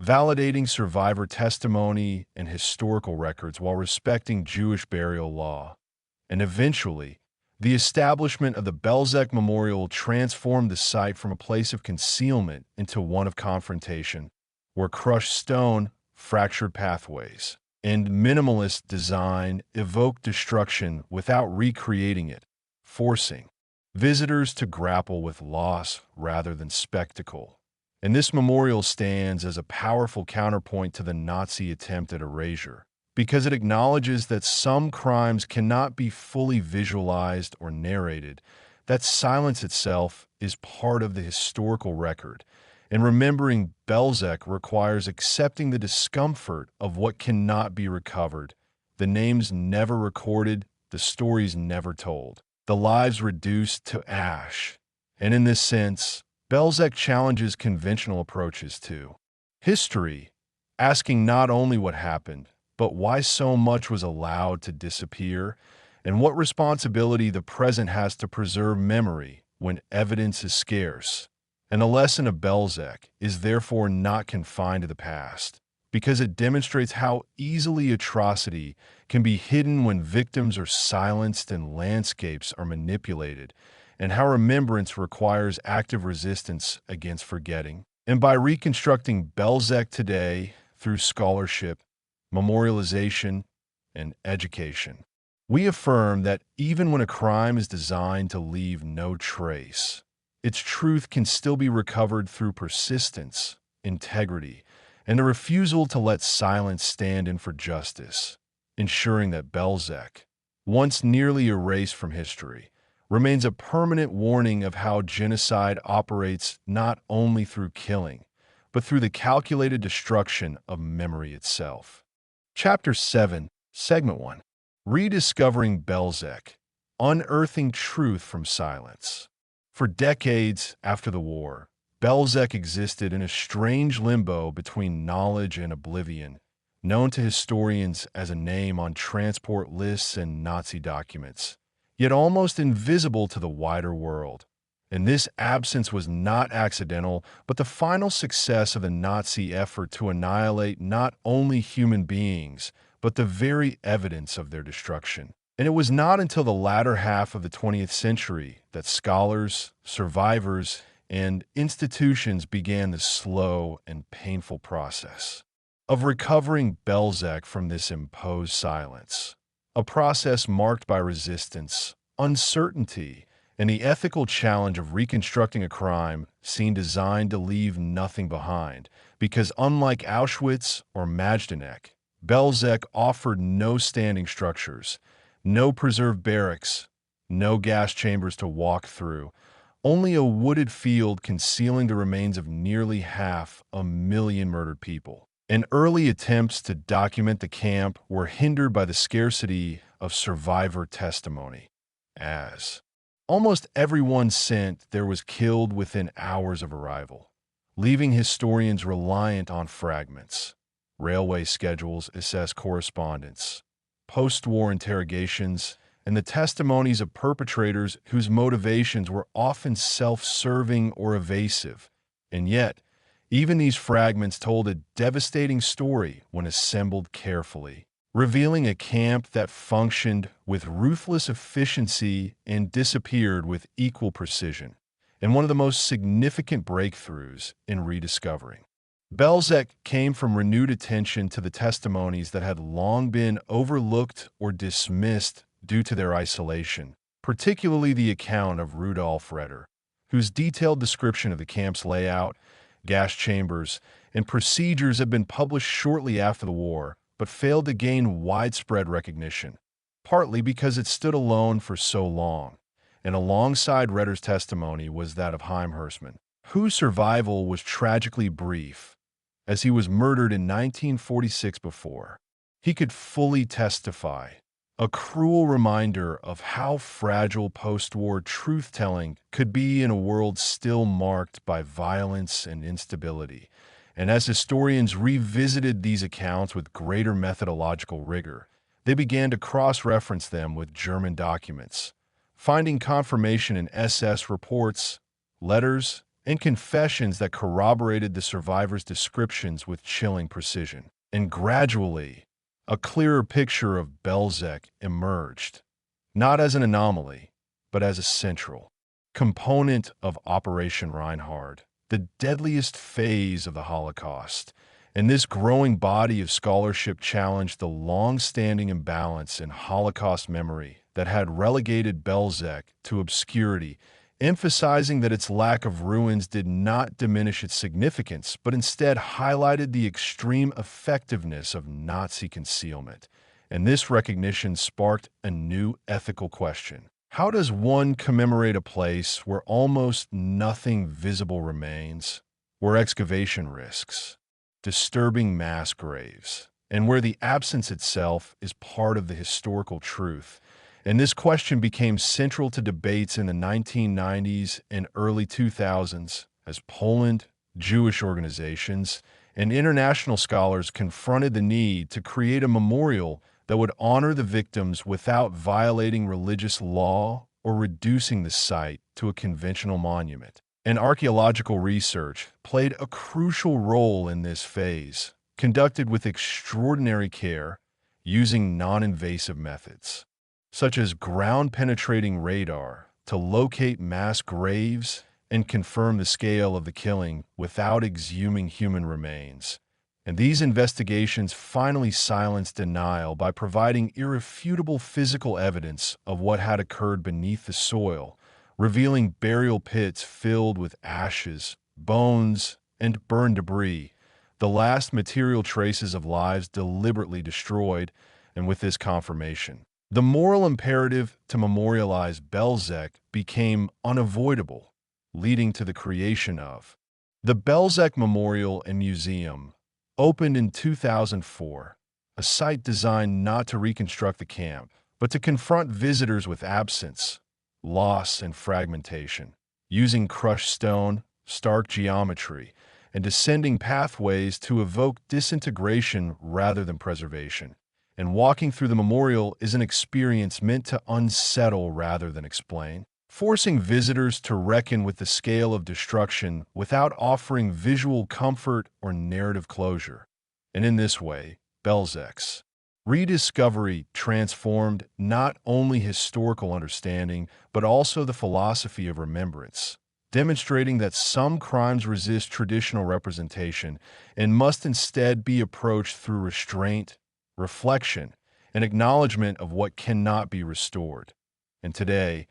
validating survivor testimony and historical records while respecting Jewish burial law. And eventually, the establishment of the Bełżec Memorial transformed the site from a place of concealment into one of confrontation, where crushed stone fractured pathways, and minimalist design evoked destruction without recreating it, forcing visitors to grapple with loss rather than spectacle. And this memorial stands as a powerful counterpoint to the Nazi attempt at erasure, because it acknowledges that some crimes cannot be fully visualized or narrated, that silence itself is part of the historical record, and remembering Bełżec requires accepting the discomfort of what cannot be recovered, the names never recorded, the stories never told, the lives reduced to ash. And in this sense, Bełżec challenges conventional approaches to history, asking not only what happened, but why so much was allowed to disappear, and what responsibility the present has to preserve memory when evidence is scarce. And the lesson of Bełżec is therefore not confined to the past, because it demonstrates how easily atrocity can be hidden when victims are silenced and landscapes are manipulated, and how remembrance requires active resistance against forgetting. And by reconstructing Bełżec today through scholarship, memorialization, and education, we affirm that even when a crime is designed to leave no trace, its truth can still be recovered through persistence, integrity, and a refusal to let silence stand in for justice, ensuring that Bełżec, once nearly erased from history, remains a permanent warning of how genocide operates not only through killing, but through the calculated destruction of memory itself. Chapter 7, Segment 1. Rediscovering Bełżec, Unearthing Truth from Silence. For decades after the war, Bełżec existed in a strange limbo between knowledge and oblivion, known to historians as a name on transport lists and Nazi documents, yet almost invisible to the wider world. And this absence was not accidental, but the final success of the Nazi effort to annihilate not only human beings, but the very evidence of their destruction. And it was not until the latter half of the 20th century that scholars, survivors, and institutions began the slow and painful process of recovering Bełżec from this imposed silence, a process marked by resistance, uncertainty, and the ethical challenge of reconstructing a crime scene designed to leave nothing behind, because unlike Auschwitz or Majdanek, Bełżec offered no standing structures, no preserved barracks, no gas chambers to walk through, only a wooded field concealing the remains of nearly 500,000 murdered people. And early attempts to document the camp were hindered by the scarcity of survivor testimony, as almost everyone sent there was killed within hours of arrival, leaving historians reliant on fragments, railway schedules, SS correspondence, post-war interrogations, and the testimonies of perpetrators whose motivations were often self-serving or evasive. And yet, even these fragments told a devastating story when assembled carefully, revealing a camp that functioned with ruthless efficiency and disappeared with equal precision, and one of the most significant breakthroughs in rediscovering Bełżec came from renewed attention to the testimonies that had long been overlooked or dismissed due to their isolation, particularly the account of Rudolf Redder, whose detailed description of the camp's layout, gas chambers, and procedures had been published shortly after the war, but failed to gain widespread recognition, partly because it stood alone for so long. And alongside Redder's testimony was that of Chaim Hersman, whose survival was tragically brief, as he was murdered in 1946 before he could fully testify, a cruel reminder of how fragile post-war truth-telling could be in a world still marked by violence and instability. And as historians revisited these accounts with greater methodological rigor, They began to cross-reference them with German documents, finding confirmation in SS reports, letters, and confessions that corroborated the survivors' descriptions with chilling precision. And gradually, a clearer picture of Bełżec emerged, not as an anomaly, but as a central component of Operation Reinhard, the deadliest phase of the Holocaust. And this growing body of scholarship challenged the long-standing imbalance in Holocaust memory that had relegated Bełżec to obscurity, emphasizing that its lack of ruins did not diminish its significance, but instead highlighted the extreme effectiveness of Nazi concealment. And this recognition sparked a new ethical question. How does one commemorate a place where almost nothing visible remains, where excavation risks, disturbing mass graves, and where the absence itself is part of the historical truth? And this question became central to debates in the 1990s and early 2000s as Poland, Jewish organizations, and international scholars confronted the need to create a memorial that would honor the victims without violating religious law or reducing the site to a conventional monument. And archaeological research played a crucial role in this phase, conducted with extraordinary care, using non-invasive methods, such as ground-penetrating radar, to locate mass graves and confirm the scale of the killing without exhuming human remains. And these investigations finally silenced denial by providing irrefutable physical evidence of what had occurred beneath the soil, revealing burial pits filled with ashes, bones, and burned debris, the last material traces of lives deliberately destroyed. And with this confirmation, the moral imperative to memorialize Bełżec became unavoidable, leading to the creation of the Bełżec Memorial and Museum, opened in 2004, a site designed not to reconstruct the camp, but to confront visitors with absence, loss, and fragmentation, using crushed stone, stark geometry, and descending pathways to evoke disintegration rather than preservation. And walking through the memorial is an experience meant to unsettle rather than explain, forcing visitors to reckon with the scale of destruction without offering visual comfort or narrative closure. And in this way, Bełżec's rediscovery transformed not only historical understanding, but also the philosophy of remembrance, demonstrating that some crimes resist traditional representation and must instead be approached through restraint, reflection, and acknowledgement of what cannot be restored. And today,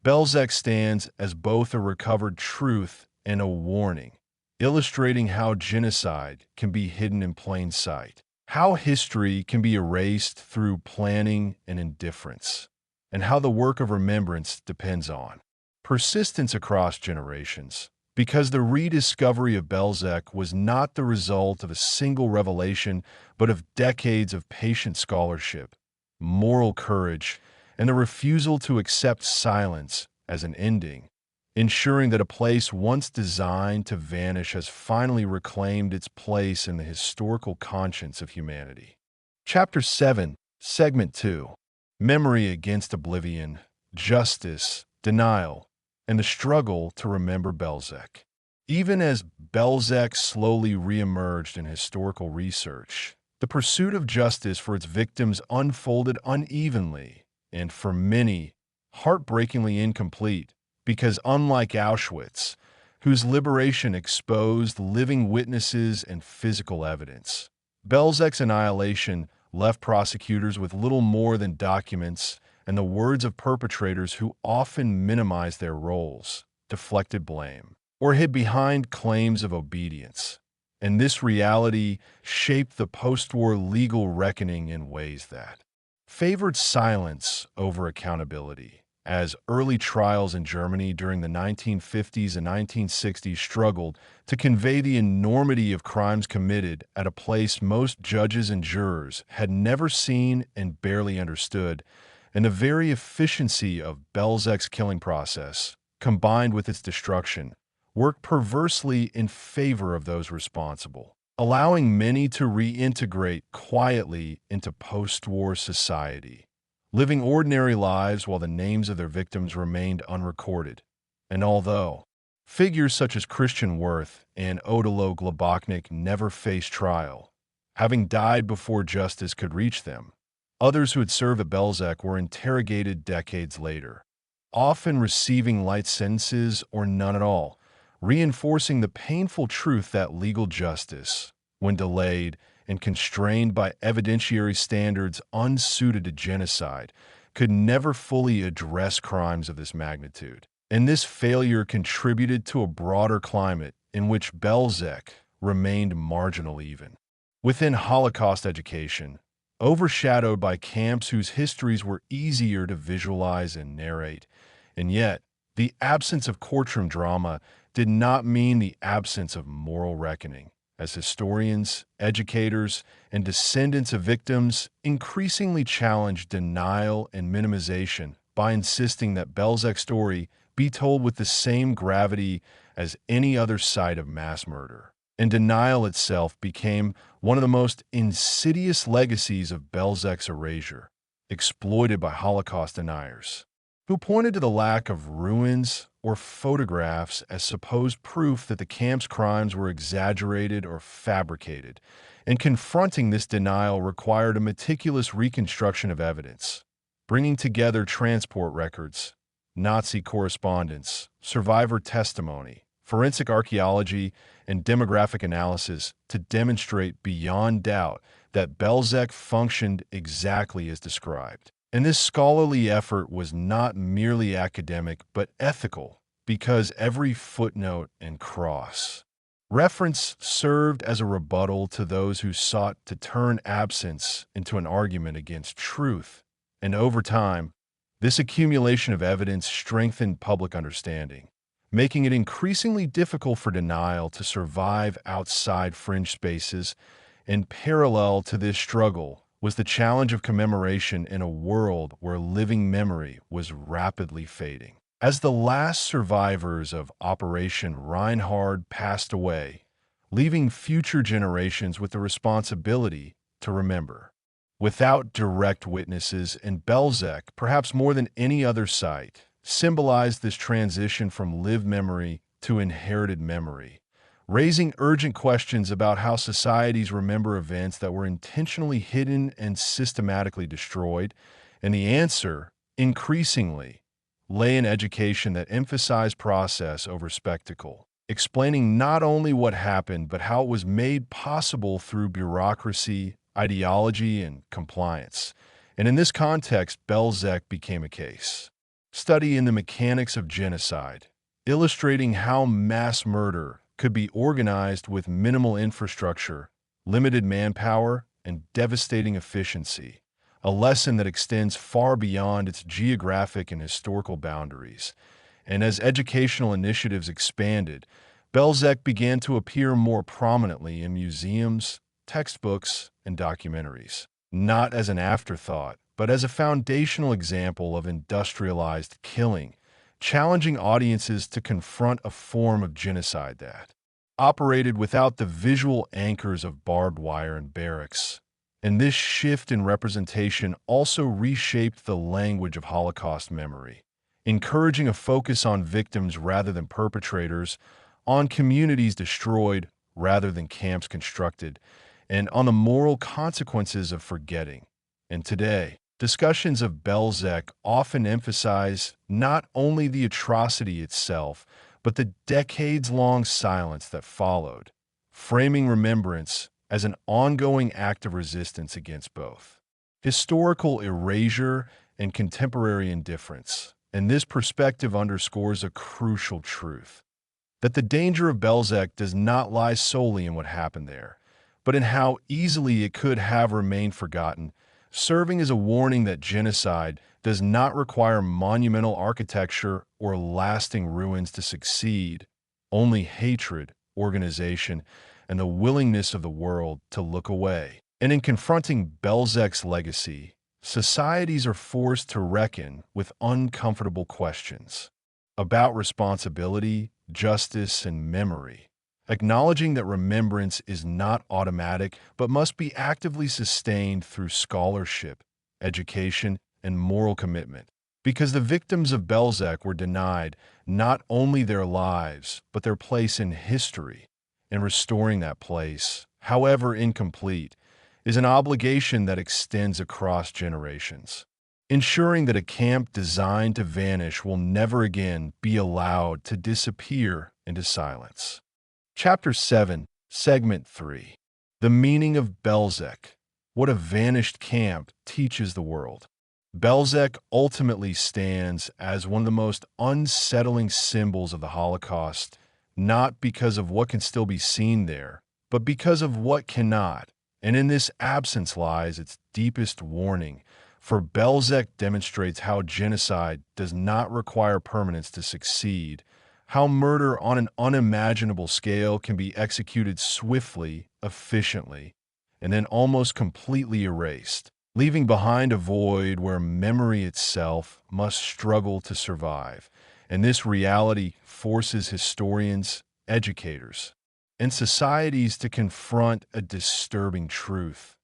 Bełżec stands as both a recovered truth and a warning, illustrating how genocide can be hidden in plain sight, how history can be erased through planning and indifference, and how the work of remembrance depends on persistence across generations. Because the rediscovery of Bełżec was not the result of a single revelation, but of decades of patient scholarship, moral courage, and the refusal to accept silence as an ending, ensuring that a place once designed to vanish has finally reclaimed its place in the historical conscience of humanity. Chapter 7, Segment 2, Memory Against Oblivion, Justice, Denial, and the Struggle to Remember Bełżec. Even as Bełżec slowly reemerged in historical research, the pursuit of justice for its victims unfolded unevenly and, for many, heartbreakingly incomplete, because unlike Auschwitz, whose liberation exposed living witnesses and physical evidence, Bełżec's annihilation left prosecutors with little more than documents and the words of perpetrators who often minimized their roles, deflected blame, or hid behind claims of obedience. And this reality shaped the post-war legal reckoning in ways that favored silence over accountability, as early trials in Germany during the 1950s and 1960s struggled to convey the enormity of crimes committed at a place most judges and jurors had never seen and barely understood. And the very efficiency of Bełżec's killing process, combined with its destruction, worked perversely in favor of those responsible, allowing many to reintegrate quietly into post-war society, living ordinary lives while the names of their victims remained unrecorded. And although figures such as Christian Worth and Odilo Globoknik never faced trial, having died before justice could reach them, others who had served at Bełżec were interrogated decades later, often receiving light sentences or none at all, reinforcing the painful truth that legal justice, when delayed and constrained by evidentiary standards unsuited to genocide, could never fully address crimes of this magnitude. And this failure contributed to a broader climate in which Bełżec remained marginal even within Holocaust education, overshadowed by camps whose histories were easier to visualize and narrate. And yet, the absence of courtroom drama did not mean the absence of moral reckoning, as historians, educators, and descendants of victims increasingly challenged denial and minimization by insisting that Bełżec's story be told with the same gravity as any other site of mass murder. And denial itself became one of the most insidious legacies of Bełżec's erasure, exploited by Holocaust deniers, who pointed to the lack of ruins or photographs as supposed proof that the camp's crimes were exaggerated or fabricated, and confronting this denial required a meticulous reconstruction of evidence, bringing together transport records, Nazi correspondence, survivor testimony, forensic archaeology, and demographic analysis to demonstrate beyond doubt that Bełżec functioned exactly as described. And this scholarly effort was not merely academic but ethical, because every footnote and cross reference served as a rebuttal to those who sought to turn absence into an argument against truth. And over time, this accumulation of evidence strengthened public understanding, making it increasingly difficult for denial to survive outside fringe spaces. In parallel to this struggle was the challenge of commemoration in a world where living memory was rapidly fading. As the last survivors of Operation Reinhard passed away, leaving future generations with the responsibility to remember. Without direct witnesses, and Bełżec, perhaps more than any other site, symbolized this transition from lived memory to inherited memory, raising urgent questions about how societies remember events that were intentionally hidden and systematically destroyed. And the answer, increasingly, lay in education that emphasized process over spectacle, explaining not only what happened but how it was made possible through bureaucracy, ideology, and compliance. And in this context, Bełżec became a case study in the mechanics of genocide, illustrating how mass murder could be organized with minimal infrastructure, limited manpower, and devastating efficiency, a lesson that extends far beyond its geographic and historical boundaries. And as educational initiatives expanded, Bełżec began to appear more prominently in museums, textbooks, and documentaries, not as an afterthought, but as a foundational example of industrialized killing, challenging audiences to confront a form of genocide that operated without the visual anchors of barbed wire and barracks. And this shift in representation also reshaped the language of Holocaust memory, encouraging a focus on victims rather than perpetrators, on communities destroyed rather than camps constructed, and on the moral consequences of forgetting. And today, discussions of Bełżec often emphasize not only the atrocity itself, but the decades-long silence that followed, framing remembrance as an ongoing act of resistance against both historical erasure and contemporary indifference. And this perspective underscores a crucial truth, that the danger of Bełżec does not lie solely in what happened there, but in how easily it could have remained forgotten, serving as a warning that genocide does not require monumental architecture or lasting ruins to succeed, only hatred, organization, and the willingness of the world to look away. And in confronting Bełżec's legacy, societies are forced to reckon with uncomfortable questions about responsibility, justice, and memory, acknowledging that remembrance is not automatic but must be actively sustained through scholarship, education, and moral commitment. Because the victims of Bełżec were denied not only their lives, but their place in history, and restoring that place, however incomplete, is an obligation that extends across generations. Ensuring that a camp designed to vanish will never again be allowed to disappear into silence. Chapter 7, Segment 3. The Meaning of Bełżec. What a Vanished Camp Teaches the World. Bełżec ultimately stands as one of the most unsettling symbols of the Holocaust, not because of what can still be seen there, but because of what cannot. And in this absence lies its deepest warning, for Bełżec demonstrates how genocide does not require permanence to succeed, how murder on an unimaginable scale can be executed swiftly, efficiently, and then almost completely erased, leaving behind a void where memory itself must struggle to survive. And this reality forces historians, educators, and societies to confront a disturbing truth.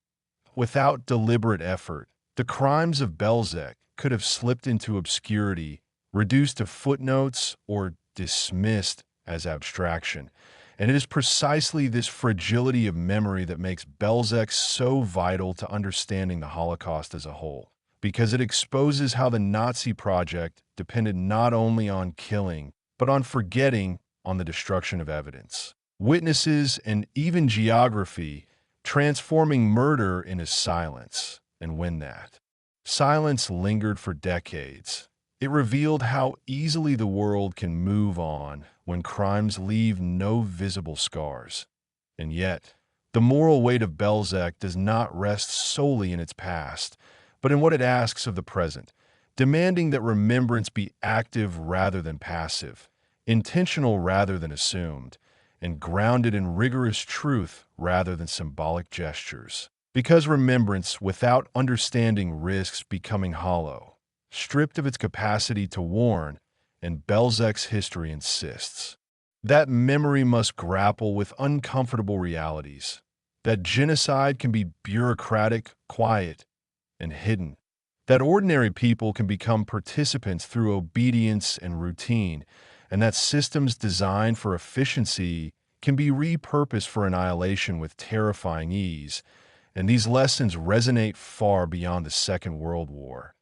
Without deliberate effort, the crimes of Bełżec could have slipped into obscurity, reduced to footnotes, or dismissed as abstraction. And it is precisely this fragility of memory that makes Bełżec so vital to understanding the Holocaust as a whole, because it exposes how the Nazi project depended not only on killing, but on forgetting, on the destruction of evidence, witnesses, and even geography, transforming murder into silence. And when that silence lingered for decades, it revealed how easily the world can move on when crimes leave no visible scars. And yet, the moral weight of Bełżec does not rest solely in its past, but in what it asks of the present, demanding that remembrance be active rather than passive, intentional rather than assumed, and grounded in rigorous truth rather than symbolic gestures. Because remembrance without understanding risks becoming hollow, stripped of its capacity to warn, and Bełżec's history insists that memory must grapple with uncomfortable realities, that genocide can be bureaucratic, quiet, and hidden, that ordinary people can become participants through obedience and routine, and that systems designed for efficiency can be repurposed for annihilation with terrifying ease. And these lessons resonate far beyond the Second World War,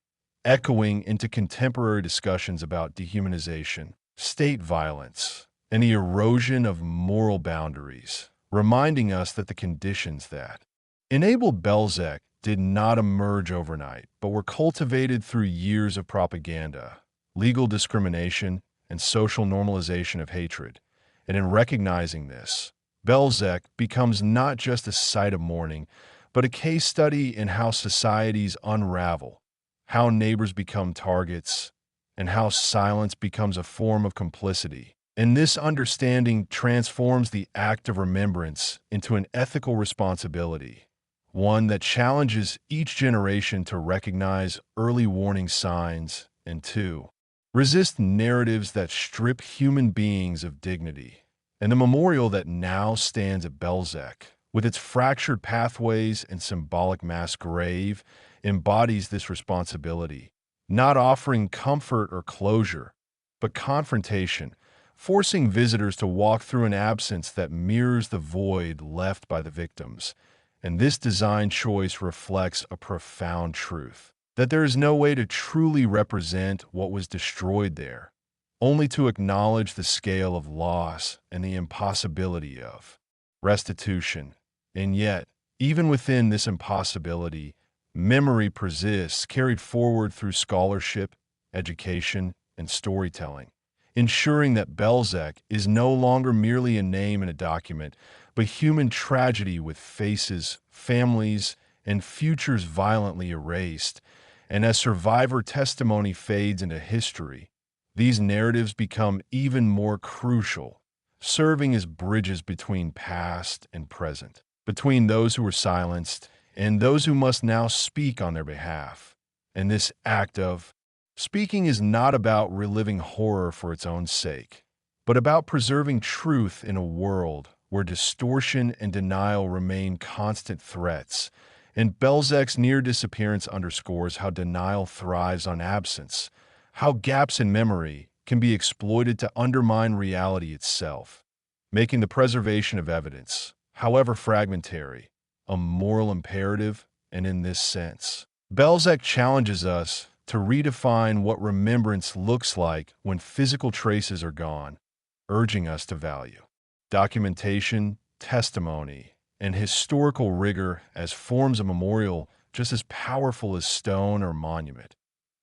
echoing into contemporary discussions about dehumanization, state violence, and the erosion of moral boundaries, reminding us that the conditions that enabled Bełżec did not emerge overnight, but were cultivated through years of propaganda, legal discrimination, and social normalization of hatred. And in recognizing this, Bełżec becomes not just a site of mourning, but a case study in how societies unravel, how neighbors become targets, and how silence becomes a form of complicity. And this understanding transforms the act of remembrance into an ethical responsibility, one that challenges each generation to recognize early warning signs and, two, resist narratives that strip human beings of dignity. And the memorial that now stands at Bełżec, with its fractured pathways and symbolic mass grave, embodies this responsibility, not offering comfort or closure, but confrontation, forcing visitors to walk through an absence that mirrors the void left by the victims. And this design choice reflects a profound truth, that there is no way to truly represent what was destroyed there, only to acknowledge the scale of loss and the impossibility of restitution. And yet, even within this impossibility, memory persists, carried forward through scholarship, education, and storytelling, ensuring that Bełżec is no longer merely a name in a document, but human tragedy with faces, families, and futures violently erased. And as survivor testimony fades into history, these narratives become even more crucial, serving as bridges between past and present, between those who were silenced and those who must now speak on their behalf. And this act of speaking is not about reliving horror for its own sake, but about preserving truth in a world where distortion and denial remain constant threats, and Bełżec's near disappearance underscores how denial thrives on absence, how gaps in memory can be exploited to undermine reality itself, making the preservation of evidence, however fragmentary, a moral imperative. And in this sense, Bełżec challenges us to redefine what remembrance looks like when physical traces are gone, urging us to value documentation, testimony, and historical rigor as forms of memorial just as powerful as stone or monument.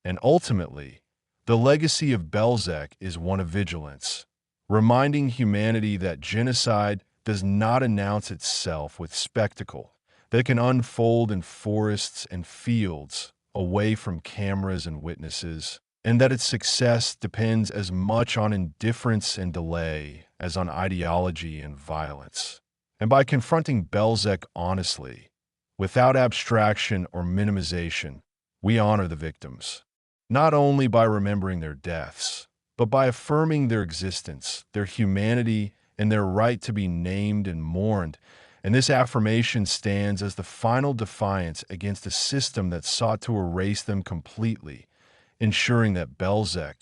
And ultimately, the legacy of Bełżec is one of vigilance, reminding humanity that genocide does not announce itself with spectacle that can unfold in forests and fields away from cameras and witnesses, and that its success depends as much on indifference and delay as on ideology and violence. And by confronting Bełżec honestly, without abstraction or minimization, we honor the victims, not only by remembering their deaths, but by affirming their existence, their humanity, and their right to be named and mourned. And this affirmation stands as the final defiance against a system that sought to erase them completely, ensuring that Bełżec,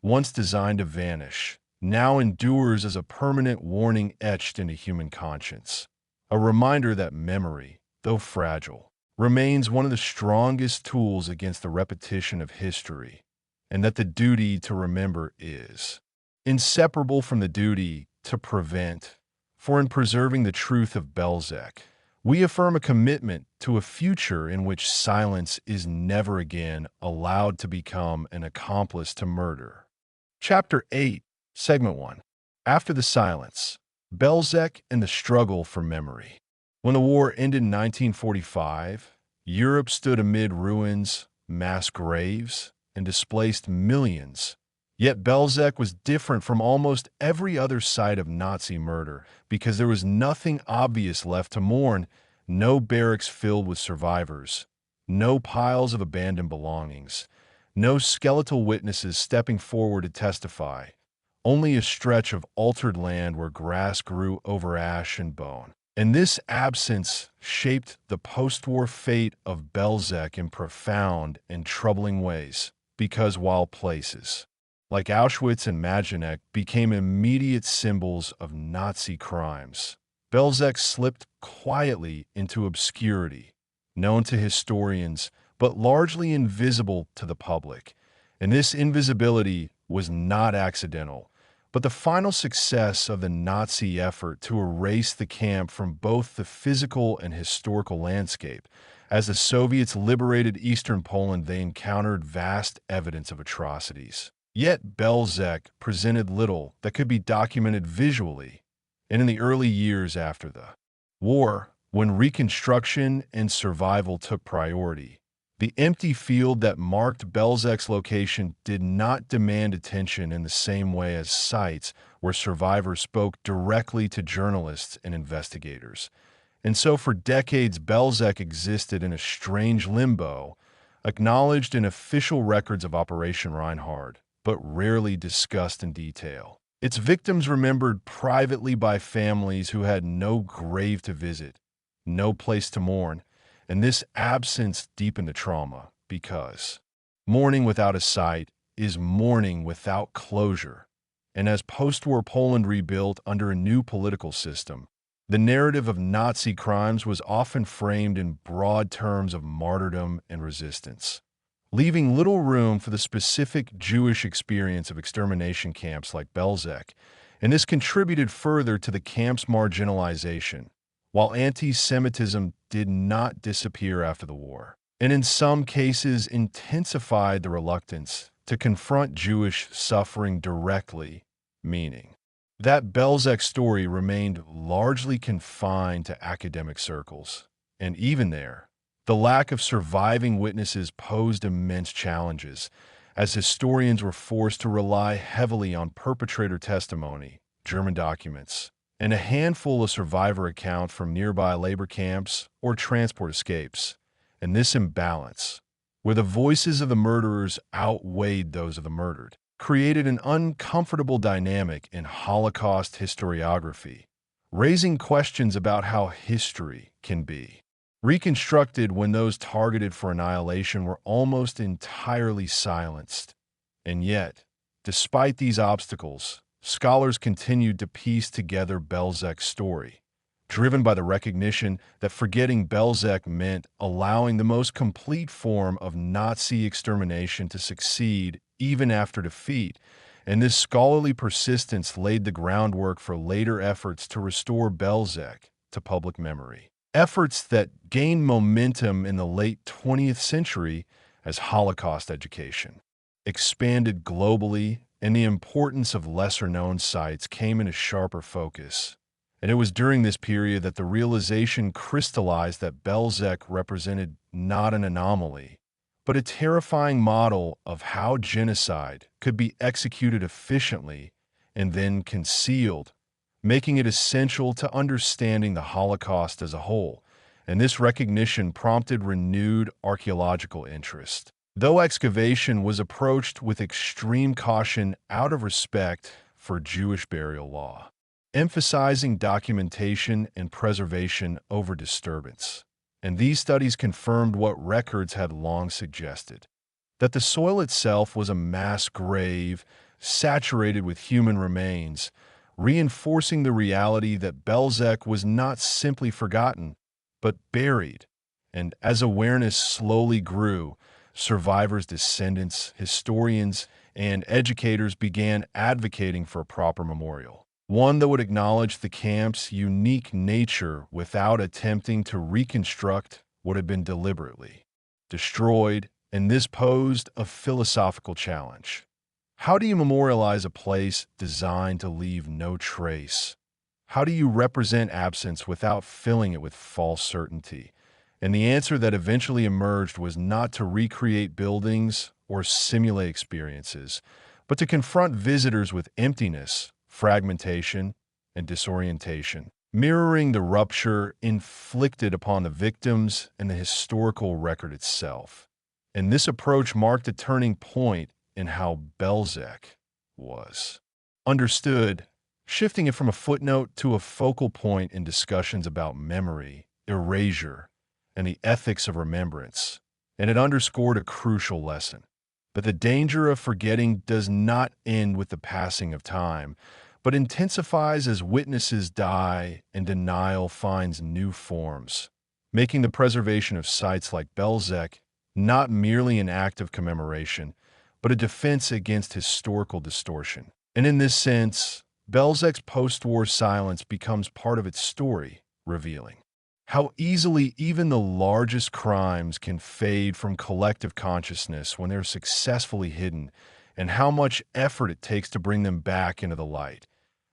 once designed to vanish, now endures as a permanent warning etched into human conscience, a reminder that memory, though fragile, remains one of the strongest tools against the repetition of history, and that the duty to remember is inseparable from the duty to prevent. For in preserving the truth of Bełżec, we affirm a commitment to a future in which silence is never again allowed to become an accomplice to murder. Chapter 8, Segment 1. After the silence, Bełżec and the struggle for memory. When the war ended in 1945, Europe stood amid ruins, mass graves, and displaced millions. Yet Bełżec was different from almost every other site of Nazi murder because there was nothing obvious left to mourn, no barracks filled with survivors, no piles of abandoned belongings, no skeletal witnesses stepping forward to testify, only a stretch of altered land where grass grew over ash and bone. And this absence shaped the post-war fate of Bełżec in profound and troubling ways, because while places like Auschwitz and Majdanek became immediate symbols of Nazi crimes, Bełżec slipped quietly into obscurity, known to historians but largely invisible to the public. And this invisibility was not accidental, but the final success of the Nazi effort to erase the camp from both the physical and historical landscape. As the Soviets liberated eastern Poland, they encountered vast evidence of atrocities. Yet Bełżec presented little that could be documented visually. And in the early years after the war, when reconstruction and survival took priority, the empty field that marked Bełżec's location did not demand attention in the same way as sites where survivors spoke directly to journalists and investigators. And so for decades, Bełżec existed in a strange limbo, acknowledged in official records of Operation Reinhard, but rarely discussed in detail. Its victims remembered privately by families who had no grave to visit, no place to mourn, and this absence deepened the trauma because mourning without a site is mourning without closure. And as post-war Poland rebuilt under a new political system, the narrative of Nazi crimes was often framed in broad terms of martyrdom and resistance, leaving little room for the specific Jewish experience of extermination camps like Bełżec, and this contributed further to the camp's marginalization, while anti-Semitism did not disappear after the war, and in some cases intensified the reluctance to confront Jewish suffering directly, meaning that Bełżec's story remained largely confined to academic circles, and even there, the lack of surviving witnesses posed immense challenges, as historians were forced to rely heavily on perpetrator testimony, German documents, and a handful of survivor accounts from nearby labor camps or transport escapes. And this imbalance, where the voices of the murderers outweighed those of the murdered, created an uncomfortable dynamic in Holocaust historiography, raising questions about how history can be reconstructed when those targeted for annihilation were almost entirely silenced. And yet, despite these obstacles, scholars continued to piece together Bełżec's story, driven by the recognition that forgetting Bełżec meant allowing the most complete form of Nazi extermination to succeed even after defeat. And this scholarly persistence laid the groundwork for later efforts to restore Bełżec to public memory. Efforts that gained momentum in the late 20th century as Holocaust education expanded globally, and the importance of lesser-known sites came into sharper focus. And it was during this period that the realization crystallized that Bełżec represented not an anomaly, but a terrifying model of how genocide could be executed efficiently and then concealed, making it essential to understanding the Holocaust as a whole. And this recognition prompted renewed archaeological interest. Though excavation was approached with extreme caution out of respect for Jewish burial law, emphasizing documentation and preservation over disturbance. And these studies confirmed what records had long suggested, that the soil itself was a mass grave saturated with human remains, reinforcing the reality that Bełżec was not simply forgotten, but buried. And as awareness slowly grew, survivors' descendants, historians, and educators began advocating for a proper memorial, one that would acknowledge the camp's unique nature without attempting to reconstruct what had been deliberately destroyed. And this posed a philosophical challenge. How do you memorialize a place designed to leave no trace? How do you represent absence without filling it with false certainty? And the answer that eventually emerged was not to recreate buildings or simulate experiences, but to confront visitors with emptiness, fragmentation, and disorientation, mirroring the rupture inflicted upon the victims and the historical record itself. And this approach marked a turning point in how Bełżec was understood, shifting it from a footnote to a focal point in discussions about memory, erasure, and the ethics of remembrance. And it underscored a crucial lesson, that the danger of forgetting does not end with the passing of time, but intensifies as witnesses die and denial finds new forms, making the preservation of sites like Bełżec not merely an act of commemoration, but a defense against historical distortion. And in this sense, Bełżec's post-war silence becomes part of its story, revealing how easily even the largest crimes can fade from collective consciousness when they're successfully hidden, and how much effort it takes to bring them back into the light.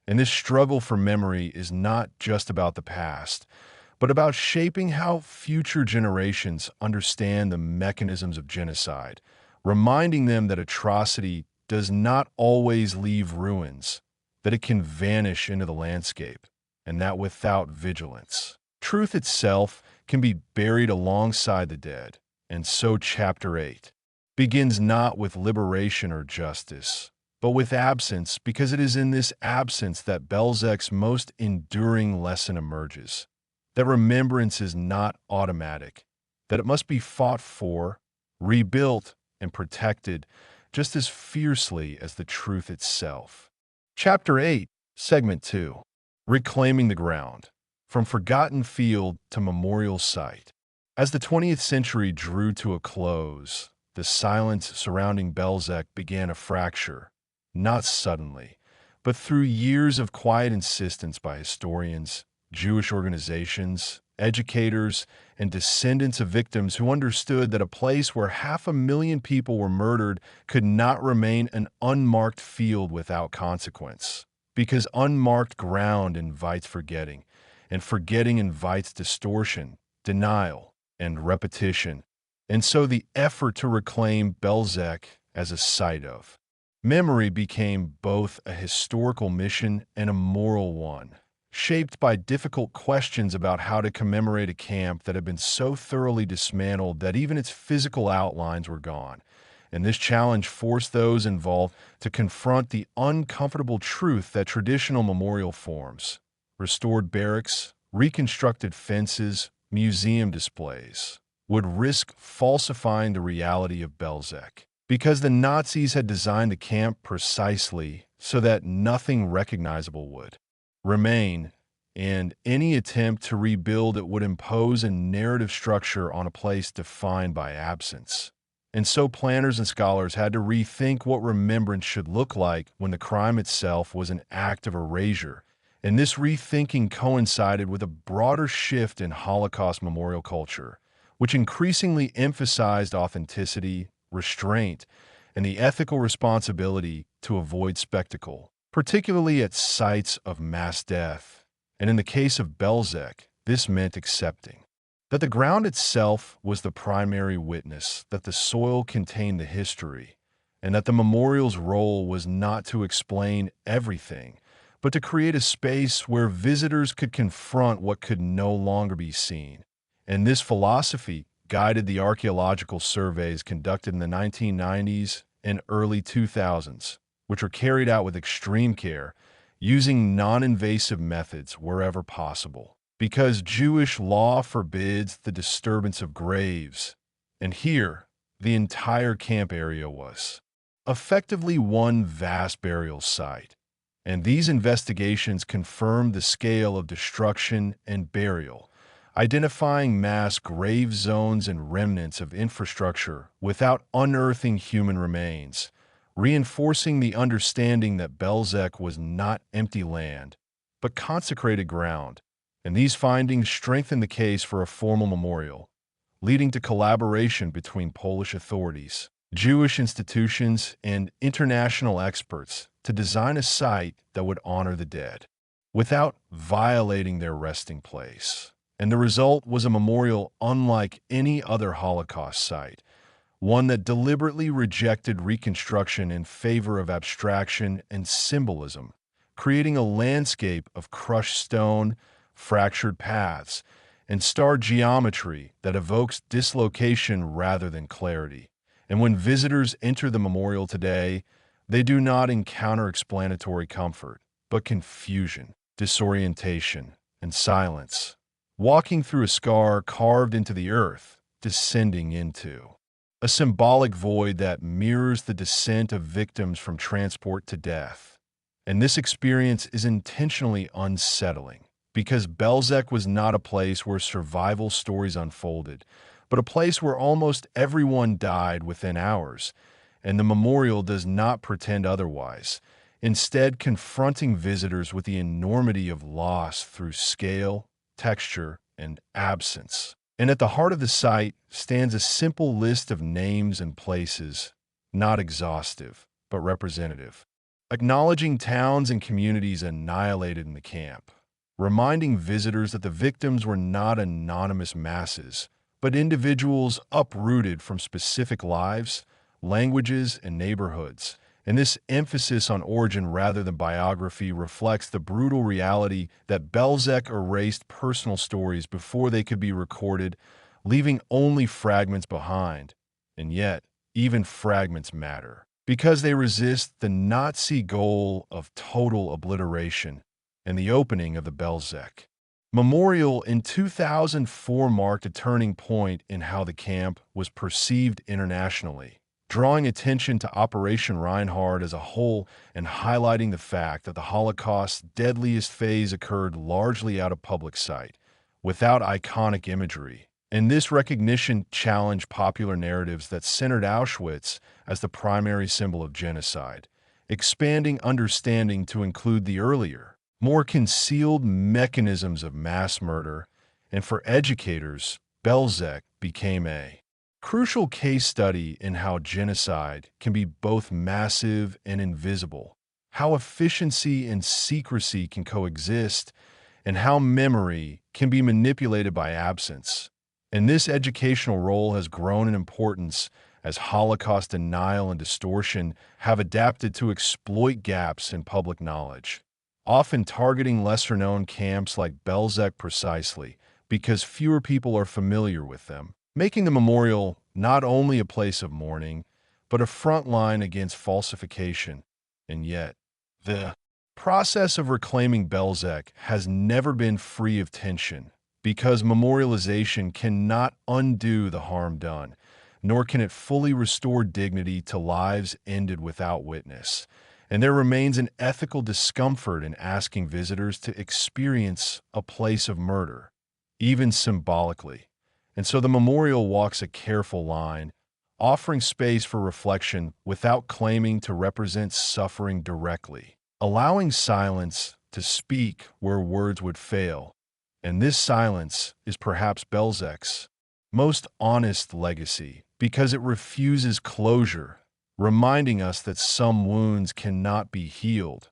And this struggle for memory is not just about the past, but about shaping how future generations understand the mechanisms of genocide, reminding them that atrocity does not always leave ruins, that it can vanish into the landscape, and that without vigilance, truth itself can be buried alongside the dead. And so Chapter 8 begins not with liberation or justice, but with absence, because it is in this absence that Bełżec's most enduring lesson emerges, that remembrance is not automatic, that it must be fought for, rebuilt, and protected just as fiercely as the truth itself. Chapter 8, Segment 2, Reclaiming the Ground. From forgotten field to memorial site. As the 20th century drew to a close, the silence surrounding Bełżec began a fracture, not suddenly, but through years of quiet insistence by historians, Jewish organizations, educators, and descendants of victims who understood that a place where 500,000 people were murdered could not remain an unmarked field without consequence, because unmarked ground invites forgetting. And forgetting invites distortion, denial, and repetition. And so the effort to reclaim Bełżec as a site of memory became both a historical mission and a moral one, shaped by difficult questions about how to commemorate a camp that had been so thoroughly dismantled that even its physical outlines were gone. And this challenge forced those involved to confront the uncomfortable truth that traditional memorial forms, restored barracks, reconstructed fences, museum displays, would risk falsifying the reality of Bełżec, because the Nazis had designed the camp precisely so that nothing recognizable would remain, and any attempt to rebuild it would impose a narrative structure on a place defined by absence. And so planners and scholars had to rethink what remembrance should look like when the crime itself was an act of erasure. And this rethinking coincided with a broader shift in Holocaust memorial culture, which increasingly emphasized authenticity, restraint, and the ethical responsibility to avoid spectacle, particularly at sites of mass death. And in the case of Bełżec, this meant accepting that the ground itself was the primary witness, that the soil contained the history, and that the memorial's role was not to explain everything, but to create a space where visitors could confront what could no longer be seen. And this philosophy guided the archaeological surveys conducted in the 1990s and early 2000s, which were carried out with extreme care, using non-invasive methods wherever possible, because Jewish law forbids the disturbance of graves. And here, the entire camp area was effectively one vast burial site. And these investigations confirmed the scale of destruction and burial, identifying mass grave zones and remnants of infrastructure without unearthing human remains, reinforcing the understanding that Bełżec was not empty land, but consecrated ground. And these findings strengthened the case for a formal memorial, leading to collaboration between Polish authorities, Jewish institutions, and international experts to design a site that would honor the dead without violating their resting place. And the result was a memorial unlike any other Holocaust site, one that deliberately rejected reconstruction in favor of abstraction and symbolism, creating a landscape of crushed stone, fractured paths, and starred geometry that evokes dislocation rather than clarity. And when visitors enter the memorial today, they do not encounter explanatory comfort, but confusion, disorientation, and silence, walking through a scar carved into the earth, descending into a symbolic void that mirrors the descent of victims from transport to death. And this experience is intentionally unsettling, because Bełżec was not a place where survival stories unfolded, but a place where almost everyone died within hours, and the memorial does not pretend otherwise, instead confronting visitors with the enormity of loss through scale, texture, and absence. And at the heart of the site stands a simple list of names and places, not exhaustive, but representative, acknowledging towns and communities annihilated in the camp, reminding visitors that the victims were not anonymous masses, but individuals uprooted from specific lives, languages, and neighborhoods. And this emphasis on origin rather than biography reflects the brutal reality that Bełżec erased personal stories before they could be recorded, leaving only fragments behind. And yet, even fragments matter, because they resist the Nazi goal of total obliteration. And the opening of the Bełżec Memorial in 2004 marked a turning point in how the camp was perceived internationally, drawing attention to Operation Reinhard as a whole and highlighting the fact that the Holocaust's deadliest phase occurred largely out of public sight, without iconic imagery. And this recognition challenged popular narratives that centered Auschwitz as the primary symbol of genocide, expanding understanding to include the earlier, more concealed mechanisms of mass murder. And for educators, Bełżec became a crucial case study in how genocide can be both massive and invisible, how efficiency and secrecy can coexist, and how memory can be manipulated by absence. And this educational role has grown in importance as Holocaust denial and distortion have adapted to exploit gaps in public knowledge, often targeting lesser-known camps like Bełżec precisely because fewer people are familiar with them, making the memorial not only a place of mourning, but a front line against falsification. And yet, the Process of reclaiming Bełżec has never been free of tension because memorialization cannot undo the harm done, nor can it fully restore dignity to lives ended without witness. And there remains an ethical discomfort in asking visitors to experience a place of murder, even symbolically. And so the memorial walks a careful line, offering space for reflection without claiming to represent suffering directly, allowing silence to speak where words would fail. And this silence is perhaps Bełżec's most honest legacy because it refuses closure, reminding us that some wounds cannot be healed,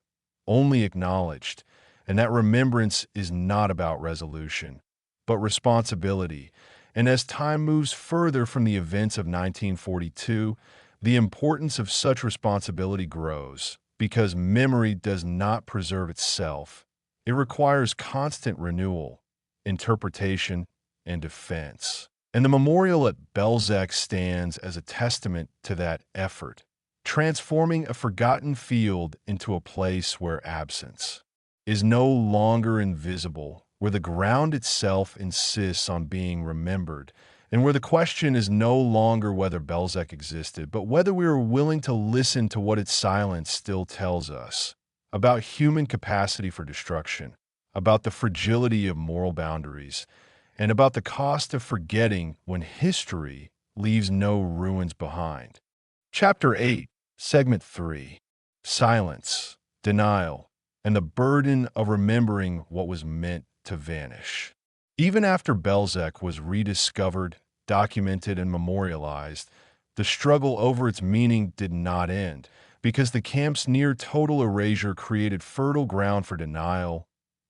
only acknowledged, and that remembrance is not about resolution, but responsibility. And as time moves further from the events of 1942, the importance of such responsibility grows because memory does not preserve itself. It requires constant renewal, interpretation, and defense. And the memorial at Bełżec stands as a testament to that effort, transforming a forgotten field into a place where absence is no longer invisible, where the ground itself insists on being remembered, and where the question is no longer whether Bełżec existed, but whether we are willing to listen to what its silence still tells us about human capacity for destruction, about the fragility of moral boundaries, and about the cost of forgetting when history leaves no ruins behind. Chapter 8, Segment 3: Silence, Denial, and the Burden of Remembering What Was Meant to Vanish. Even after Bełżec was rediscovered, documented, and memorialized, the struggle over its meaning did not end, because the camp's near-total erasure created fertile ground for denial,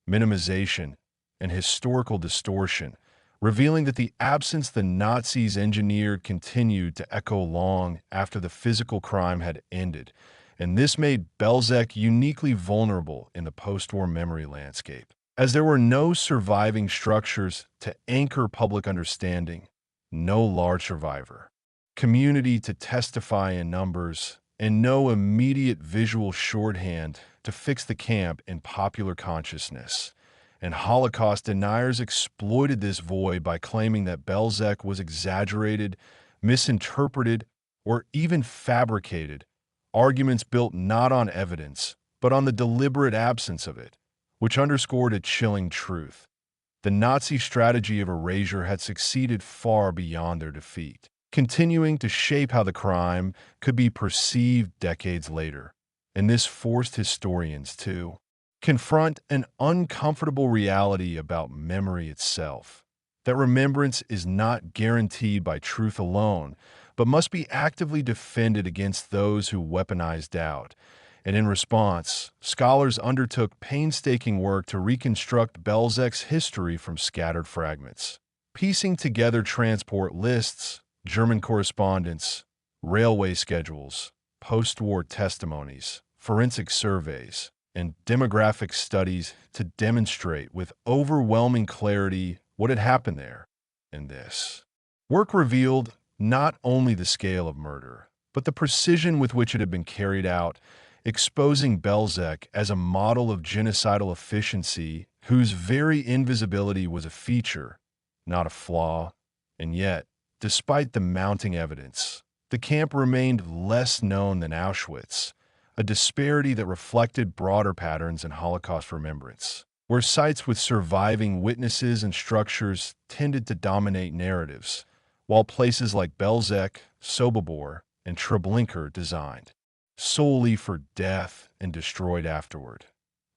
minimization, and historical distortion, revealing that the absence the Nazis engineered continued to echo long after the physical crime had ended, and this made Bełżec uniquely vulnerable in the post-war memory landscape, as there were no surviving structures to anchor public understanding, no large survivor community to testify in numbers, and no immediate visual shorthand to fix the camp in popular consciousness. And Holocaust deniers exploited this void by claiming that Bełżec was exaggerated, misinterpreted, or even fabricated, arguments built not on evidence, but on the deliberate absence of it, which underscored a chilling truth. The Nazi strategy of erasure had succeeded far beyond their defeat, continuing to shape how the crime could be perceived decades later. And this forced historians to confront an uncomfortable reality about memory itself, that remembrance is not guaranteed by truth alone, but must be actively defended against those who weaponize doubt. And in response, scholars undertook painstaking work to reconstruct Bełżec's history from scattered fragments, piecing together transport lists, German correspondence, railway schedules, post-war testimonies, forensic surveys, and demographic studies to demonstrate with overwhelming clarity what had happened there. And this work revealed not only the scale of murder, but the precision with which it had been carried out, exposing Bełżec as a model of genocidal efficiency whose very invisibility was a feature, not a flaw. And yet, despite the mounting evidence, the camp remained less known than Auschwitz, a disparity that reflected broader patterns in Holocaust remembrance, where sites with surviving witnesses and structures tended to dominate narratives, while places like Bełżec, Sobibor, and Treblinka, designed solely for death and destroyed afterward,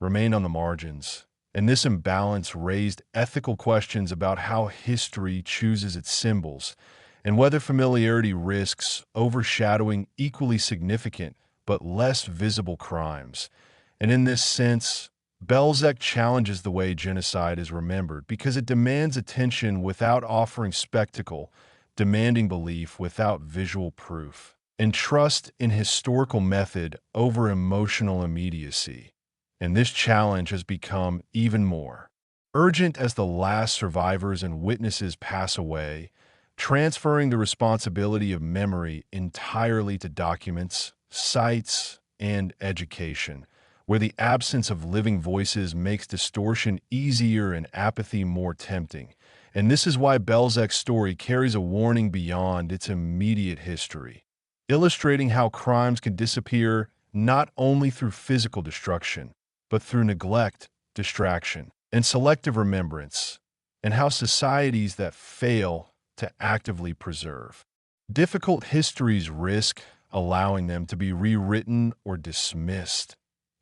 remained on the margins. And this imbalance raised ethical questions about how history chooses its symbols and whether familiarity risks overshadowing equally significant but less visible crimes. And in this sense, Bełżec challenges the way genocide is remembered because it demands attention without offering spectacle, demanding belief without visual proof, and trust in historical method over emotional immediacy. And this challenge has become even more urgent as the last survivors and witnesses pass away, transferring the responsibility of memory entirely to documents, sites, and education, where the absence of living voices makes distortion easier and apathy more tempting. And this is why Bełżec's story carries a warning beyond its immediate history, illustrating how crimes can disappear not only through physical destruction, but through neglect, distraction, and selective remembrance, and how societies that fail to actively preserve difficult histories risk allowing them to be rewritten or dismissed.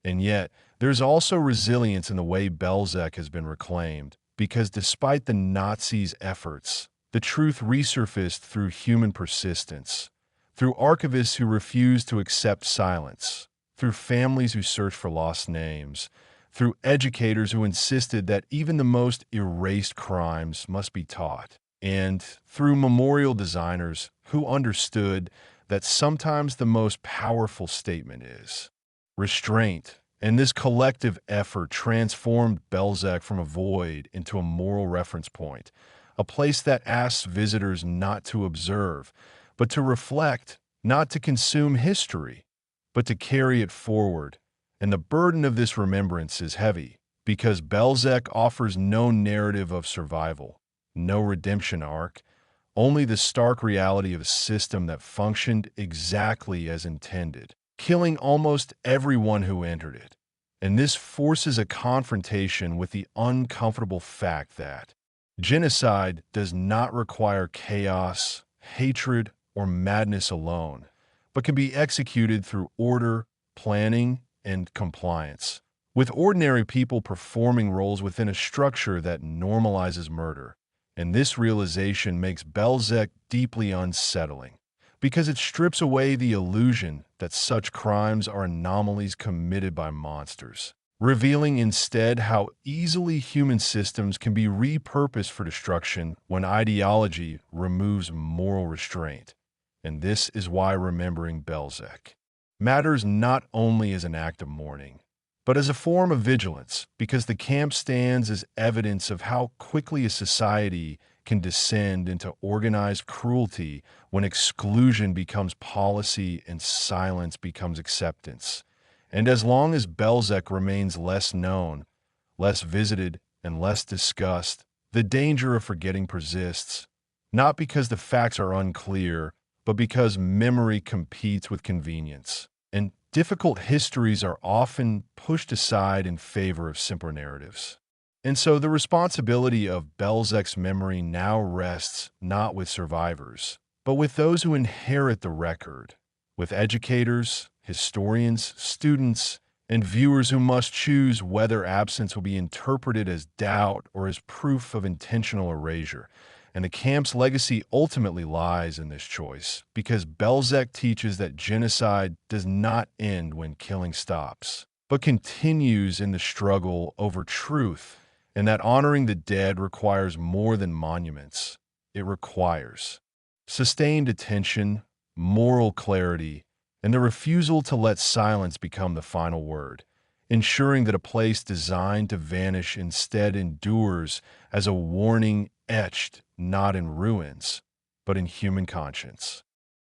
And yet, there's also resilience in the way Bełżec has been reclaimed, because despite the Nazis' efforts, the truth resurfaced through human persistence, through archivists who refused to accept silence, through families who searched for lost names, through educators who insisted that even the most erased crimes must be taught, and through memorial designers who understood that sometimes the most powerful statement is restraint. And this collective effort transformed Bełżec from a void into a moral reference point, a place that asks visitors not to observe, but to reflect, not to consume history, but to carry it forward. And the burden of this remembrance is heavy, because Bełżec offers no narrative of survival, no redemption arc, only the stark reality of a system that functioned exactly as intended, killing almost everyone who entered it. And this forces a confrontation with the uncomfortable fact that genocide does not require chaos, hatred, or madness alone, but can be executed through order, planning, and compliance, with ordinary people performing roles within a structure that normalizes murder. And this realization makes Bełżec deeply unsettling, because it strips away the illusion that such crimes are anomalies committed by monsters, revealing instead how easily human systems can be repurposed for destruction when ideology removes moral restraint. And this is why remembering Bełżec matters not only as an act of mourning, but as a form of vigilance, because the camp stands as evidence of how quickly a society can descend into organized cruelty when exclusion becomes policy and silence becomes acceptance. And as long as Bełżec remains less known, less visited, and less discussed, the danger of forgetting persists, not because the facts are unclear, but because memory competes with convenience. And difficult histories are often pushed aside in favor of simpler narratives. And so the responsibility of Bełżec's memory now rests not with survivors, but with those who inherit the record, with educators, historians, students, and viewers who must choose whether absence will be interpreted as doubt or as proof of intentional erasure. And the camp's legacy ultimately lies in this choice, because Bełżec teaches that genocide does not end when killing stops, but continues in the struggle over truth, and that honoring the dead requires more than monuments. It requires sustained attention, moral clarity, and the refusal to let silence become the final word, ensuring that a place designed to vanish instead endures as a warning etched not in ruins, but in human conscience.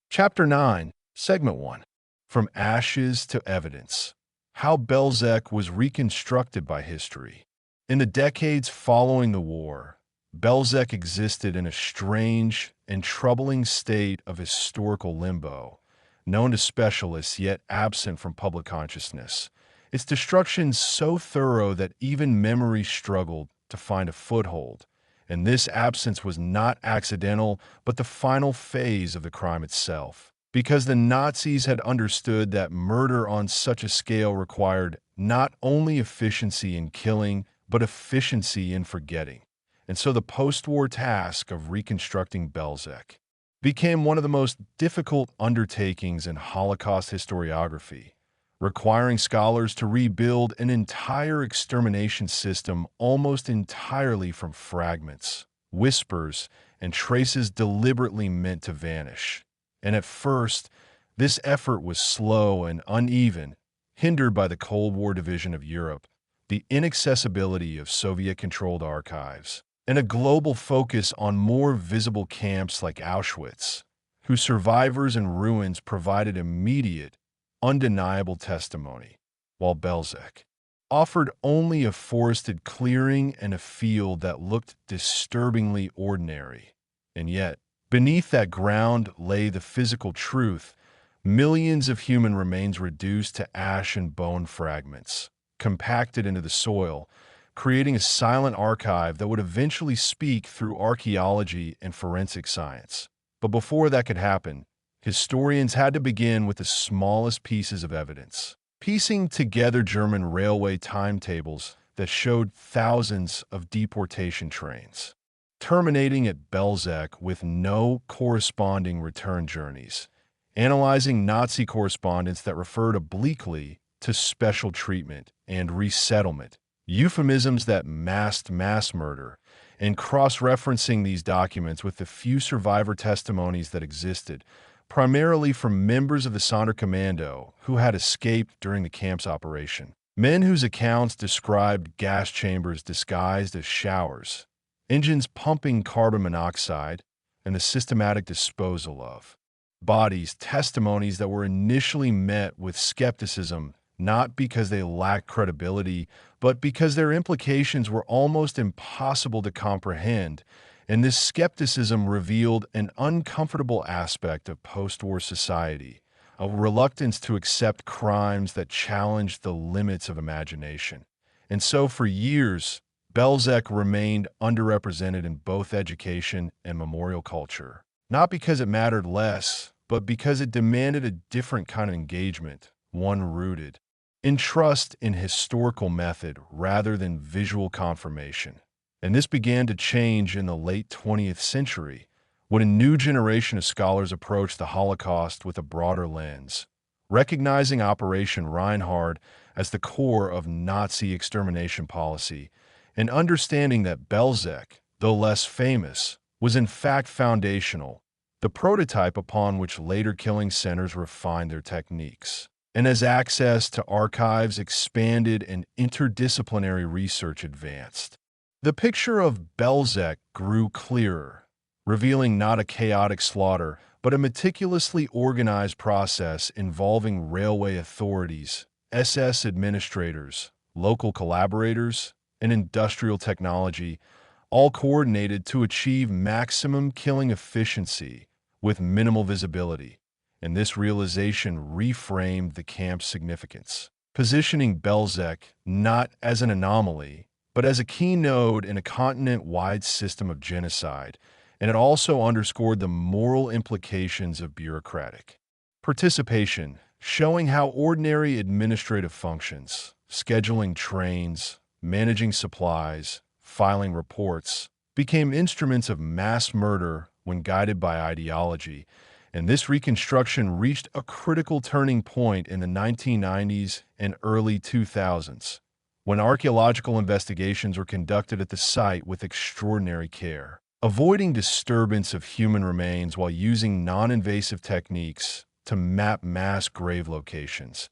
Chapter 9, Segment 1. From Ashes to Evidence. How Bełżec was reconstructed by history. In the decades following the war, Bełżec existed in a strange and troubling state of historical limbo, known to specialists yet absent from public consciousness. Its destruction so thorough that even memory struggled to find a foothold. And this absence was not accidental, but the final phase of the crime itself. Because the Nazis had understood that murder on such a scale required not only efficiency in killing, but efficiency in forgetting. And so the post-war task of reconstructing Bełżec became one of the most difficult undertakings in Holocaust historiography, requiring scholars to rebuild an entire extermination system almost entirely from fragments, whispers, and traces deliberately meant to vanish. And at first, this effort was slow and uneven, hindered by the Cold War division of Europe, the inaccessibility of Soviet-controlled archives, and a global focus on more visible camps like Auschwitz, whose survivors and ruins provided immediate, undeniable testimony. while Bełżec offered only a forested clearing and a field that looked disturbingly ordinary. And yet, beneath that ground lay the physical truth: millions of human remains reduced to ash and bone fragments, compacted into the soil, creating a silent archive that would eventually speak through archaeology and forensic science. But before that could happen, historians had to begin with the smallest pieces of evidence, piecing together German railway timetables that showed thousands of deportation trains, terminating at Bełżec with no corresponding return journeys, analyzing Nazi correspondence that referred obliquely to special treatment and resettlement, euphemisms that masked mass murder, and cross-referencing these documents with the few survivor testimonies that existed, primarily from members of the Sonderkommando who had escaped during the camp's operation. Men whose accounts described gas chambers disguised as showers, engines pumping carbon monoxide, and the systematic disposal of bodies, testimonies that were initially met with skepticism, not because they lacked credibility, but because their implications were almost impossible to comprehend. And this skepticism revealed an uncomfortable aspect of post-war society, a reluctance to accept crimes that challenged the limits of imagination. And so for years, Bełżec remained underrepresented in both education and memorial culture, not because it mattered less, but because it demanded a different kind of engagement, one rooted in trust in historical method rather than visual confirmation. And this began to change in the late 20th century, when a new generation of scholars approached the Holocaust with a broader lens, recognizing Operation Reinhard as the core of Nazi extermination policy, and understanding that Bełżec, though less famous, was in fact foundational, the prototype upon which later killing centers refined their techniques. And as access to archives expanded and interdisciplinary research advanced, the picture of Bełżec grew clearer, revealing not a chaotic slaughter, but a meticulously organized process involving railway authorities, SS administrators, local collaborators, and industrial technology, all coordinated to achieve maximum killing efficiency with minimal visibility. And this realization reframed the camp's significance, positioning Bełżec not as an anomaly, but as a key node in a continent-wide system of genocide. And it also underscored the moral implications of bureaucratic participation, showing how ordinary administrative functions, scheduling trains, managing supplies, filing reports, became instruments of mass murder when guided by ideology. And this reconstruction reached a critical turning point in the 1990s and early 2000s, when archaeological investigations were conducted at the site with extraordinary care, avoiding disturbance of human remains while using non-invasive techniques to map mass grave locations.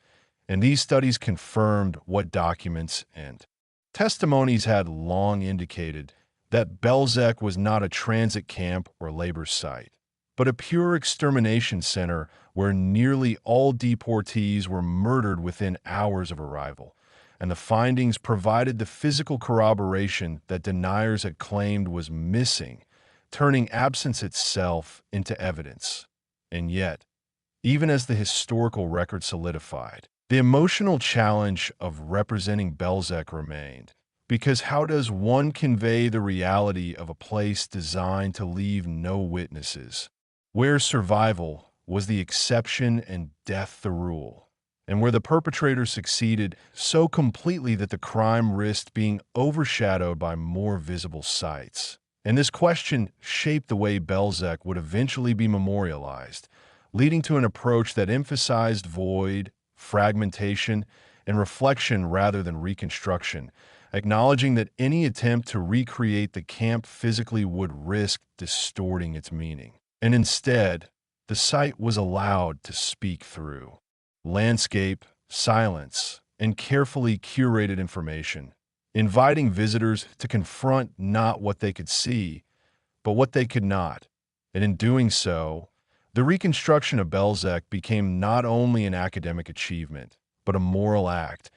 And these studies confirmed what documents and testimonies had long indicated: that Bełżec was not a transit camp or labor site, but a pure extermination center where nearly all deportees were murdered within hours of arrival. And the findings provided the physical corroboration that deniers had claimed was missing, turning absence itself into evidence. And yet, even as the historical record solidified, the emotional challenge of representing Bełżec remained. Because how does one convey the reality of a place designed to leave no witnesses, where survival was the exception and death the rule, and where the perpetrator succeeded so completely that the crime risked being overshadowed by more visible sights? And this question shaped the way Bełżec would eventually be memorialized, leading to an approach that emphasized void, fragmentation, and reflection rather than reconstruction, acknowledging that any attempt to recreate the camp physically would risk distorting its meaning. And instead, the site was allowed to speak through landscape, silence, and carefully curated information, inviting visitors to confront not what they could see, but what they could not. And in doing so, the reconstruction of Bełżec became not only an academic achievement, but a moral act,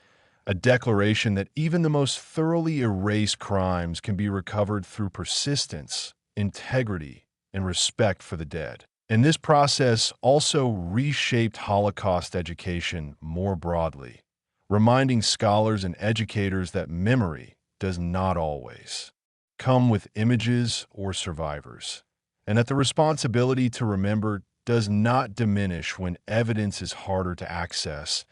a declaration that even the most thoroughly erased crimes can be recovered through persistence, integrity, and respect for the dead. And this process also reshaped Holocaust education more broadly, reminding scholars and educators that memory does not always come with images or survivors, and that the responsibility to remember does not diminish when evidence is harder to access,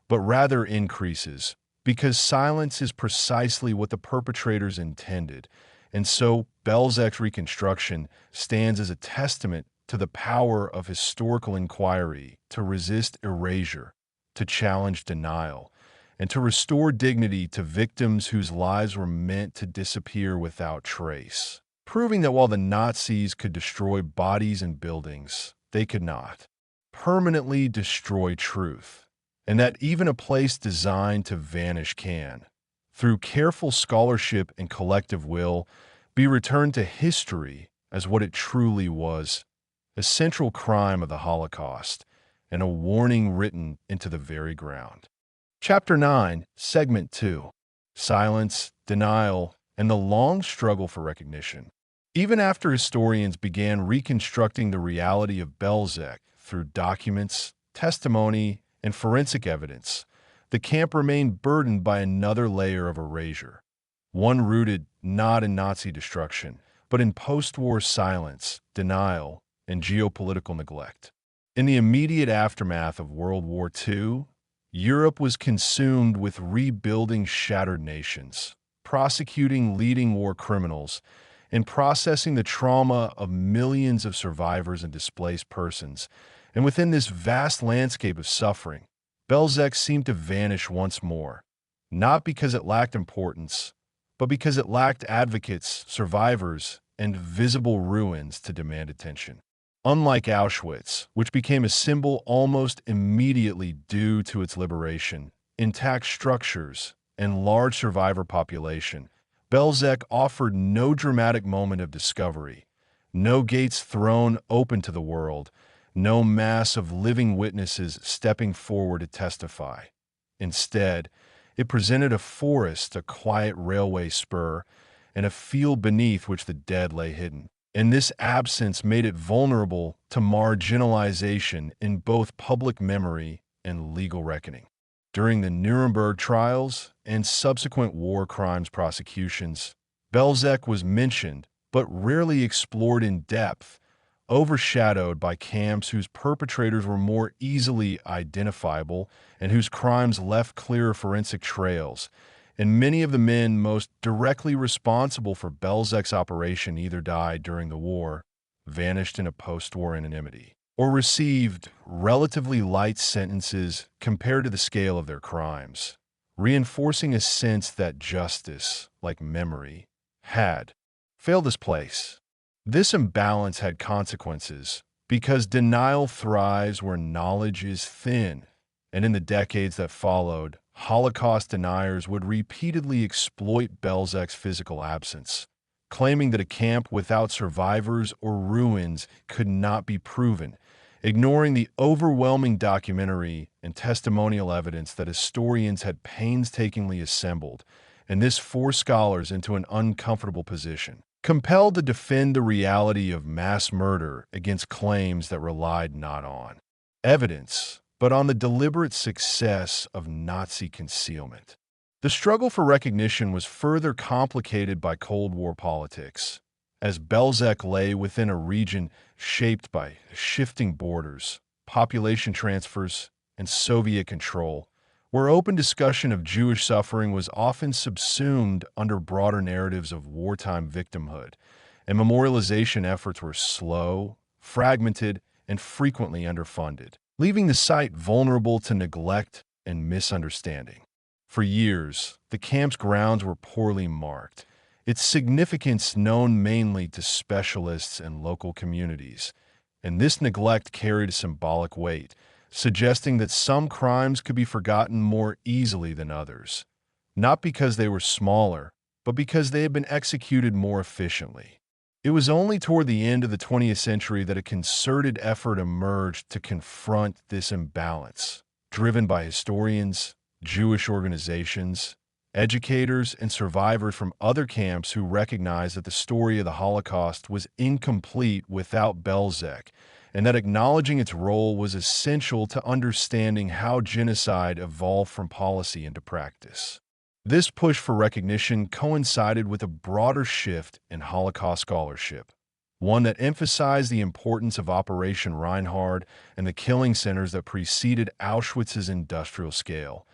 but rather increases, because silence is precisely what the perpetrators intended. And so Bełżec's reconstruction stands as a testament to the power of historical inquiry to resist erasure, to challenge denial, and to restore dignity to victims whose lives were meant to disappear without trace, proving that while the Nazis could destroy bodies and buildings, they could not permanently destroy truth, and that even a place designed to vanish can, through careful scholarship and collective will, be returned to history as what it truly was, a central crime of the Holocaust, and a warning written into the very ground. Chapter 9, Segment 2: Silence, Denial, and the Long Struggle for Recognition. Even after historians began reconstructing the reality of Bełżec through documents, testimony, and forensic evidence, the camp remained burdened by another layer of erasure, one rooted not in Nazi destruction, but in post-war silence, denial, and geopolitical neglect. In the immediate aftermath of World War II, Europe was consumed with rebuilding shattered nations, prosecuting leading war criminals, and processing the trauma of millions of survivors and displaced persons. And within this vast landscape of suffering, Bełżec seemed to vanish once more, not because it lacked importance, but because it lacked advocates, survivors, and visible ruins to demand attention. Unlike Auschwitz, which became a symbol almost immediately due to its liberation, intact structures, and large survivor population, Bełżec offered no dramatic moment of discovery, no gates thrown open to the world, no mass of living witnesses stepping forward to testify. Instead, it presented a forest, a quiet railway spur, and a field beneath which the dead lay hidden. And this absence made it vulnerable to marginalization in both public memory and legal reckoning. During the Nuremberg trials and subsequent war crimes prosecutions, Bełżec was mentioned but rarely explored in depth, overshadowed by camps whose perpetrators were more easily identifiable and whose crimes left clearer forensic trails. And many of the men most directly responsible for Bełżec's operation either died during the war, vanished in a post-war anonymity, or received relatively light sentences compared to the scale of their crimes, reinforcing a sense that justice, like memory, had failed this place. This imbalance had consequences because denial thrives where knowledge is thin, and in the decades that followed, Holocaust deniers would repeatedly exploit Bełżec's physical absence, claiming that a camp without survivors or ruins could not be proven, ignoring the overwhelming documentary and testimonial evidence that historians had painstakingly assembled, and this forced scholars into an uncomfortable position, compelled to defend the reality of mass murder against claims that relied not on evidence, but on the deliberate success of Nazi concealment. The struggle for recognition was further complicated by Cold War politics, as Bełżec lay within a region shaped by shifting borders, population transfers, and Soviet control, where open discussion of Jewish suffering was often subsumed under broader narratives of wartime victimhood, and memorialization efforts were slow, fragmented, and frequently underfunded, leaving the site vulnerable to neglect and misunderstanding. For years, the camp's grounds were poorly marked, its significance known mainly to specialists and local communities, and this neglect carried a symbolic weight, suggesting that some crimes could be forgotten more easily than others, not because they were smaller, but because they had been executed more efficiently. It was only toward the end of the 20th century that a concerted effort emerged to confront this imbalance, driven by historians, Jewish organizations, educators, and survivors from other camps who recognized that the story of the Holocaust was incomplete without Bełżec, and that acknowledging its role was essential to understanding how genocide evolved from policy into practice. This push for recognition coincided with a broader shift in Holocaust scholarship, one that emphasized the importance of Operation Reinhard and the killing centers that preceded Auschwitz's industrial scale,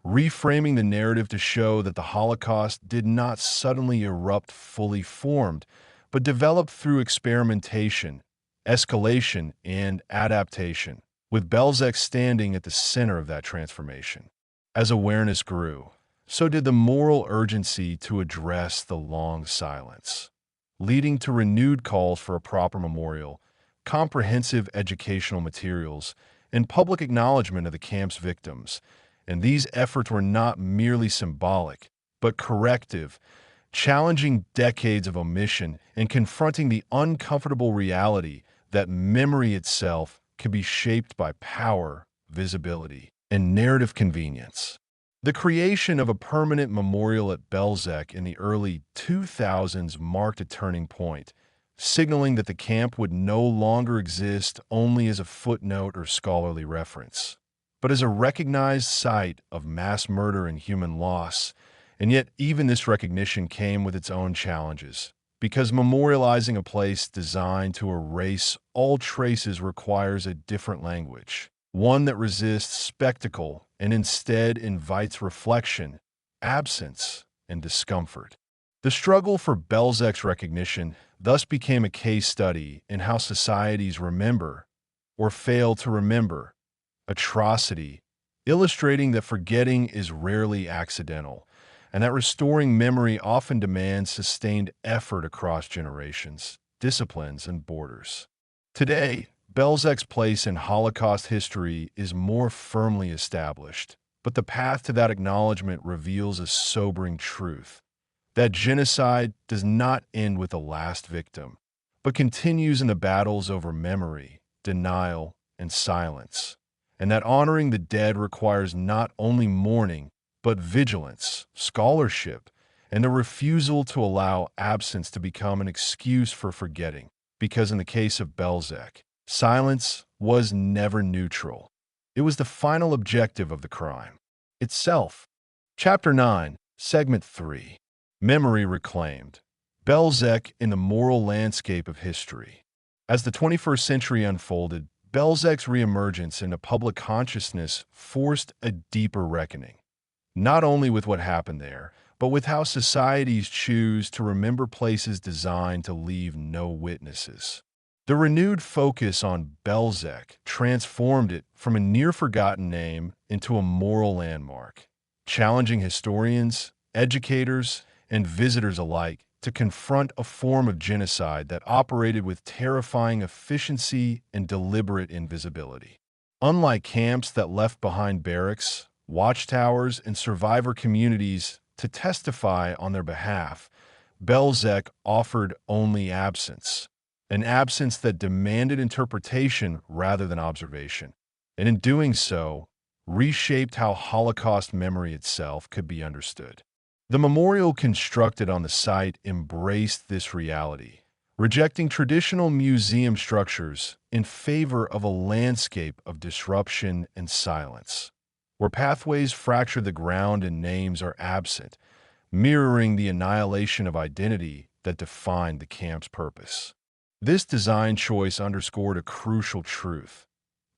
reframing the narrative to show that the Holocaust did not suddenly erupt fully formed, but developed through experimentation, escalation, and adaptation, with Bełżec standing at the center of that transformation. As awareness grew, so did the moral urgency to address the long silence, leading to renewed calls for a proper memorial, comprehensive educational materials, and public acknowledgement of the camp's victims. And these efforts were not merely symbolic, but corrective, challenging decades of omission and confronting the uncomfortable reality that memory itself can be shaped by power, visibility, and narrative convenience. The creation of a permanent memorial at Bełżec in the early 2000s marked a turning point, signaling that the camp would no longer exist only as a footnote or scholarly reference, but as a recognized site of mass murder and human loss. And yet, even this recognition came with its own challenges, because memorializing a place designed to erase all traces requires a different language, one that resists spectacle and instead invites reflection, absence, and discomfort. The struggle for Bełżec's recognition thus became a case study in how societies remember, or fail to remember, atrocity, illustrating that forgetting is rarely accidental, and that restoring memory often demands sustained effort across generations, disciplines, and borders. Today, Bełżec's place in Holocaust history is more firmly established, but the path to that acknowledgement reveals a sobering truth: that genocide does not end with the last victim, but continues in the battles over memory, denial, and silence, and that honoring the dead requires not only mourning, but vigilance, scholarship, and the refusal to allow absence to become an excuse for forgetting, because in the case of Bełżec, silence was never neutral. It was the final objective of the crime itself. Chapter 9, Segment 3. Memory Reclaimed. Bełżec in the Moral Landscape of History. As the 21st century unfolded, Bełżec's reemergence into public consciousness forced a deeper reckoning, not only with what happened there, but with how societies choose to remember places designed to leave no witnesses. The renewed focus on Bełżec transformed it from a near-forgotten name into a moral landmark, challenging historians, educators, and visitors alike to confront a form of genocide that operated with terrifying efficiency and deliberate invisibility. Unlike camps that left behind barracks, watchtowers, and survivor communities to testify on their behalf, Bełżec offered only absence, an absence that demanded interpretation rather than observation, and in doing so, reshaped how Holocaust memory itself could be understood. The memorial constructed on the site embraced this reality, rejecting traditional museum structures in favor of a landscape of disruption and silence, where pathways fracture the ground and names are absent, mirroring the annihilation of identity that defined the camp's purpose. This design choice underscored a crucial truth: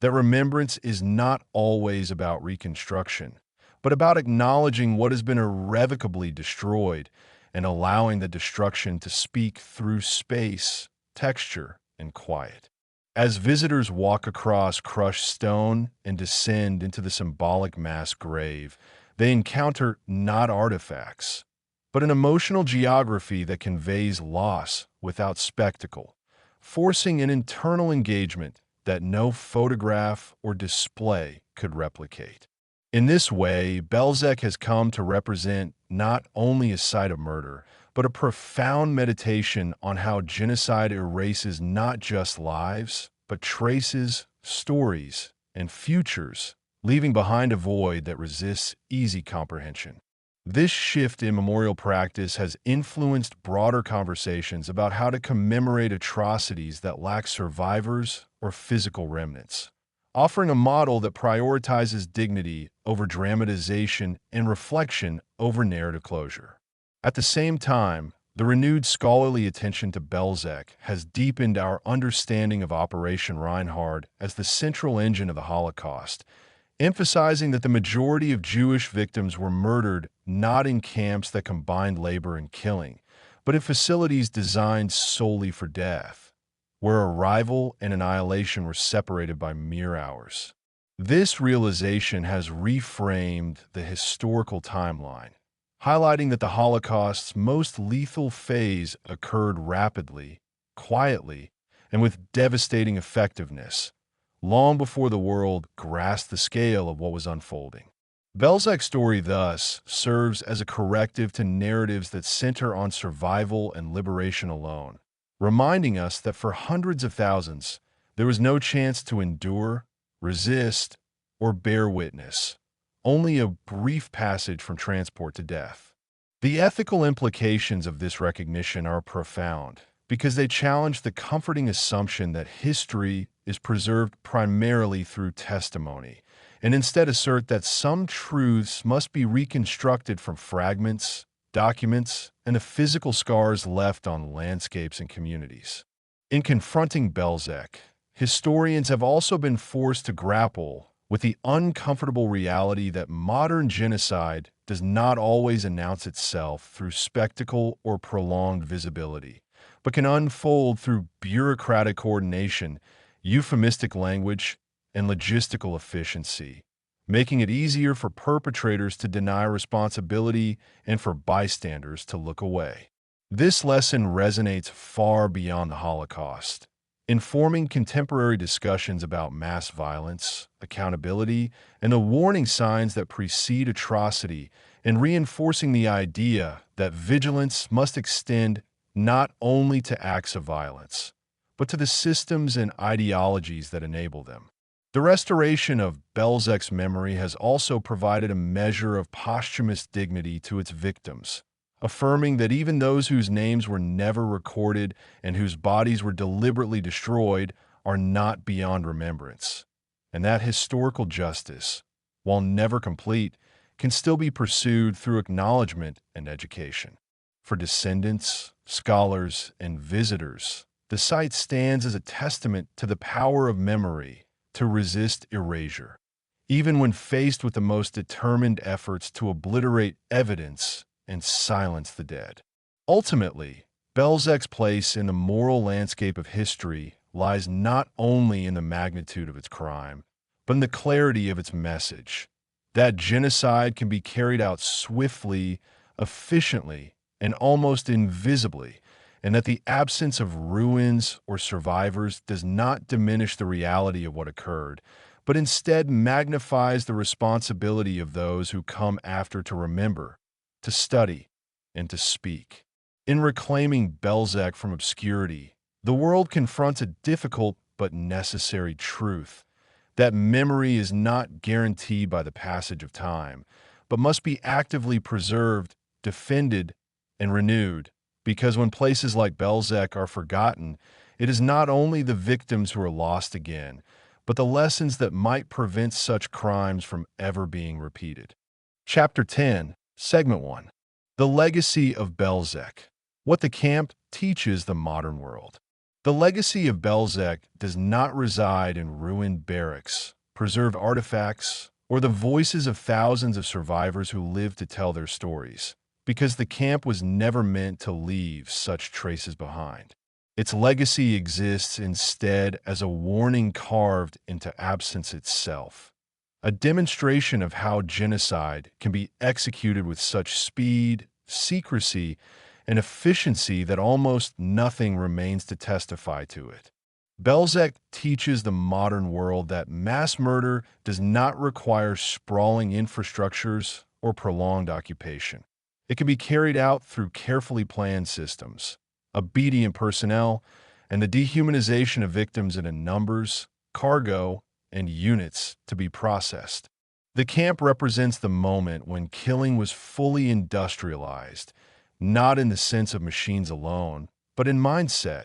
that remembrance is not always about reconstruction, but about acknowledging what has been irrevocably destroyed and allowing the destruction to speak through space, texture, and quiet. As visitors walk across crushed stone and descend into the symbolic mass grave, they encounter not artifacts, but an emotional geography that conveys loss without spectacle, forcing an internal engagement that no photograph or display could replicate. In this way, Bełżec has come to represent not only a site of murder, but a profound meditation on how genocide erases not just lives, but traces, stories, and futures, leaving behind a void that resists easy comprehension. This shift in memorial practice has influenced broader conversations about how to commemorate atrocities that lack survivors or physical remnants, offering a model that prioritizes dignity over dramatization and reflection over narrative closure. At the same time, the renewed scholarly attention to Bełżec has deepened our understanding of Operation Reinhard as the central engine of the Holocaust, emphasizing that the majority of Jewish victims were murdered not in camps that combined labor and killing, but in facilities designed solely for death, where arrival and annihilation were separated by mere hours. This realization has reframed the historical timeline, highlighting that the Holocaust's most lethal phase occurred rapidly, quietly, and with devastating effectiveness, long before the world grasped the scale of what was unfolding. Bełżec's story, thus, serves as a corrective to narratives that center on survival and liberation alone, reminding us that for hundreds of thousands, there was no chance to endure, resist, or bear witness, only a brief passage from transport to death. The ethical implications of this recognition are profound, because they challenge the comforting assumption that history is preserved primarily through testimony, and instead assert that some truths must be reconstructed from fragments, documents, and the physical scars left on landscapes and communities. In confronting Bełżec, historians have also been forced to grapple with the uncomfortable reality that modern genocide does not always announce itself through spectacle or prolonged visibility, but can unfold through bureaucratic coordination, euphemistic language, and logistical efficiency, making it easier for perpetrators to deny responsibility and for bystanders to look away. This lesson resonates far beyond the Holocaust, informing contemporary discussions about mass violence, accountability, and the warning signs that precede atrocity, and reinforcing the idea that vigilance must extend not only to acts of violence, but to the systems and ideologies that enable them. The restoration of Bełżec's memory has also provided a measure of posthumous dignity to its victims, affirming that even those whose names were never recorded and whose bodies were deliberately destroyed are not beyond remembrance, and that historical justice, while never complete, can still be pursued through acknowledgement and education. For descendants, scholars, and visitors, the site stands as a testament to the power of memory to resist erasure, even when faced with the most determined efforts to obliterate evidence and silence the dead. Ultimately, Bełżec's place in the moral landscape of history lies not only in the magnitude of its crime, but in the clarity of its message, that genocide can be carried out swiftly, efficiently, and almost invisibly, and that the absence of ruins or survivors does not diminish the reality of what occurred, but instead magnifies the responsibility of those who come after to remember, to study, and to speak. In reclaiming Bełżec from obscurity, the world confronts a difficult but necessary truth, that memory is not guaranteed by the passage of time, but must be actively preserved, defended, and renewed, because when places like Bełżec are forgotten, it is not only the victims who are lost again, but the lessons that might prevent such crimes from ever being repeated. Chapter 10, Segment 1. The Legacy of Bełżec. What the camp teaches the modern world. The legacy of Bełżec does not reside in ruined barracks, preserved artifacts, or the voices of thousands of survivors who live to tell their stories, because the camp was never meant to leave such traces behind. Its legacy exists instead as a warning carved into absence itself, a demonstration of how genocide can be executed with such speed, secrecy, and efficiency that almost nothing remains to testify to it. Bełżec teaches the modern world that mass murder does not require sprawling infrastructures or prolonged occupation. It can be carried out through carefully planned systems, obedient personnel, and the dehumanization of victims in numbers, cargo, and units to be processed. The camp represents the moment when killing was fully industrialized, not in the sense of machines alone, but in mindset,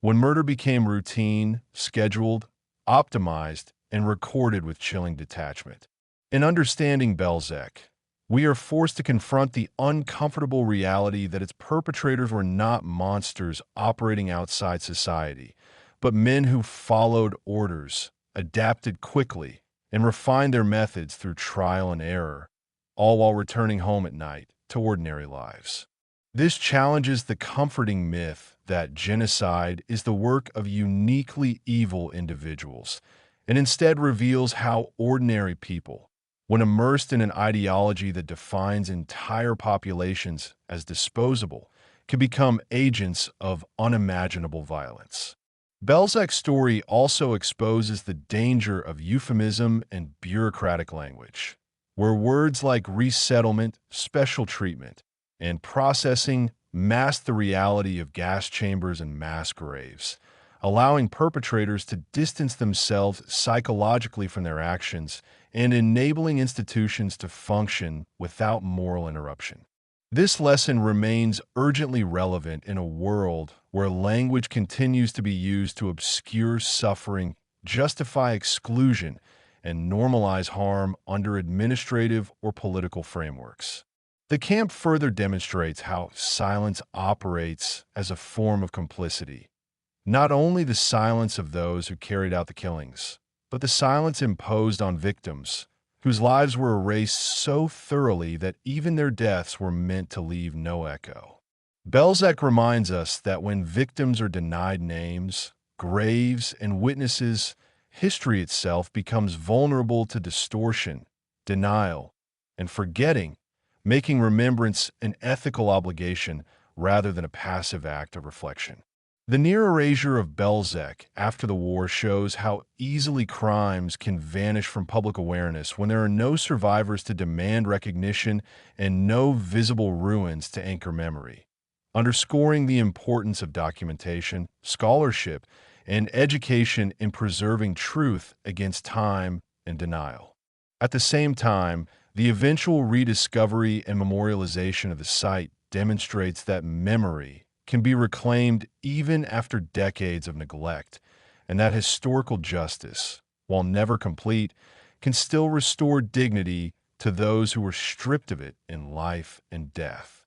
when murder became routine, scheduled, optimized, and recorded with chilling detachment. In understanding Bełżec, we are forced to confront the uncomfortable reality that its perpetrators were not monsters operating outside society, but men who followed orders, adapted quickly, and refined their methods through trial and error, all while returning home at night to ordinary lives. This challenges the comforting myth that genocide is the work of uniquely evil individuals, and instead reveals how ordinary people, when immersed in an ideology that defines entire populations as disposable, can become agents of unimaginable violence. Bełżec's story also exposes the danger of euphemism and bureaucratic language, where words like resettlement, special treatment, and processing mask the reality of gas chambers and mass graves, allowing perpetrators to distance themselves psychologically from their actions and enabling institutions to function without moral interruption. This lesson remains urgently relevant in a world where language continues to be used to obscure suffering, justify exclusion, and normalize harm under administrative or political frameworks. The camp further demonstrates how silence operates as a form of complicity, not only the silence of those who carried out the killings, but the silence imposed on victims, whose lives were erased so thoroughly that even their deaths were meant to leave no echo. Bełżec reminds us that when victims are denied names, graves, and witnesses, history itself becomes vulnerable to distortion, denial, and forgetting, making remembrance an ethical obligation rather than a passive act of reflection. The near erasure of Bełżec after the war shows how easily crimes can vanish from public awareness when there are no survivors to demand recognition and no visible ruins to anchor memory, underscoring the importance of documentation, scholarship, and education in preserving truth against time and denial. At the same time, the eventual rediscovery and memorialization of the site demonstrates that memory can be reclaimed even after decades of neglect, and that historical justice, while never complete, can still restore dignity to those who were stripped of it in life and death.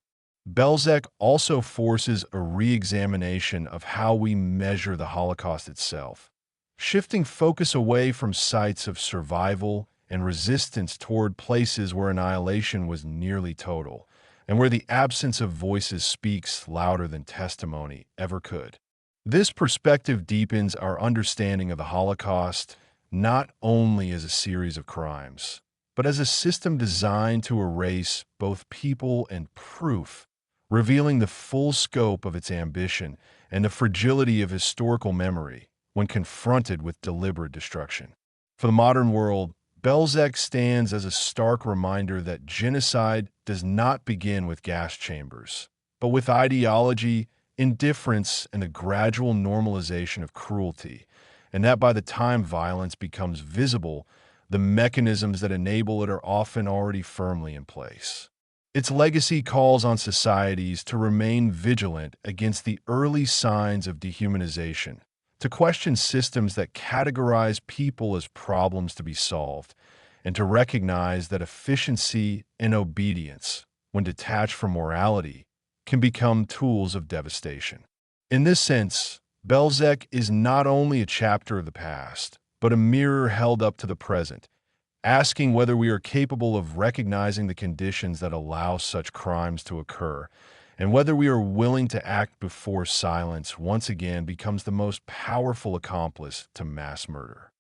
Bełżec also forces a re-examination of how we measure the Holocaust itself, shifting focus away from sites of survival and resistance toward places where annihilation was nearly total, and where the absence of voices speaks louder than testimony ever could. This perspective deepens our understanding of the Holocaust not only as a series of crimes, but as a system designed to erase both people and proof, revealing the full scope of its ambition and the fragility of historical memory when confronted with deliberate destruction. For the modern world, Bełżec stands as a stark reminder that genocide does not begin with gas chambers, but with ideology, indifference, and the gradual normalization of cruelty, and that by the time violence becomes visible, the mechanisms that enable it are often already firmly in place. Its legacy calls on societies to remain vigilant against the early signs of dehumanization, to question systems that categorize people as problems to be solved, and to recognize that efficiency and obedience, when detached from morality, can become tools of devastation. In this sense, Bełżec is not only a chapter of the past, but a mirror held up to the present, asking whether we are capable of recognizing the conditions that allow such crimes to occur, and whether we are willing to act before silence once again becomes the most powerful accomplice to mass murder.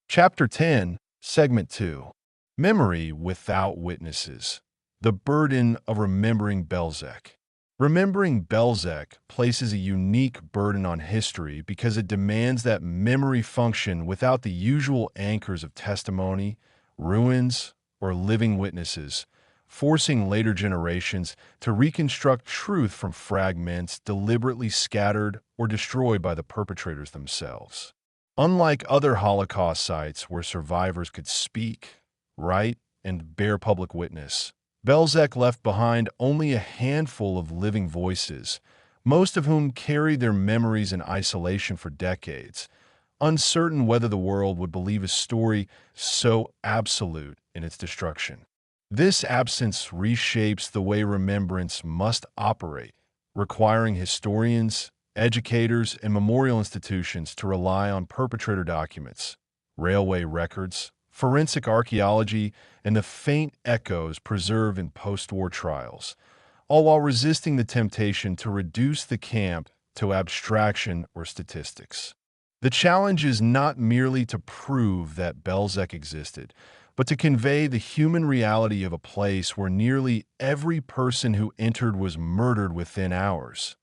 Chapter 10, Segment 2. Memory without witnesses. The burden of remembering Bełżec. Remembering Bełżec places a unique burden on history because it demands that memory function without the usual anchors of testimony, ruins, or living witnesses, forcing later generations to reconstruct truth from fragments deliberately scattered or destroyed by the perpetrators themselves. Unlike other Holocaust sites where survivors could speak, write, and bear public witness. Bełżec left behind only a handful of living voices, most of whom carried their memories in isolation for decades, uncertain whether the world would believe a story so absolute in its destruction. This absence reshapes the way remembrance must operate, requiring historians, educators, and memorial institutions to rely on perpetrator documents, railway records, forensic archaeology, and the faint echoes preserved in post-war trials, all while resisting the temptation to reduce the camp to abstraction or statistics. The challenge is not merely to prove that Bełżec existed, but to convey the human reality of a place where nearly every person who entered was murdered within hours,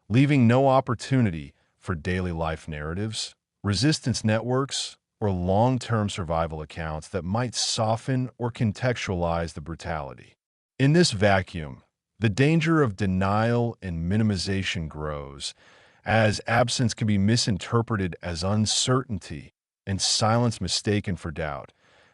leaving no opportunity for daily life narratives, resistance networks, or long-term survival accounts that might soften or contextualize the brutality. In this vacuum, the danger of denial and minimization grows, as absence can be misinterpreted as uncertainty and silence mistaken for doubt,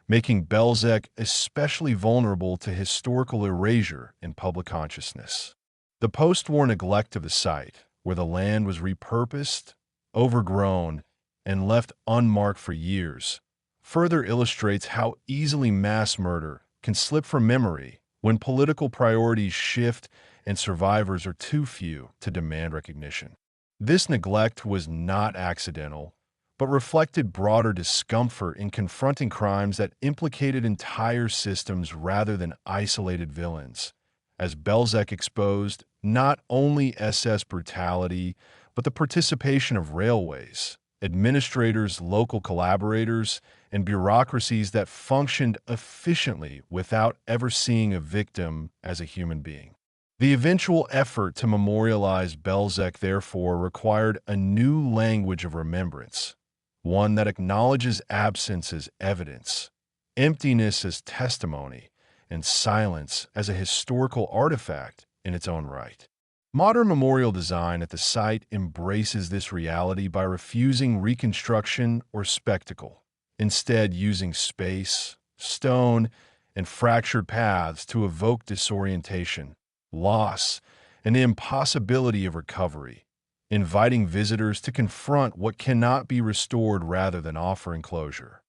making Bełżec especially vulnerable to historical erasure in public consciousness. The post-war neglect of the site, where the land was repurposed, overgrown, and left unmarked for years, further illustrates how easily mass murder can slip from memory when political priorities shift and survivors are too few to demand recognition. This neglect was not accidental, but reflected broader discomfort in confronting crimes that implicated entire systems rather than isolated villains, as Bełżec exposed not only SS brutality, but the participation of railways, administrators, local collaborators, and bureaucracies that functioned efficiently without ever seeing a victim as a human being. The eventual effort to memorialize Bełżec, therefore, required a new language of remembrance, one that acknowledges absence as evidence, emptiness as testimony, and silence as a historical artifact in its own right. Modern memorial design at the site embraces this reality by refusing reconstruction or spectacle, instead using space, stone, and fractured paths to evoke disorientation, loss, and the impossibility of recovery, inviting visitors to confront what cannot be restored rather than offering closure.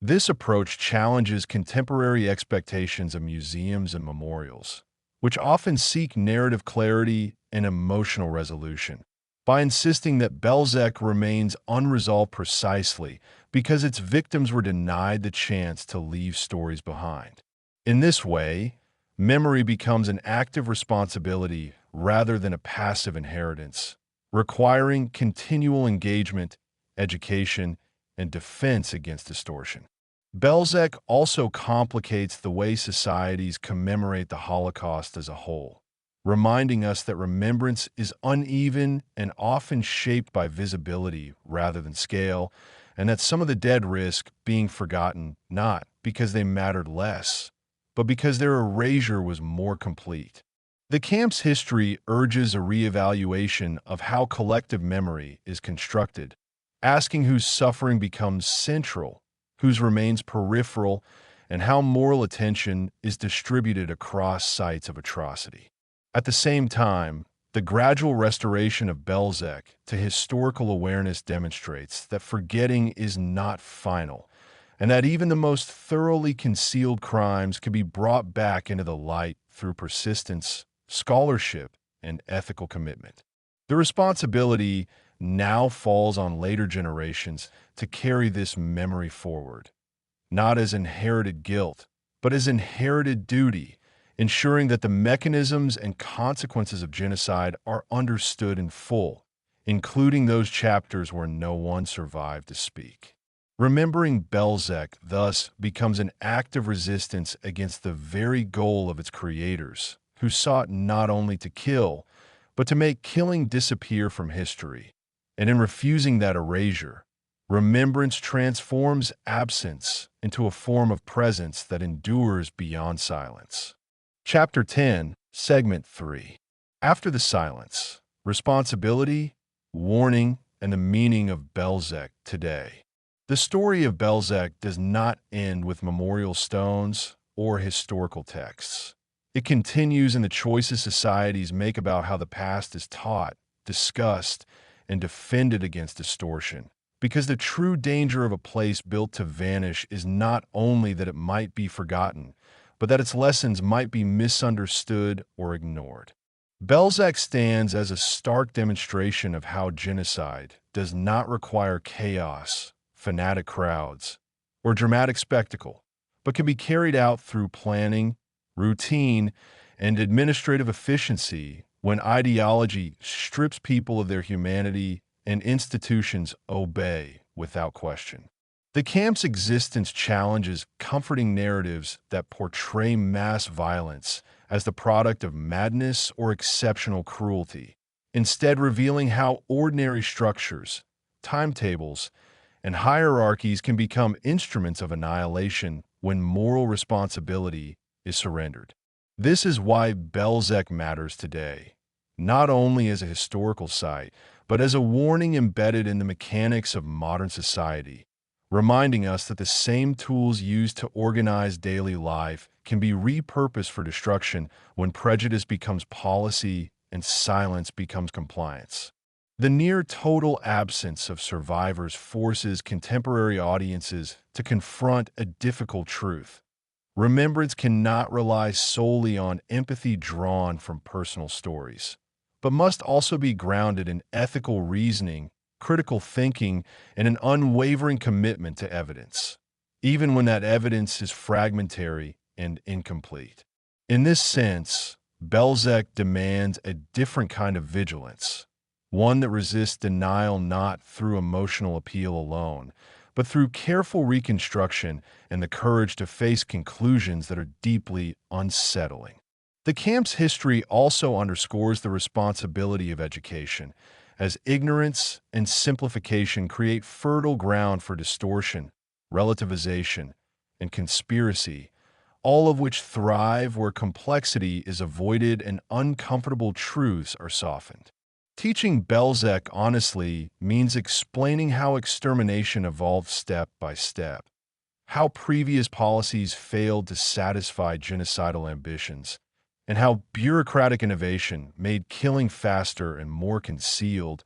This approach challenges contemporary expectations of museums and memorials, which often seek narrative clarity and emotional resolution, by insisting that Bełżec remains unresolved precisely because its victims were denied the chance to leave stories behind. In this way, memory becomes an active responsibility rather than a passive inheritance, requiring continual engagement, education, and defense against distortion. Bełżec also complicates the way societies commemorate the Holocaust as a whole, reminding us that remembrance is uneven and often shaped by visibility rather than scale, and that some of the dead risk being forgotten not because they mattered less, but because their erasure was more complete. The camp's history urges a reevaluation of how collective memory is constructed, asking whose suffering becomes central, whose remains peripheral, and how moral attention is distributed across sites of atrocity. At the same time, the gradual restoration of Bełżec to historical awareness demonstrates that forgetting is not final, and that even the most thoroughly concealed crimes can be brought back into the light through persistence, scholarship, and ethical commitment. The responsibility now falls on later generations to carry this memory forward, not as inherited guilt, but as inherited duty, ensuring that the mechanisms and consequences of genocide are understood in full, including those chapters where no one survived to speak. Remembering Bełżec thus becomes an act of resistance against the very goal of its creators, who sought not only to kill, but to make killing disappear from history. And in refusing that erasure, remembrance transforms absence into a form of presence that endures beyond silence. Chapter 10, Segment 3. After the silence, responsibility, warning, and the meaning of Bełżec today. The story of Bełżec does not end with memorial stones or historical texts. It continues in the choices societies make about how the past is taught, discussed, and defended against distortion. Because the true danger of a place built to vanish is not only that it might be forgotten, but that its lessons might be misunderstood or ignored. Bełżec stands as a stark demonstration of how genocide does not require chaos, fanatic crowds, or dramatic spectacle, but can be carried out through planning, routine, and administrative efficiency when ideology strips people of their humanity and institutions obey without question. The camp's existence challenges comforting narratives that portray mass violence as the product of madness or exceptional cruelty, instead revealing how ordinary structures, timetables, and hierarchies can become instruments of annihilation when moral responsibility is surrendered. This is why Bełżec matters today, not only as a historical site, but as a warning embedded in the mechanics of modern society, reminding us that the same tools used to organize daily life can be repurposed for destruction when prejudice becomes policy and silence becomes compliance. The near total absence of survivors forces contemporary audiences to confront a difficult truth. Remembrance cannot rely solely on empathy drawn from personal stories, but must also be grounded in ethical reasoning, critical thinking, and an unwavering commitment to evidence, even when that evidence is fragmentary and incomplete. In this sense, Bełżec demands a different kind of vigilance, one that resists denial not through emotional appeal alone, but through careful reconstruction and the courage to face conclusions that are deeply unsettling. The camp's history also underscores the responsibility of education, as ignorance and simplification create fertile ground for distortion, relativization, and conspiracy, all of which thrive where complexity is avoided and uncomfortable truths are softened. Teaching Bełżec honestly means explaining how extermination evolved step by step, how previous policies failed to satisfy genocidal ambitions, and how bureaucratic innovation made killing faster and more concealed,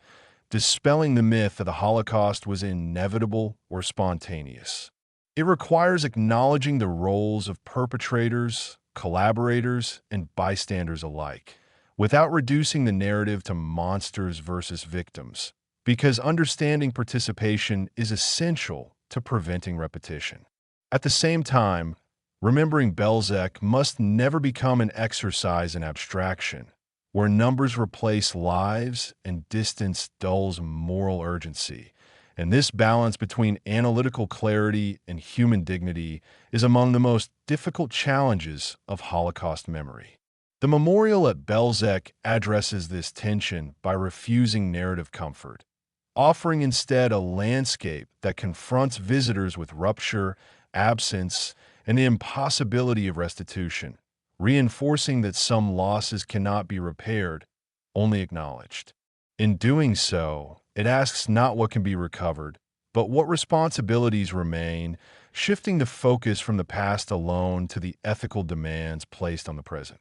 dispelling the myth that the Holocaust was inevitable or spontaneous. It requires acknowledging the roles of perpetrators, collaborators, and bystanders alike, without reducing the narrative to monsters versus victims, because understanding participation is essential to preventing repetition. At the same time, remembering Bełżec must never become an exercise in abstraction, where numbers replace lives and distance dulls moral urgency. And this balance between analytical clarity and human dignity is among the most difficult challenges of Holocaust memory. The memorial at Bełżec addresses this tension by refusing narrative comfort, offering instead a landscape that confronts visitors with rupture, absence, and the impossibility of restitution, reinforcing that some losses cannot be repaired, only acknowledged. In doing so, it asks not what can be recovered, but what responsibilities remain, shifting the focus from the past alone to the ethical demands placed on the present.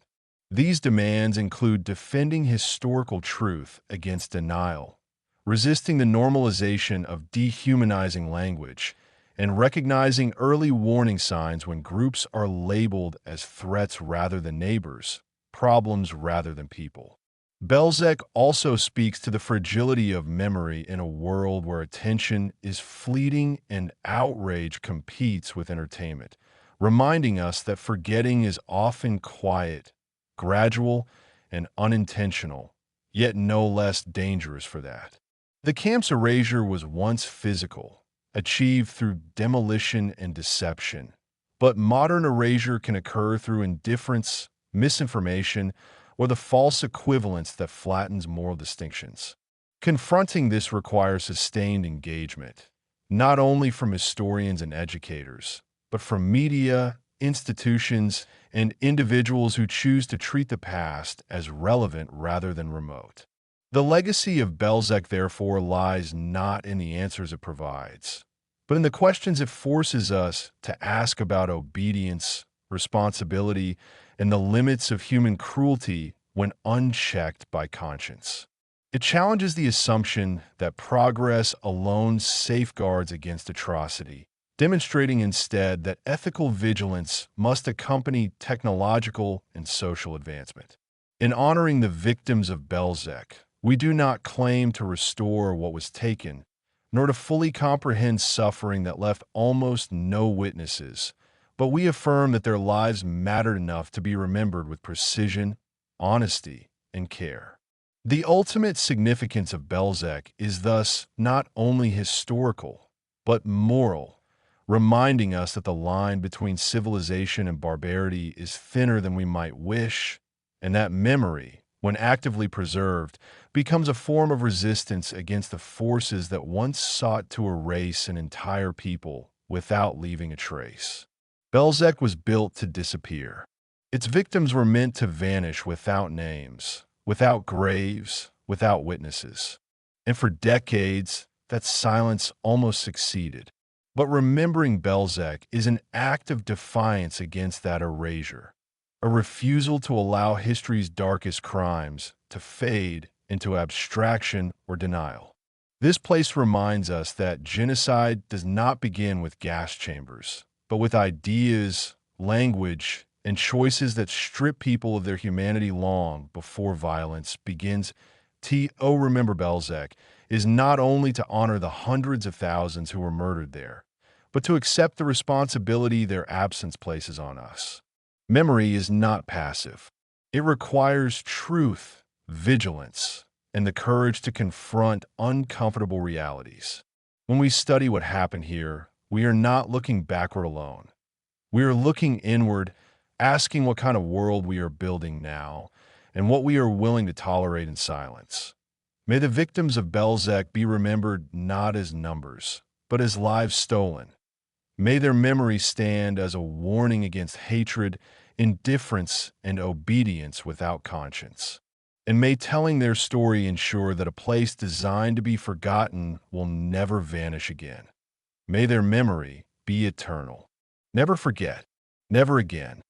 These demands include defending historical truth against denial, resisting the normalization of dehumanizing language, and recognizing early warning signs when groups are labeled as threats rather than neighbors, problems rather than people. Bełżec also speaks to the fragility of memory in a world where attention is fleeting and outrage competes with entertainment, reminding us that forgetting is often quiet, gradual, and unintentional, yet no less dangerous for that. The camp's erasure was once physical, achieved through demolition and deception, but modern erasure can occur through indifference, misinformation, or the false equivalence that flattens moral distinctions. Confronting this requires sustained engagement, not only from historians and educators, but from media, institutions, and individuals who choose to treat the past as relevant rather than remote. The legacy of Bełżec, therefore, lies not in the answers it provides, but in the questions it forces us to ask about obedience, responsibility, and the limits of human cruelty when unchecked by conscience. It challenges the assumption that progress alone safeguards against atrocity, demonstrating instead that ethical vigilance must accompany technological and social advancement. In honoring the victims of Bełżec, we do not claim to restore what was taken, nor to fully comprehend suffering that left almost no witnesses, but we affirm that their lives mattered enough to be remembered with precision, honesty, and care. The ultimate significance of Bełżec is thus not only historical, but moral, reminding us that the line between civilization and barbarity is thinner than we might wish, and that memory, when actively preserved, becomes a form of resistance against the forces that once sought to erase an entire people without leaving a trace. Bełżec was built to disappear. Its victims were meant to vanish without names, without graves, without witnesses. And for decades, that silence almost succeeded. But remembering Bełżec is an act of defiance against that erasure, a refusal to allow history's darkest crimes to fade into abstraction or denial. This place reminds us that genocide does not begin with gas chambers, but with ideas, language, and choices that strip people of their humanity long before violence begins. Remember Bełżec is not only to honor the hundreds of thousands who were murdered there, but to accept the responsibility their absence places on us. Memory is not passive. It requires truth, vigilance, and the courage to confront uncomfortable realities. When we study what happened here, we are not looking backward alone. We are looking inward, asking what kind of world we are building now, and what we are willing to tolerate in silence. May the victims of Bełżec be remembered not as numbers, but as lives stolen. May their memory stand as a warning against hatred, indifference, and obedience without conscience. And may telling their story ensure that a place designed to be forgotten will never vanish again. May their memory be eternal. Never forget, never again.